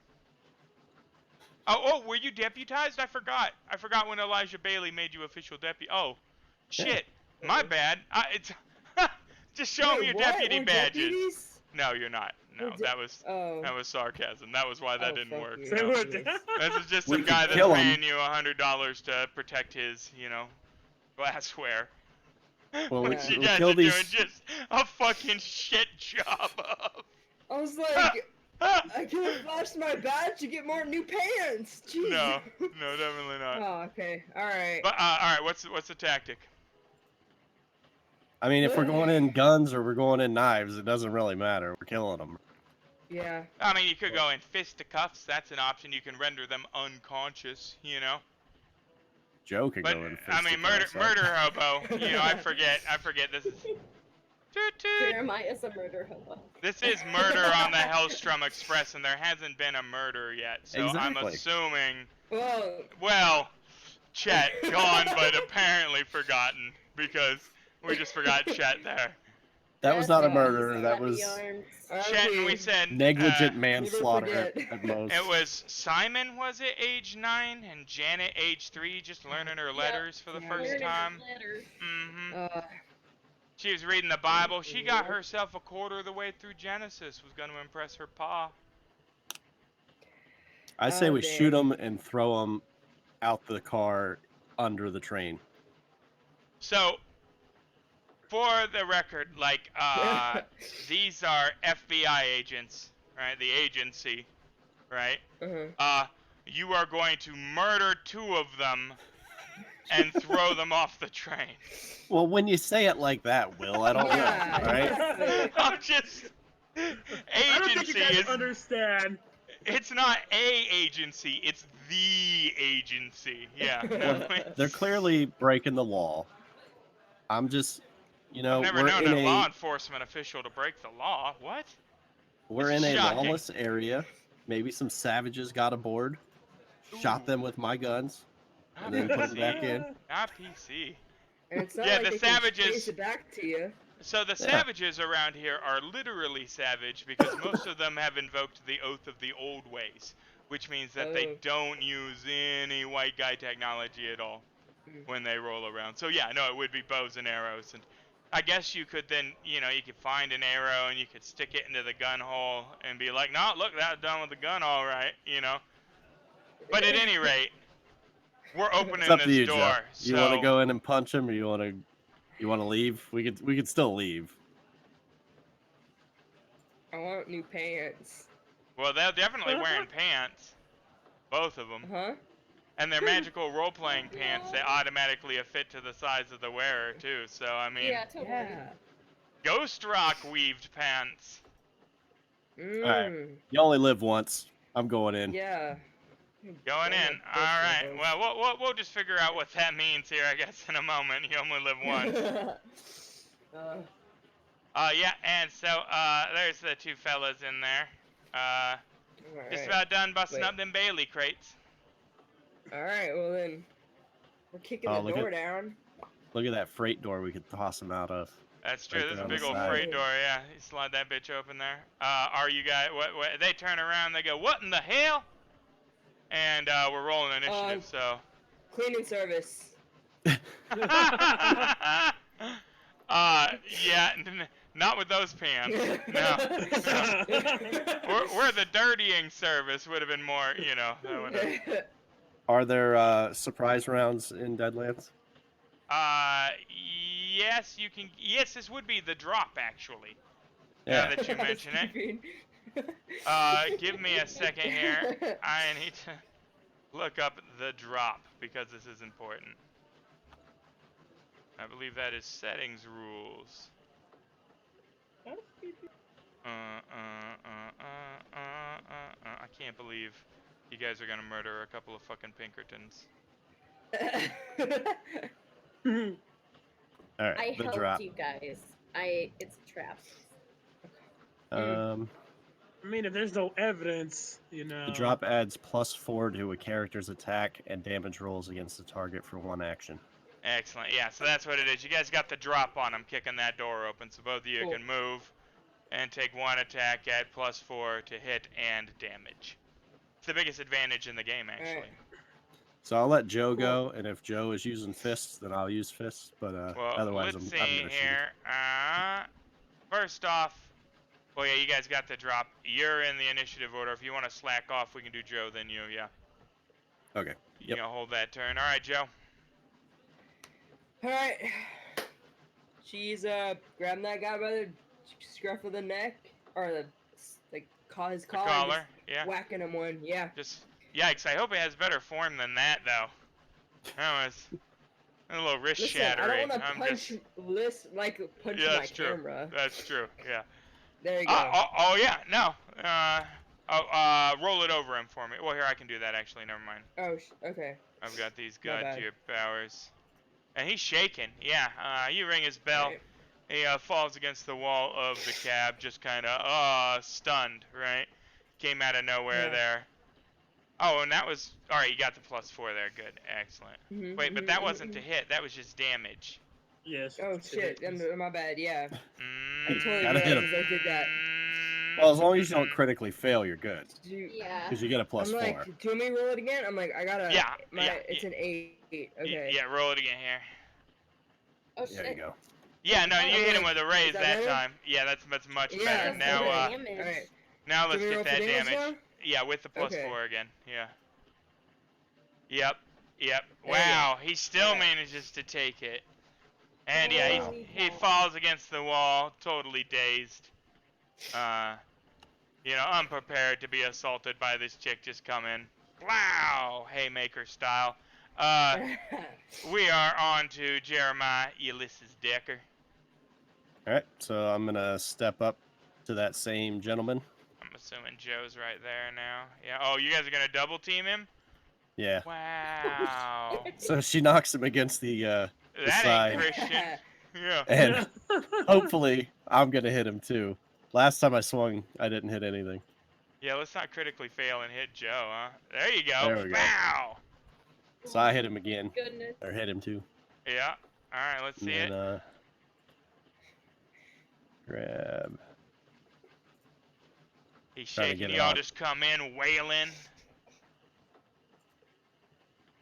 Oh, were you deputized? I forgot when Elijah Bailey made you official deputy. Oh, shit. My bad. Just show me Wait, your what? deputy We're badges. deputies? No, you're not. No, We're that was Oh. sarcasm. That was why that Oh, didn't fuck work. you. Say No. what? This is just We some could guy that's kill 'em. paying you $100 to protect his, glassware. Well, Which you we'll guys kill are these. doing just a fucking shit job of. I was like, I can't flash my badge to get more new pants. Jeez. No, definitely not. Oh, okay. All right. But all right, what's the tactic? I mean, if we're going in guns or we're going in knives, it doesn't really matter. We're killing them. Yeah. I mean, you could go in fisticuffs. That's an option. You can render them unconscious. Joe could But go in. I mean, fisticuffs, murder hobo. I forget. This is. Toot toot. Jeremiah's a murder hobo. This is murder on the Hellstromme Express, and there hasn't been a murder yet. So I'm Exactly. assuming. Well, Well, Chet gone, but apparently forgotten because we just forgot Chet there. That was not a That's murder. That Slappy was arms. Chet, and we okay. said negligent manslaughter forget. at most. It was Simon, was it, age 9, and Janet, age 3, just learning her letters for the Yeah. first Learning time. letters. Mm-hmm. Uh, She was reading the Bible. She got herself a quarter of the way through Genesis. Was going to impress her pa. I say Oh, we damn. shoot them and throw them out the car under the train. So, for the record, these are FBI agents, right? The agency, right? uh-huh. You are going to murder 2 of them and throw them off the train. Well, when you say it like that, Will, I don't Yeah, know, right? exactly. I'm just. I don't think you Agency guys is. understand. It's not a agency, it's the agency. Yeah. No, They're clearly breaking the law. I'm just, I've never we're known in a law a enforcement official to break the law. What? we're in a Shocking. lawless area. Maybe some savages got aboard, shot them with my guns. and then put it back in. Not PC. And it's not Yeah, like the they can savages- chase it back to you. So the Yeah. savages around here are literally savage because most of them have invoked the oath of the old ways, which means that they Oh. don't use any white guy technology at all Mm. when they roll around. So yeah, no, it would be bows and arrows, and I guess you could then, you could find an arrow and you could stick it into the gun hole and be like, no, look, that's done with the gun, all right, But at any rate, we're opening It's up this to you, door. Joe. You want to so- go in and punch him, or you want to leave? We could still leave. I want new pants. Well, they're definitely wearing pants, both of them. Huh? And they're magical role-playing pants. They automatically fit to the size of the wearer too. So I mean, Yeah, totally. Yeah. Ghost Rock weaved pants. Alright. Mm. You only live once. I'm going in. Yeah. Going Oh, in. my All right. goodness. Well, we'll just figure out what that means here, I guess, in a moment. You only live once. Yeah. And so there's the two fellas in there. Just Alright. about done busting Wait. up them Bailey crates. Alright, well then. We're kicking Oh, the look door at- down. Look at that freight door we could toss him out of. That's true. Right There's there a on the big old side. freight door. Yeah, you slide that bitch open there. Are you guys? What? They turn around. They go, "What in the hell?" And we're rolling initiative. So. Cleaning service. Yeah, not with those pants. No. We're the dirtying service would have been more, that would have. Are there surprise rounds in Deadlands? Yes, you can. Yes, this would be the drop actually. Yeah. Now that you mention it. Give me a second here. I need to look up the drop because this is important. I believe that is settings rules. I can't believe you guys are gonna murder a couple of fucking Pinkertons. All right. I the helped drop. you guys. It's a trap. I mean, if there's no evidence, The drop adds +4 to a character's attack and damage rolls against the target for one action. Excellent. Yeah, so that's what it is. You guys got the drop on. I'm kicking that door open, so both of you Cool. can move and take one attack at +4 to hit and damage. It's the biggest advantage in the game, actually. Alright. So I'll let Joe go, and if Joe is using fists, then I'll use fists. But Well, otherwise, let's I'm see gonna shoot. here. First off, well, yeah, you guys got the drop. You're in the initiative order. If you want to slack off, we can do Joe, then you, yeah. Okay. You know, hold that turn. All right, Joe. Alright. She's grabbing that guy by the scruff of the neck. Or his The collar. and collar, just yeah. Whacking him one, yeah. Just, yikes, I hope it has better form than that, though. That was a little wrist Listen, shattering. I don't want to I'm punch just, punch Yeah, my that's true. camera. That's true, yeah. There you go. Oh, yeah, no. Roll it over him for me. Well, here, I can do that, actually, never mind. Okay. I've got these My bad. goddamn powers. And he's shaking, yeah. You ring his bell. Alright. He falls against the wall of the cab, just kind of, stunned, right? Came out of nowhere Yeah. there. Oh, and that was, alright, you got the +4 there, good, excellent. Mhm, Wait, but mhm, that mhm, wasn't to mhm. hit, that was just damage. Yes. Oh shit, my bad, yeah. I totally Gotta hit realized I did that. Well, as long as you don't critically fail, you're good. Yeah. Because you get a I'm +4. like, do you want me to roll it again? I'm like, I gotta. Yeah, It's an 8. Okay. Yeah, roll it again here. Oh There you shit. go. Yeah, no, Oh, you hit him okay. with a raise Is that that better? time. Yeah, that's much Yeah, better. that's Now, better. Damage. Alright. now let's Do we get roll for that damage damage. now? Yeah, with the +4 Okay. again. Yeah. Yep. There you Wow, he still Alright. manages to take it. And yeah, Holy he cow. falls against the wall, totally dazed. Unprepared to be assaulted by this chick just come in. Wow, haymaker style. We are on to Jeremiah Ulysses Decker. All right. So I'm gonna step up to that same gentleman. I'm assuming Joe's right there now. Yeah. Oh, you guys are gonna double team him? Yeah. Wow. So she knocks him against the That side. ain't Christian. Yeah. and hopefully I'm gonna hit him too. Last time I swung, I didn't hit anything. Yeah, let's not critically fail and hit Joe, huh? There you go. There we go. Wow. So I hit him again, Goodness. or hit him too. Yeah. All right, let's see And it. then, grab. He's trying to shaking. get it Y'all on. just come in wailing.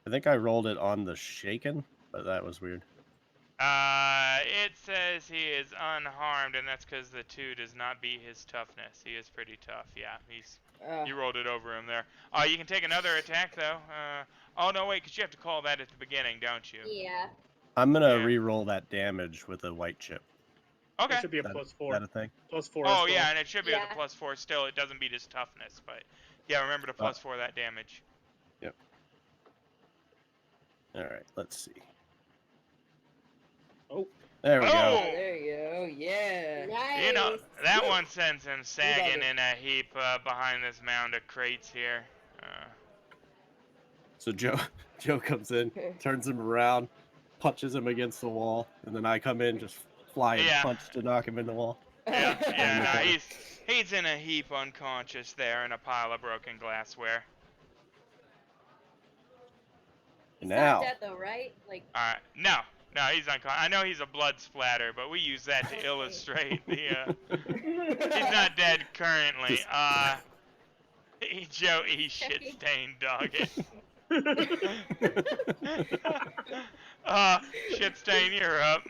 I think I rolled it on the shaken, but that was weird. It says he is unharmed, and that's because the 2 does not beat his toughness. He is pretty tough. Yeah, you rolled it over him there. You can take another attack though. Oh no, wait, because you have to call that at the beginning, don't you? Yeah. I'm gonna Yeah. re-roll that damage with a white chip. Okay. It should be a That- plus Is 4. that a thing? Plus 4 Oh as well. yeah, and it should be at Yeah. the +4 still. It doesn't beat his toughness, but yeah, remember to +4 that damage. Yep. All right, let's see. Oh. There we Oh! Oh, go. there you go. Yeah. Nice. You know, that one sends him sagging it. in a heap behind this mound of crates here. So Joe comes in, turns him around, punches him against the wall, and then I come in, just flying Yeah. punch to knock him in the wall. Yeah, no, Okay. he's in a heap unconscious there in a pile of broken glassware. He's Now, not dead though, right? Like. No, he's unconscious. I know he's a blood splatter, but we use that to illustrate the. He's not dead currently. Joe E. shit stained dog it. Shit stain, you're up.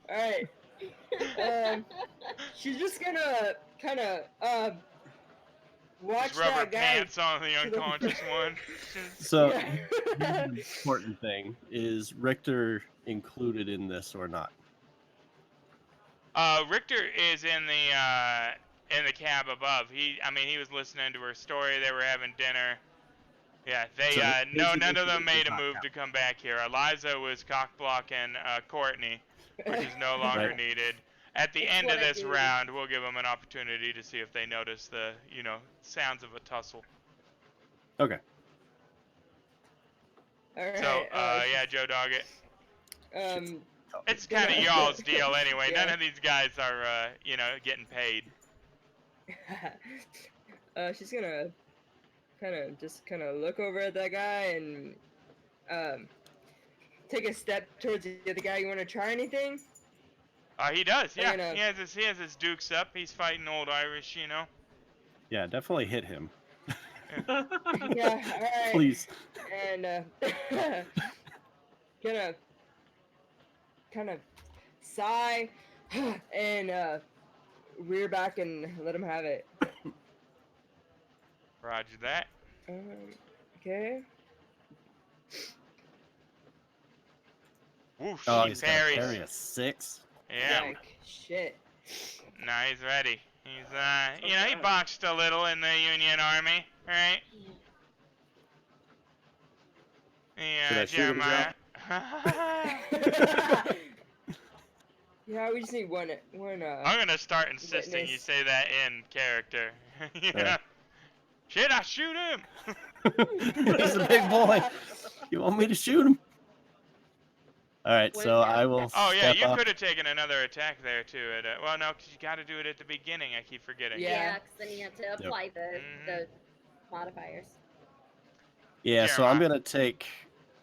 All right. She's just gonna kind of watch Just rubber that guy. pants on the unconscious one. so Yeah. the important thing is Richter included in this or not? Richter is in the cab above. He was listening to her story. They were having dinner. Yeah, they So none of them basically made does a not move count. to come back here. Eliza was cock blocking Courtney, which is no longer Right. needed. At the It's end of what I this do. round, we'll give them an opportunity to see if they notice the sounds of a tussle. Okay. All right. So yeah, Joe Doggett. It's Gonna- kind of y'all's deal anyway. Yeah. None of these guys are getting paid. She's gonna kind of look over at that guy and take a step towards the other guy. You want to try anything? He does, They're yeah. gonna- He has his dukes up. He's fighting old Irish, Yeah, definitely hit him. Yeah. All right. Please. And gonna kind of sigh and rear back and let him have it. Roger that. Okay. Whoosh, Oh, he he's gonna parries. carry a 6. Yeah. Like, shit. No, he's ready. He's he boxed a little in the Union Army, right? Should Yeah, I shoot him, Jeremiah. Yeah, we just need one. I'm gonna start insisting you witness. say that in character. Yeah. Should I shoot him? He's a big boy. You want me to shoot him? All right, What so is that? I will Oh yeah, step you up. could have taken another attack there too. Well, no, because you got to do it at the beginning. I keep forgetting. Yeah. Yeah, because then you have to apply the modifiers. Yeah, so I'm Jeremiah. gonna take.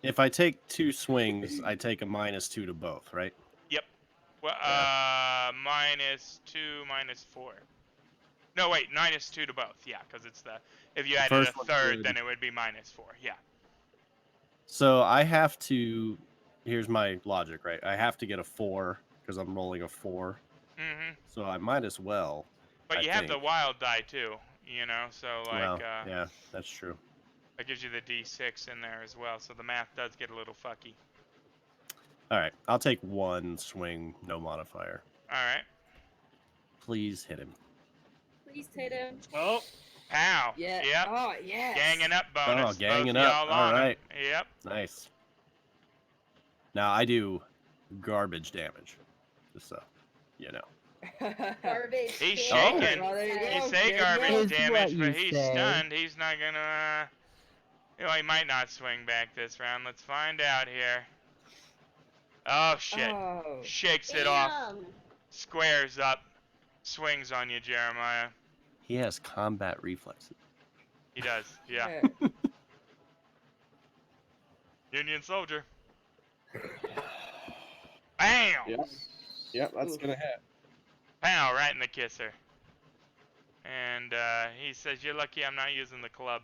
If I take 2 swings, I take a -2 to both, right? Well, -2, -4. No, wait, -2 to both. Yeah, because it's if you added a First one's third, good. then it would be -4. Yeah. So I have to. Here's my logic, right? I have to get a 4 because I'm rolling a 4. Mhm. So I might as well. But I you have the think. wild die too. So like Well, yeah, that's true. that gives you the D6 in there as well. So the math does get a little fucky. All right, I'll take 1 swing, no modifier. All right. Please hit him. Please hit him. Oh, Pow. Yeah. Yep. Oh, yes. Ganging up bonus. Oh, ganging Both up. y'all All on 'em. right. Yep. Nice. Now I do garbage damage, just so you know. Garbage. He's can. shaking. Well, there you You go. say There you garbage go. Is damage, what but you he's say. stunned. He's not gonna. He might not swing back this round. Let's find out here. Oh shit! Oh. Shakes it off. Damn. Squares up. Swings on you, Jeremiah. He has combat reflexes. He does, yeah. Union soldier. Bam! Yep, that's gonna hit. Pow, right in the kisser. And he says, "You're lucky I'm not using the club."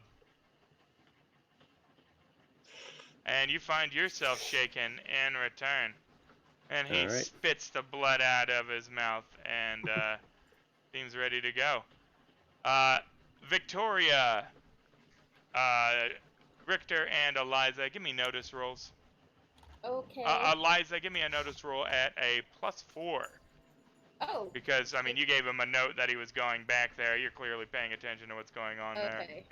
And you find yourself shaken in return. And he Alright. spits the blood out of his mouth and seems ready to go. Victoria, Richter, and Eliza, give me notice rolls. Okay. Eliza, give me a notice roll at a +4. Oh. Because, I mean, you gave him a note that he was going back there. You're clearly paying attention to what's going on there. Okay.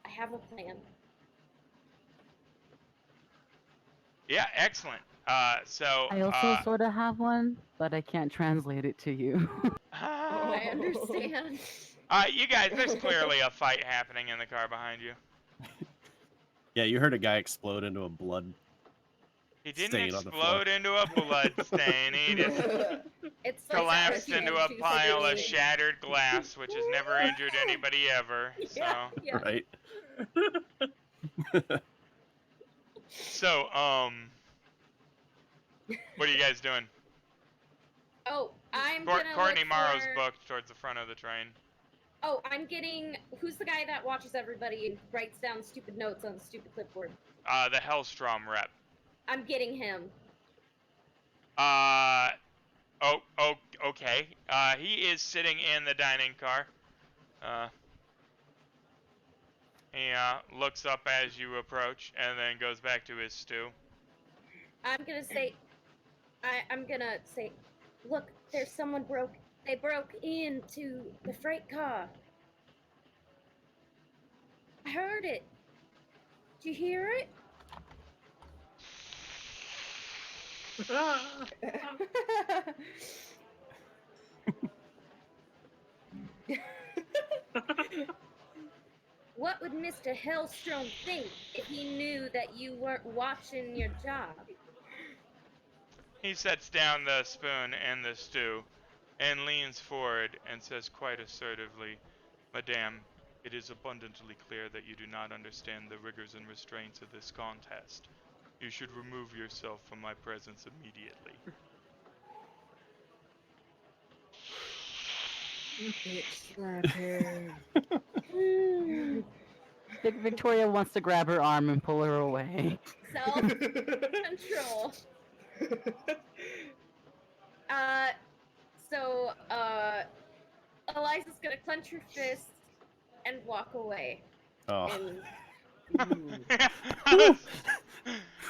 I have a plan. Yeah, excellent. So I also sort of have one, but I can't translate it to you. I understand. You guys, there's clearly a fight happening in the car behind you. Yeah, you heard a guy explode into a blood. He didn't Stain on the floor. explode into a blood stain. He just It's like collapsed into a juice pile of stain. shattered glass, which has never injured anybody ever. So, Yeah. Right? so, what are you guys doing? Oh, I'm gonna Courtney look Morrow's for... booked towards the front of the train. Oh, I'm getting... Who's the guy that watches everybody and writes down stupid notes on the stupid clipboard? The Hellstromme rep. I'm getting him. Okay. He is sitting in the dining car. He looks up as you approach and then goes back to his stew. I'm gonna say... I'm gonna say... Look, there's someone broke... They broke into the freight car. I heard it. Did you hear it? What would Mr. Hellstromme think if he knew that you weren't watching your job? He sets down the spoon and the stew and leans forward and says quite assertively, "Madame, it is abundantly clear that you do not understand the rigors and restraints of this contest. You should remove yourself from my presence immediately." Victoria wants to grab her arm and pull her away. Self-control. So, Eliza's gonna clench her fist and walk away. Oh. And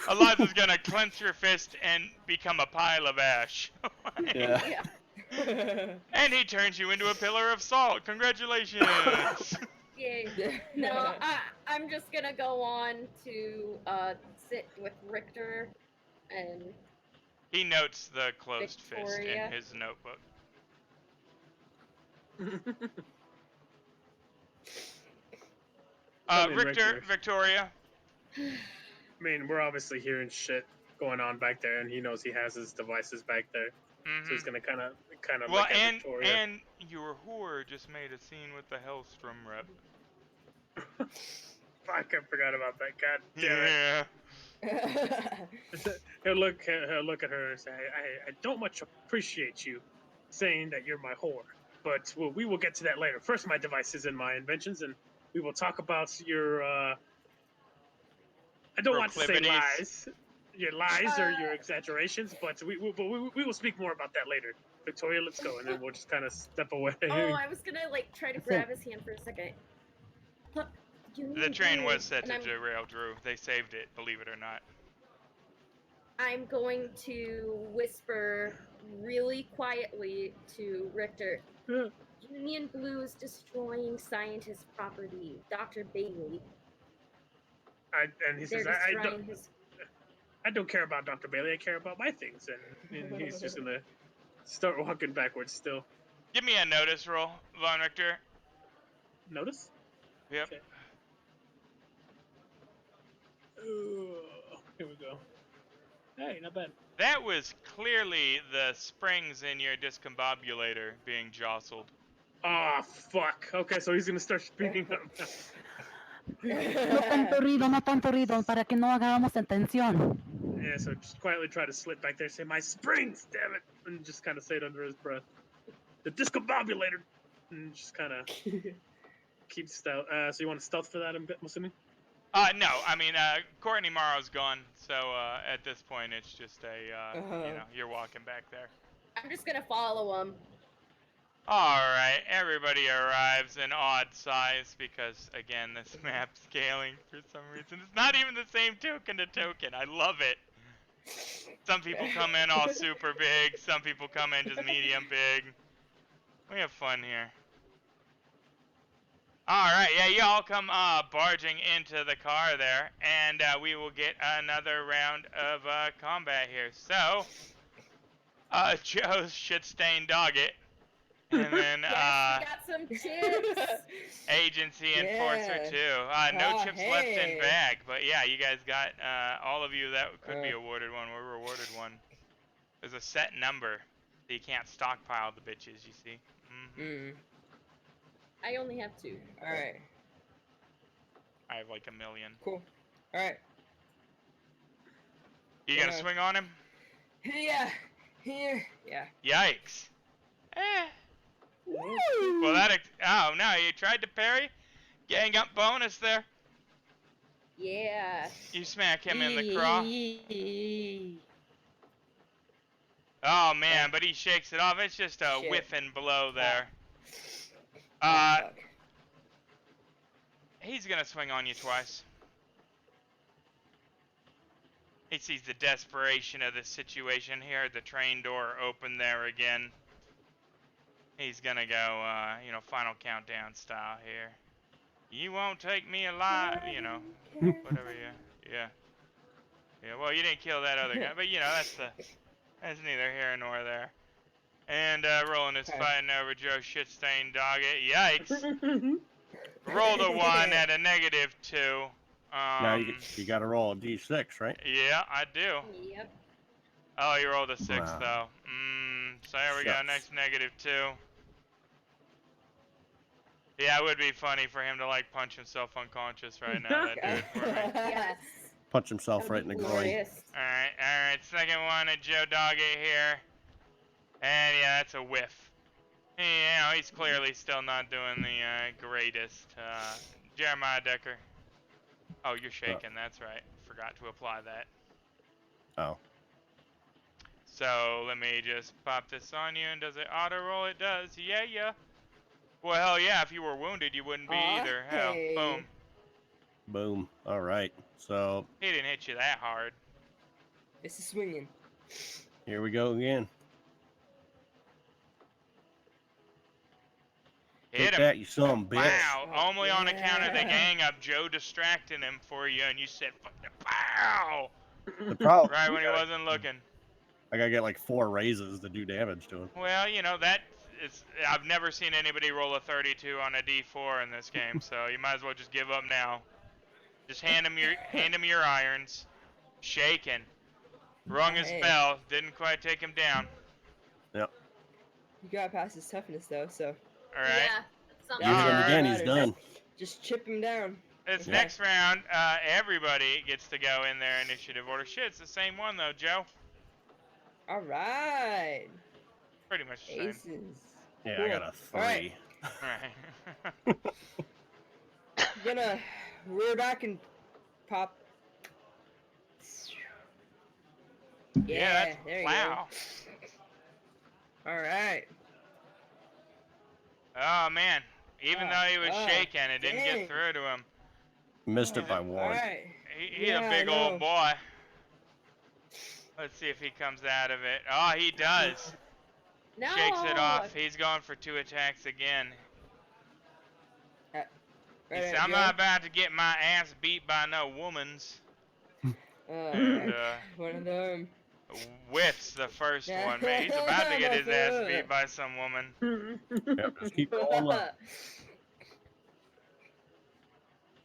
Eliza's gonna clench her fist and become a pile of ash. Yeah. yeah. And he turns you into a pillar of salt. Congratulations! Yeah. No, I'm just gonna go on to sit with Richter and He notes the closed fist Victoria. in his notebook. Richter, Victoria. I mean, we're obviously hearing shit going on back there, and he knows he has his devices back there, so he's gonna kind of Well, look at Victoria. and your whore just made a scene with the Hellstromme rep. Fuck, I forgot about that. God damn it. Yeah. He'll look at her and say, I don't much appreciate you saying that you're my whore, but we will get to that later. First, my devices and my inventions, and we will talk about your, I don't want to say Proclivities. lies. Your lies or your exaggerations, but we will speak more about that later. Victoria, let's go, and then we'll just kind of step away. Oh, I was gonna like try to grab his hand for a second. Look, The train was set to derail, Drew. They saved it, believe it or not. I'm going to whisper really quietly to Richter. Union Blue's destroying scientist property. Dr. Bailey. And he says, I don't care about Dr. Bailey. I care about my things. And he's just gonna start walking backwards still. Give me a notice roll, Von Richter. Notice? Yep. Okay. Here we go. Hey, not bad. That was clearly the springs in your discombobulator being jostled. Ah, fuck. Okay, so he's gonna start speaking up now. No tanto ruido, para que no hagamos atención. Yeah, so just quietly try to slip back there, say, my springs, damn it! And just kind of say it under his breath. The discombobulator! And just kind of keep stealth. So you want to stealth for that, I'm assuming? No, I mean, Courtney Morrow's gone, so at this point it's just a, you know, you're walking back there. I'm just gonna follow him. Alright, everybody arrives in odd size because, again, this map's scaling for some reason. It's not even the same token to token. I love it. Some people come in all super big, some people come in just medium big. We have fun here. Alright, yeah, you all come barging into the car there, and we will get another round of combat here. So, Joe's shit-stained dog it. And then, Yes, we got some chips. Agency Enforcer Yeah. too. No Oh, chips left in hey. bag, but yeah, you guys got, all of you that could be awarded one were rewarded one. There's a set number, so you can't stockpile the bitches, you see. Mm. I only have 2. All right. I have like 1 million. Cool. All right. You gonna Yeah. swing on him? Yeah. Here. Yeah. Yikes. Eh. Woo! Well, oh no, you tried to parry? Gang up bonus there. Yeah. You smack him in the craw. Oh man, but he shakes it off. It's just a Shit. whiffing blow there. Fuck. He's gonna swing on you twice. He sees the desperation of the situation here. The train door open there again. He's gonna go, you know, final countdown style here. You won't take me alive, you know, whatever yeah. Yeah, well, you didn't kill that other guy, but you know, that's neither here nor there. And, Roland is Okay. fighting over Joe shit-stained dog. Yikes. Rolled a 1 at a -2. Now you got to roll a d6, right? Yeah, I do. Yep. Oh, you rolled a 6 Wow. though. So there we go, Shucks. next -2. Yeah, it would be funny for him to like punch himself unconscious right now. That'd do it for me. Yes. Punch himself right in the groin. Glorious. Alright, second one at Joe Doggett here. And yeah, that's a whiff. You know, he's clearly still not doing the greatest. Jeremiah Decker. Oh, you're shaking, that's right. Forgot to apply that. Oh. So let me just pop this on you, and does it auto roll? It does. Yeah. Well, hell yeah, if you were wounded, you wouldn't be either. Hell, Hey. boom. Boom. All right. So He didn't hit you that hard. This is swinging. here we go again. Hit Take him. that, you son of a bitch. Wow, only on account of the Yeah. gang up, Joe distracting him for you, and you said, fucking pow! The problem, Right when he wasn't looking. I gotta get like 4 raises to do damage to him. Well, you know, I've never seen anybody roll a 32 on a D4 in this game, so you might as well just give up now. Just hand him your irons. Shaking. Rung his Hey. bell, didn't quite take him down. Yep. You got past his toughness though, so Alright. Yeah. That's You hit him Alright. again, he's done. just chip him down. This Okay. next round, everybody gets to go in their initiative order. Shit, it's the same one though, Joe. All right. Pretty much the same. Aces. Yeah, Cool. I got a 3. Alright. Alright. Gonna rear back and pop. Yeah, that's, there you wow. go. All right. Oh man, even though he was shaking, it didn't dang. get through to him. Missed it by All 1. right. He's Yeah, a I big know. old boy. Let's see if he comes out of it. Oh, he does. No. Shakes it off. He's going for 2 attacks again. He Right, said, I'm not about to get my ass beat by no woman's. And, one of them. whiffs the first one. Man, he's about to get his ass beat by some woman. Yep, just keep going up.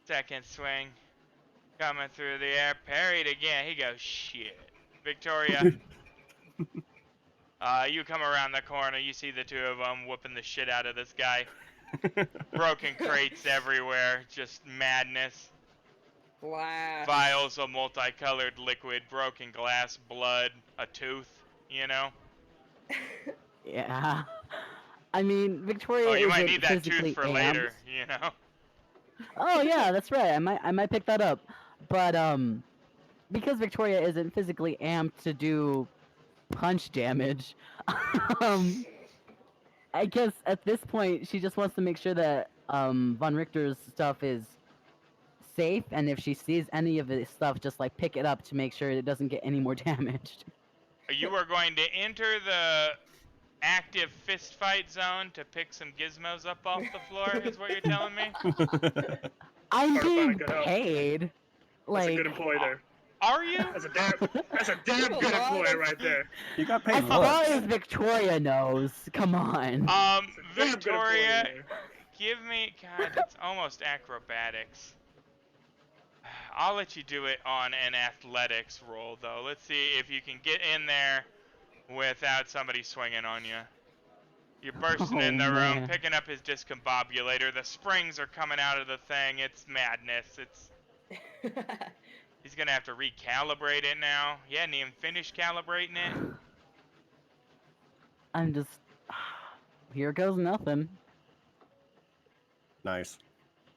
Second swing. Coming through the air. Parried again. He goes, shit. Victoria. You come around the corner, you see the two of them whooping the shit out of this guy. Broken crates everywhere, just madness. Blast. Vials of multicolored liquid, broken glass, blood, a tooth, you know? Yeah. I mean, Victoria Oh, you might isn't need that tooth physically for amped. later, you know? Oh yeah, that's right. I might pick that up. But because Victoria isn't physically amped to do punch damage, um I guess at this point she just wants to make sure that Von Richter's stuff is safe, and if she sees any of his stuff, just like pick it up to make sure it doesn't get any more damaged. You are going to enter the active fist fight zone to pick some gizmos up off the floor, is what you're telling me? I'm Hard to find a being good help. paid. That's Like, a good employee there. Are you? That's a damn good employee right there. You got paid as far once. as Victoria knows, come on. That's a damn good employee Victoria, there. give me, God, that's almost acrobatics. I'll let you do it on an athletics roll, though. Let's see if you can get in there without somebody swinging on you. You're bursting in the room, man. picking up his discombobulator. The springs are coming out of the thing. It's madness. He's gonna have to recalibrate it now. He hadn't even finished calibrating it. I'm just. Here goes nothing. Nice.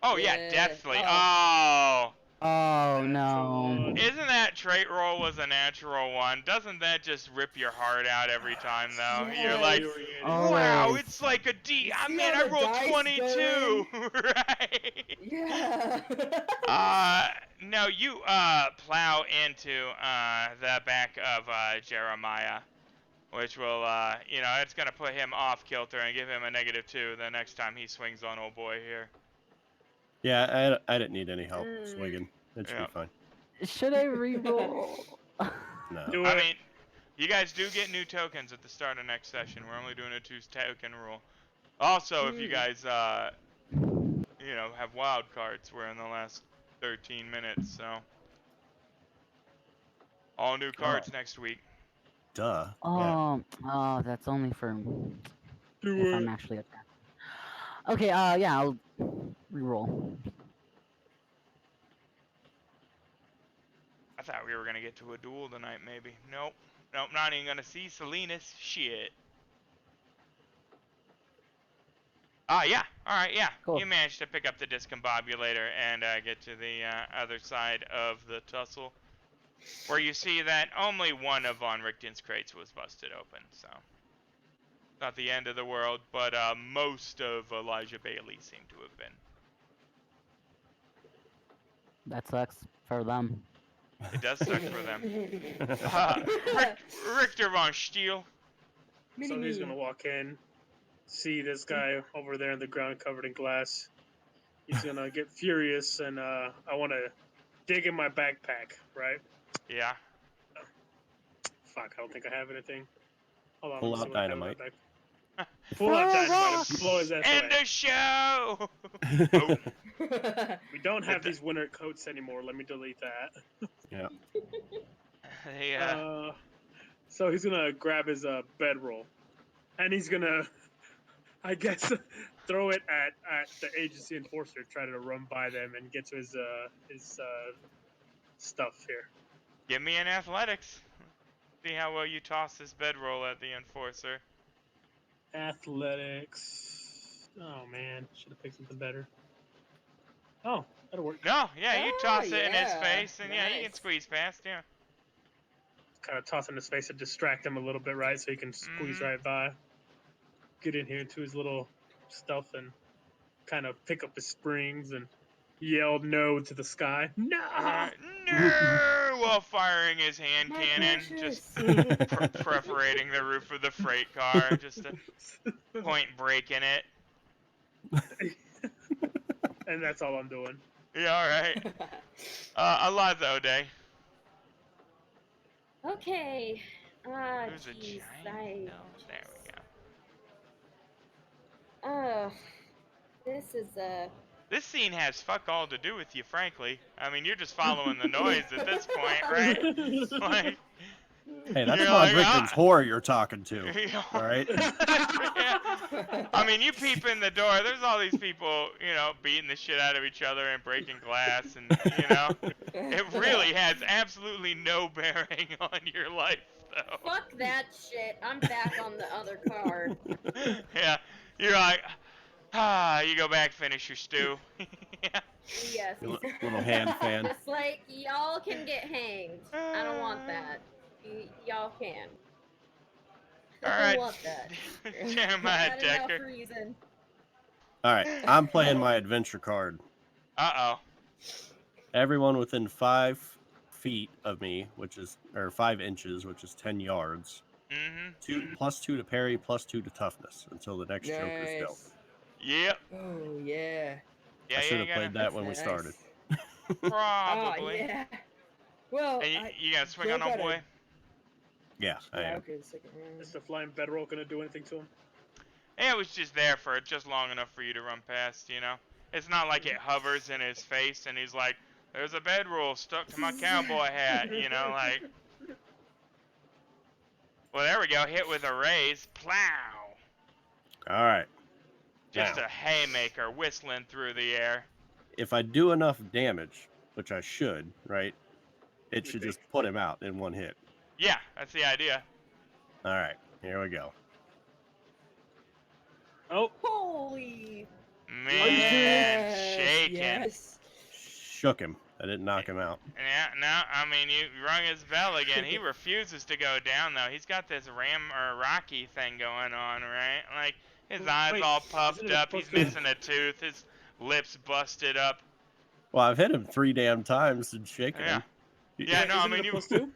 Oh yeah, Yeah. deathly. Oh. Oh. Oh no. Excellent. Isn't that trait roll was a natural one? Doesn't that just rip your heart out every time, though? You're Yeah. like, Oh. wow, Always. it's like a D. You I see mean, how I the rolled dice 22, right? Yeah. No, you plow into the back of Jeremiah, which will, it's gonna put him off kilter and give him a -2 the next time he swings on old boy here. Yeah, I didn't need any help swinging. It should Yeah. be fine. Should I reroll? No. Do I it. mean, you guys do get new tokens at the start of next session. We're only doing a 2-token rule. Also, if you guys, have wild cards, we're in the last 13 minutes, so. All new cards next week. Duh. Yeah. Oh, that's only for Do if it. I'm actually attacking. Okay, yeah, I'll reroll. I thought we were gonna get to a duel tonight, maybe. Nope. Nope, not even gonna see Salinas. Shit. Yeah. Alright, yeah. Cool. You managed to pick up the discombobulator and get to the other side of the tussle. Where you see that only one of Von Richten's crates was busted open, so. Not the end of the world, but most of Elijah Bailey seem to have been. That sucks for them. It does suck for them. Richter von Stiel. So he's gonna walk in, see this guy over there on the ground covered in glass. He's gonna get furious and I want to dig in my backpack, right? Yeah. Fuck, I don't think I have anything. Hold on, Pull let me out see what I have in my dynamite. backpack. Pull out dynamite and blow his ass End away. the show! Boom. We don't have these winter coats anymore. Let me delete that. Yeah. So he's gonna grab his bedroll, and he's gonna, I guess, throw it at the agency enforcer, try to run by them and get to his stuff here. Give me an athletics. See how well you toss this bedroll at the enforcer. Athletics. Oh man, should have picked something better. Oh, that'll work. No, yeah, you toss it in his yeah. face, and yeah, you can Nice. squeeze past, yeah. Kind of toss in his face to distract him a little bit, right? So he can squeeze Mhm. right by. Get in here into his little stuff and kind of pick up his springs and yell no to the sky. No! No! While firing his hand My cannon, precious. just perforating the roof of the freight car, just a point break in it. And that's all I'm doing. Yeah, alright. Alonzo Day. Okay. There's a Jeez, giant. No, there we go. This is This scene has fuck all to do with you, frankly. I mean, you're just following the noise at this point, right? Like, Hey, that's You're my like, victim's whore you're talking to. Yeah. All right. Yeah. I mean, you peep in the door. There's all these people, beating the shit out of each other and breaking glass, and it really has absolutely no bearing on your life, though. Fuck that shit. I'm back on the other car. Yeah, you're like, you go back, finish your stew. Yeah. Yes. Little hand fan. Just like y'all can get hanged. I don't want that. Y'all can. All I right, don't want that. Jeremiah Not Decker. enough reason. All right, I'm playing my adventure card. Uh-oh. Everyone within 5 feet of me, or 5 inches, which is 10 yards. Mm-hmm. +2 to parry, +2 to toughness until the next Joker's dealt. Nice. Yep. Oh yeah. Yeah, I should you have played that when we Nice. started. Probably. Oh yeah. Well, And you got to swing on, Joe got a- boy? Yeah, I Yeah, am. okay, the second round. Is the flying bedroll gonna do anything to him? Yeah, it was just there for just long enough for you to run past, It's not like it hovers in his face and he's like, there's a bedroll stuck to my cowboy hat, like. Well, there we go. Hit with a raise. Plow. All right. Just Now, a haymaker whistling through the air. if I do enough damage, which I should, right? It should think. just put him out in one hit. Yeah, that's the idea. All right, here we go. Oh, Holy. Man, shaking. Yes. Shook him. I didn't knock him out. Yeah, no, I mean, you rung his bell again. He refuses to go down, though. He's got this Rocky thing going on, right? Like, his eyes Wait, all isn't puffed it up. He's supposed to- missing a tooth. His lips busted up. Well, I've hit him 3 damn times and shaken Yeah. him. Yeah, no, I isn't mean, it you... +2?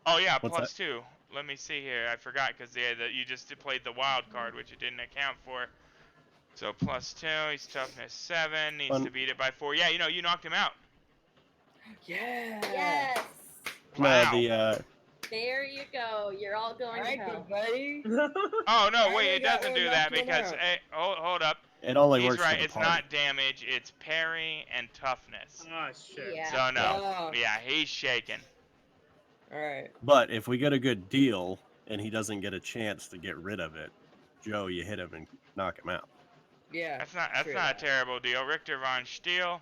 Oh, yeah, What's +2. Let me see here. I forgot, because you just played the wild card, which you didn't account for. So, +2. He's toughness 7. Needs to beat it by 4. Yeah, you knocked him out. Yeah. Yes. Wow. There you go. You're all going Alright, to hell. good buddy. Oh, no, I wait, only it got doesn't one do that knocked because... out. Hey, hold up. It only He's works right, for the it's party. not damage, it's parry and toughness. Ah, shit. Yeah. So no, Oh. yeah, he's shaking. Alright. But if we get a good deal and he doesn't get a chance to get rid of it, Joe, you hit him and knock him out. Yeah. That's not true a that. terrible deal. Richter von Steel.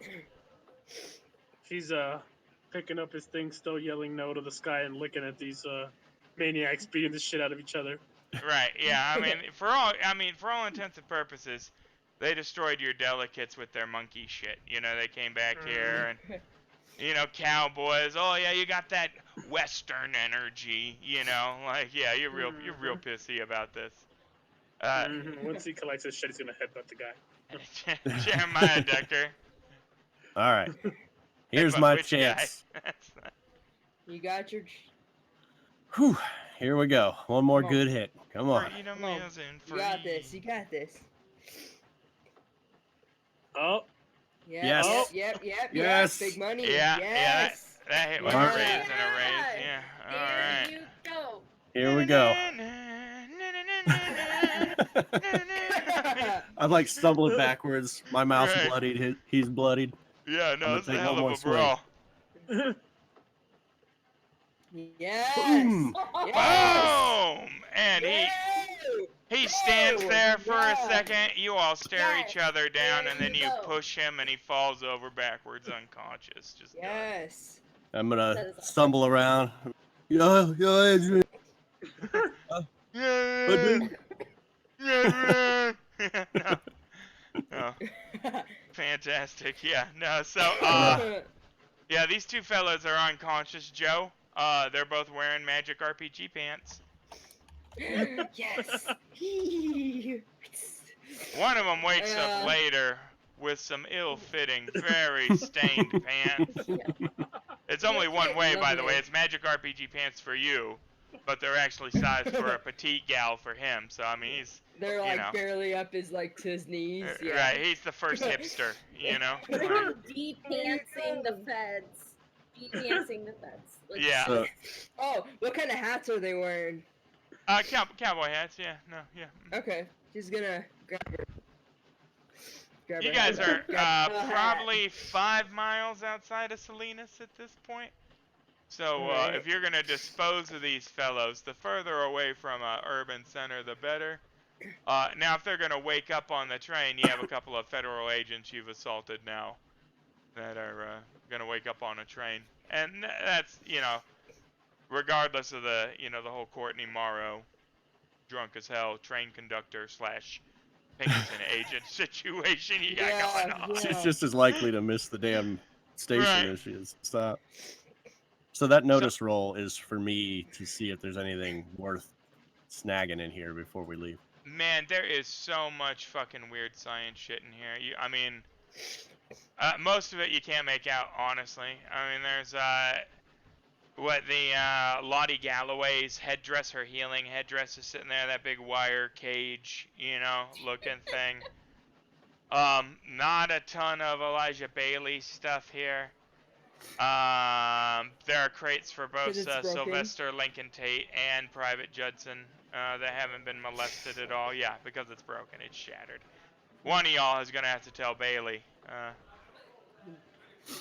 He's picking up his thing, still yelling no to the sky and looking at these maniacs beating the shit out of each other. Right, yeah, I mean for all intents and purposes, they destroyed your delegates with their monkey shit. They came back here and cowboys, oh yeah, you got that western energy, like yeah, you're real pissy about this. Once he collects his shit, he's gonna headbutt the guy. Jeremiah Decker. All right. Here's Headbutt my which guy? chance. You got your. Whew. Here we go. One more Come on. good hit. Come on. Freedom Come on. is in You got this. You got this. Oh, Yep, Yes. Yep. Yes. Big money. Yeah, yes. That hit with All a right. raise and a raise. Yeah. There All right. you go. Here we go. I'm like stumbling backwards. My mouth's Right. bloodied. He's bloodied. Yeah, no, I'm it's a gonna take hell one of more a swing. brawl. Yes. Boom. Yes. Boom! And Yay! he stands Oh, there for a yeah. second. You all stare Yes. each other down, There and then you you go. push him, and he falls over backwards, unconscious. Just done. Yes. I'm That gonna is awesome. stumble around. Yeah, Adrian. Yeah. Yeah. No. No. Fantastic. Yeah. No. So, yeah, these two fellas are unconscious, Joe. They're both wearing magic RPG pants. yes. One of them wakes Yeah. up later with some ill-fitting, very stained pants. It's only one way, by the way. Lovely. It's magic RPG pants for you, but they're actually sized for a petite gal for him. So I mean, he's They're you like know. barely up his like to his knees. Yeah. right. He's the first hipster, you know. De-pantsing the feds. De-pantsing the feds. Like, Yeah. So, Oh, what kind of hats are they wearing? Cowboy hats. Yeah. No. Yeah. Okay, she's gonna grab her. Grab You her guys hat. are Grab her hat. probably 5 miles outside of Salinas at this point. So Alright. if you're gonna dispose of these fellows, the further away from a urban center, the better. Now, if they're gonna wake up on the train, you have a couple of federal agents you've assaulted now that are gonna wake up on a train, and that's regardless of the the whole Courtney Morrow drunk as hell train conductor slash Pinkerton agent situation you got going on. Yeah. She's just as likely to miss the damn station Right. as she is to stop. So that notice roll is for me to see if there's anything worth snagging in here before we leave. Man, there is so much fucking weird science shit in here. I mean, most of it you can't make out, honestly. I mean, there's Lottie Galloway's headdress, her healing headdress is sitting there, that big wire cage, looking thing. Not a ton of Elijah Bailey stuff here. There are crates for both 'Cause it's broken. Sylvester Lincoln Tate and Private Judson that haven't been molested at all. Yeah, because it's broken, it's shattered. One of y'all is gonna have to tell Bailey.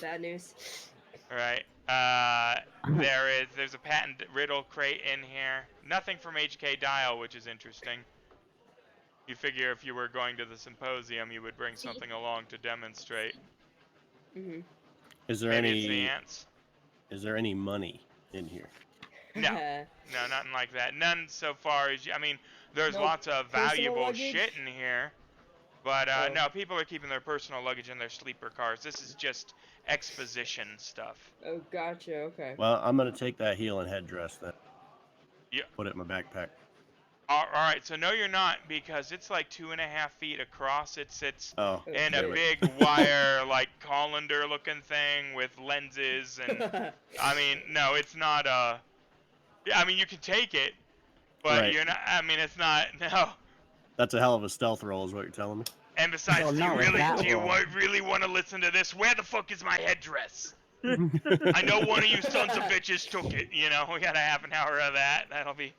Bad news. Right. There's a patent riddle crate in here. Nothing from HK Dial, which is interesting. You figure if you were going to the symposium, you would bring something along to demonstrate. Mhm. Is there Maybe it's the any? ants. Is there any money in here? No. No, nothing like that. None so far as I mean, there's No lots of personal valuable luggage? shit in here, but Oh. no, people are keeping their personal luggage in their sleeper cars. This is just exposition stuff. Oh, gotcha. Okay. Well, I'm gonna take that healing headdress then. Yeah. Put it in my backpack. All right, so no, you're not, because it's like 2.5 feet across. It sits Oh. in Okay. a big wire, like colander looking thing with lenses, and I mean, no, it's not yeah, I mean, you can take it, but Right. you're not. I mean, it's not. No. That's a hell of a stealth roll, is what you're telling me. And besides, Well, do not you with really, that do you roll. really want to listen to this? Where the fuck is my headdress? I know one of you sons of bitches took it. We got a half an hour of that. That'll be.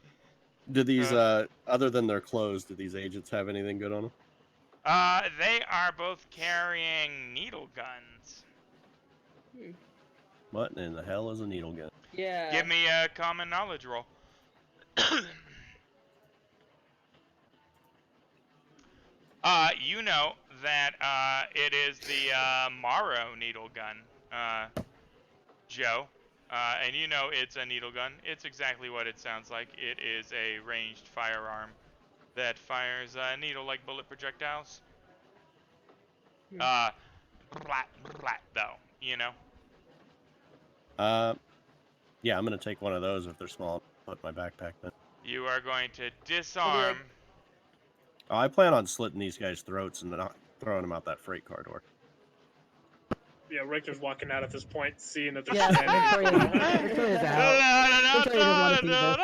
Do these, other than their clothes, do these agents have anything good on them? They are both carrying needle guns. What in the hell is a needle gun? Yeah. Give me a common knowledge roll. You know that it is the Morrow needle gun, Joe. And you know it's a needle gun. It's exactly what it sounds like. It is a ranged firearm that fires needle-like bullet projectiles. Blat, blat, though, Yeah, I'm gonna take one of those if they're small. Put in my backpack then. You are going to disarm. Oh, I plan on slitting these guys' throats and not throwing them out that freight car door. Yeah, Richter's walking out at this point, seeing that they're Yeah, standing. Victoria's out. Victoria doesn't want to see this.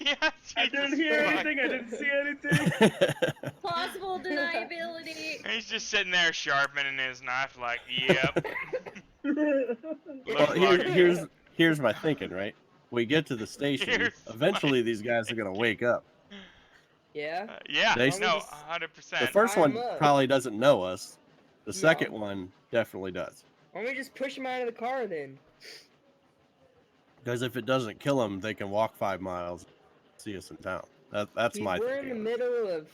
Yeah, I didn't Jesus hear fuck. anything. I didn't see anything. Plausible deniability. He's just sitting there sharpening his knife like, yep. Well, here's my thinking, right? We get to the station. Here's Eventually, these guys are gonna wake up. Yeah. Yeah, They- no, The 100%. first Tie 'em one up. probably doesn't know us. The No. second one definitely does. Why don't we just push him out of the car then? Because if it doesn't kill them, they can walk 5 miles, see us in town. That's Dude, my we're in the thinking. middle of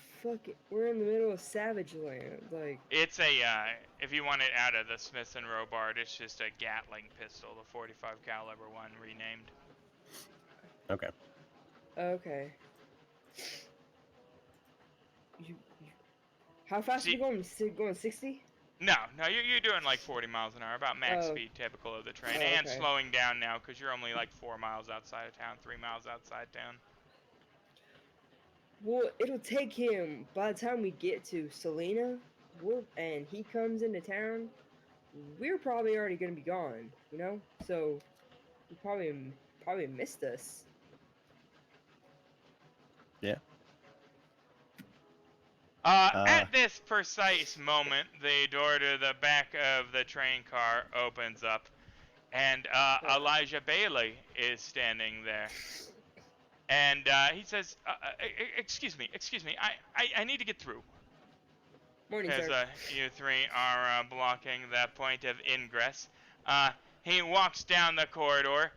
we're in the middle of Savage Land. Like, It's a, if you want it out of the Smith & Robart, it's just a Gatling pistol, the 45 caliber one, renamed. Okay. okay. How fast are See- you going? Going 60? No, you're doing like 40 miles an hour, about max Oh. speed typical of the train, Oh, and okay. slowing down now because you're only like 4 miles outside of town, 3 miles outside town. Well, it'll take him by the time we get to Selena, and he comes into town. We're probably already gonna be gone, So he probably missed us. Yeah. At this precise moment, the door to the back of the train car opens up, and Elijah Bailey is standing there. And he says, excuse me, I need to get through. Morning, Because sir. you three are blocking the point of ingress. He walks down the corridor,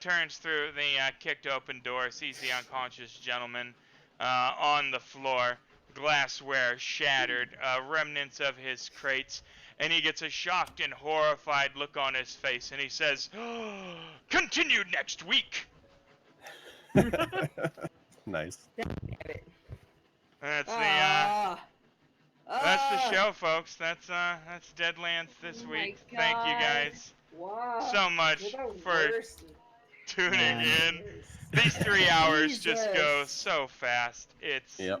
turns through the kicked open door, sees the unconscious gentleman on the floor, glassware shattered, remnants of his crates, and he gets a shocked and horrified look on his face, and he says, "Continue next week." Nice. Damn it. That's Ah. that's the Ah. show, folks. That's Deadlands this Oh my week. Thank you God. guys Wow. so much You're the for worst. tuning Man. in. These 3 hours just go Jesus. so fast. It's Yep.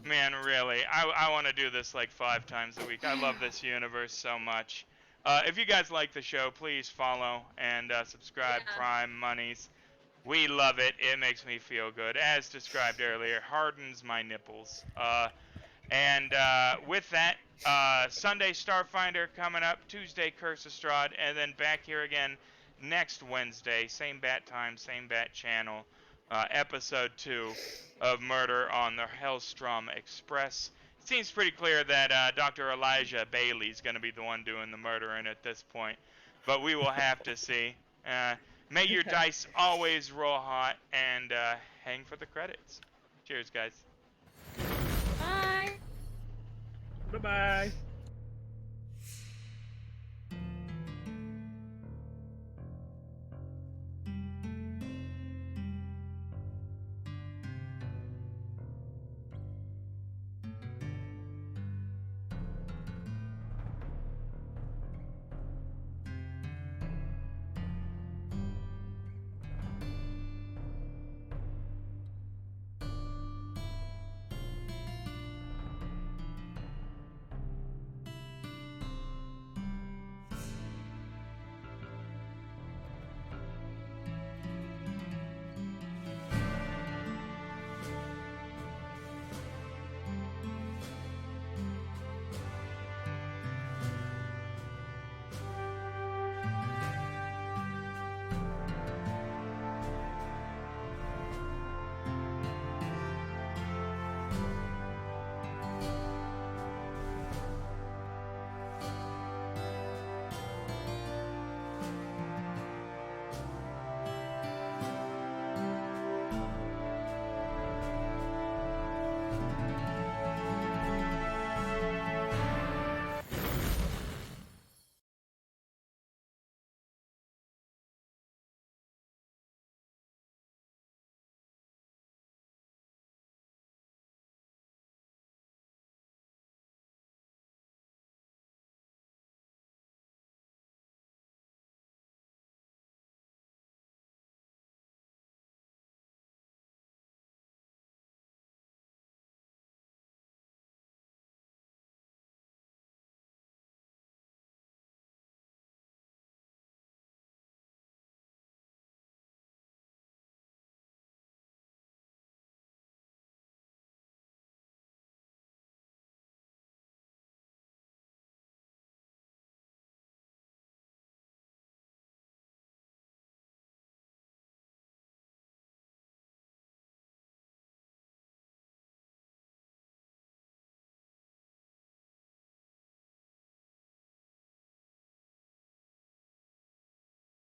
man, really. I want to do this like 5 times a week. I love this universe so much. If you guys like the show, please follow and subscribe. Yeah. Prime Monies. We love it. It makes me feel good. As described earlier, hardens my nipples. And with that, Sunday Starfinder coming up, Tuesday Curse of Strahd, and then back here again next Wednesday, same bat time, same bat channel, episode 2 of Murder on the Hellstromme Express. Seems pretty clear that Dr. Elijah Bailey's going to be the one doing the murdering at this point, but we will have to see. May your dice always roll hot, and hang for the credits. Cheers, guys. Bye. Bye bye.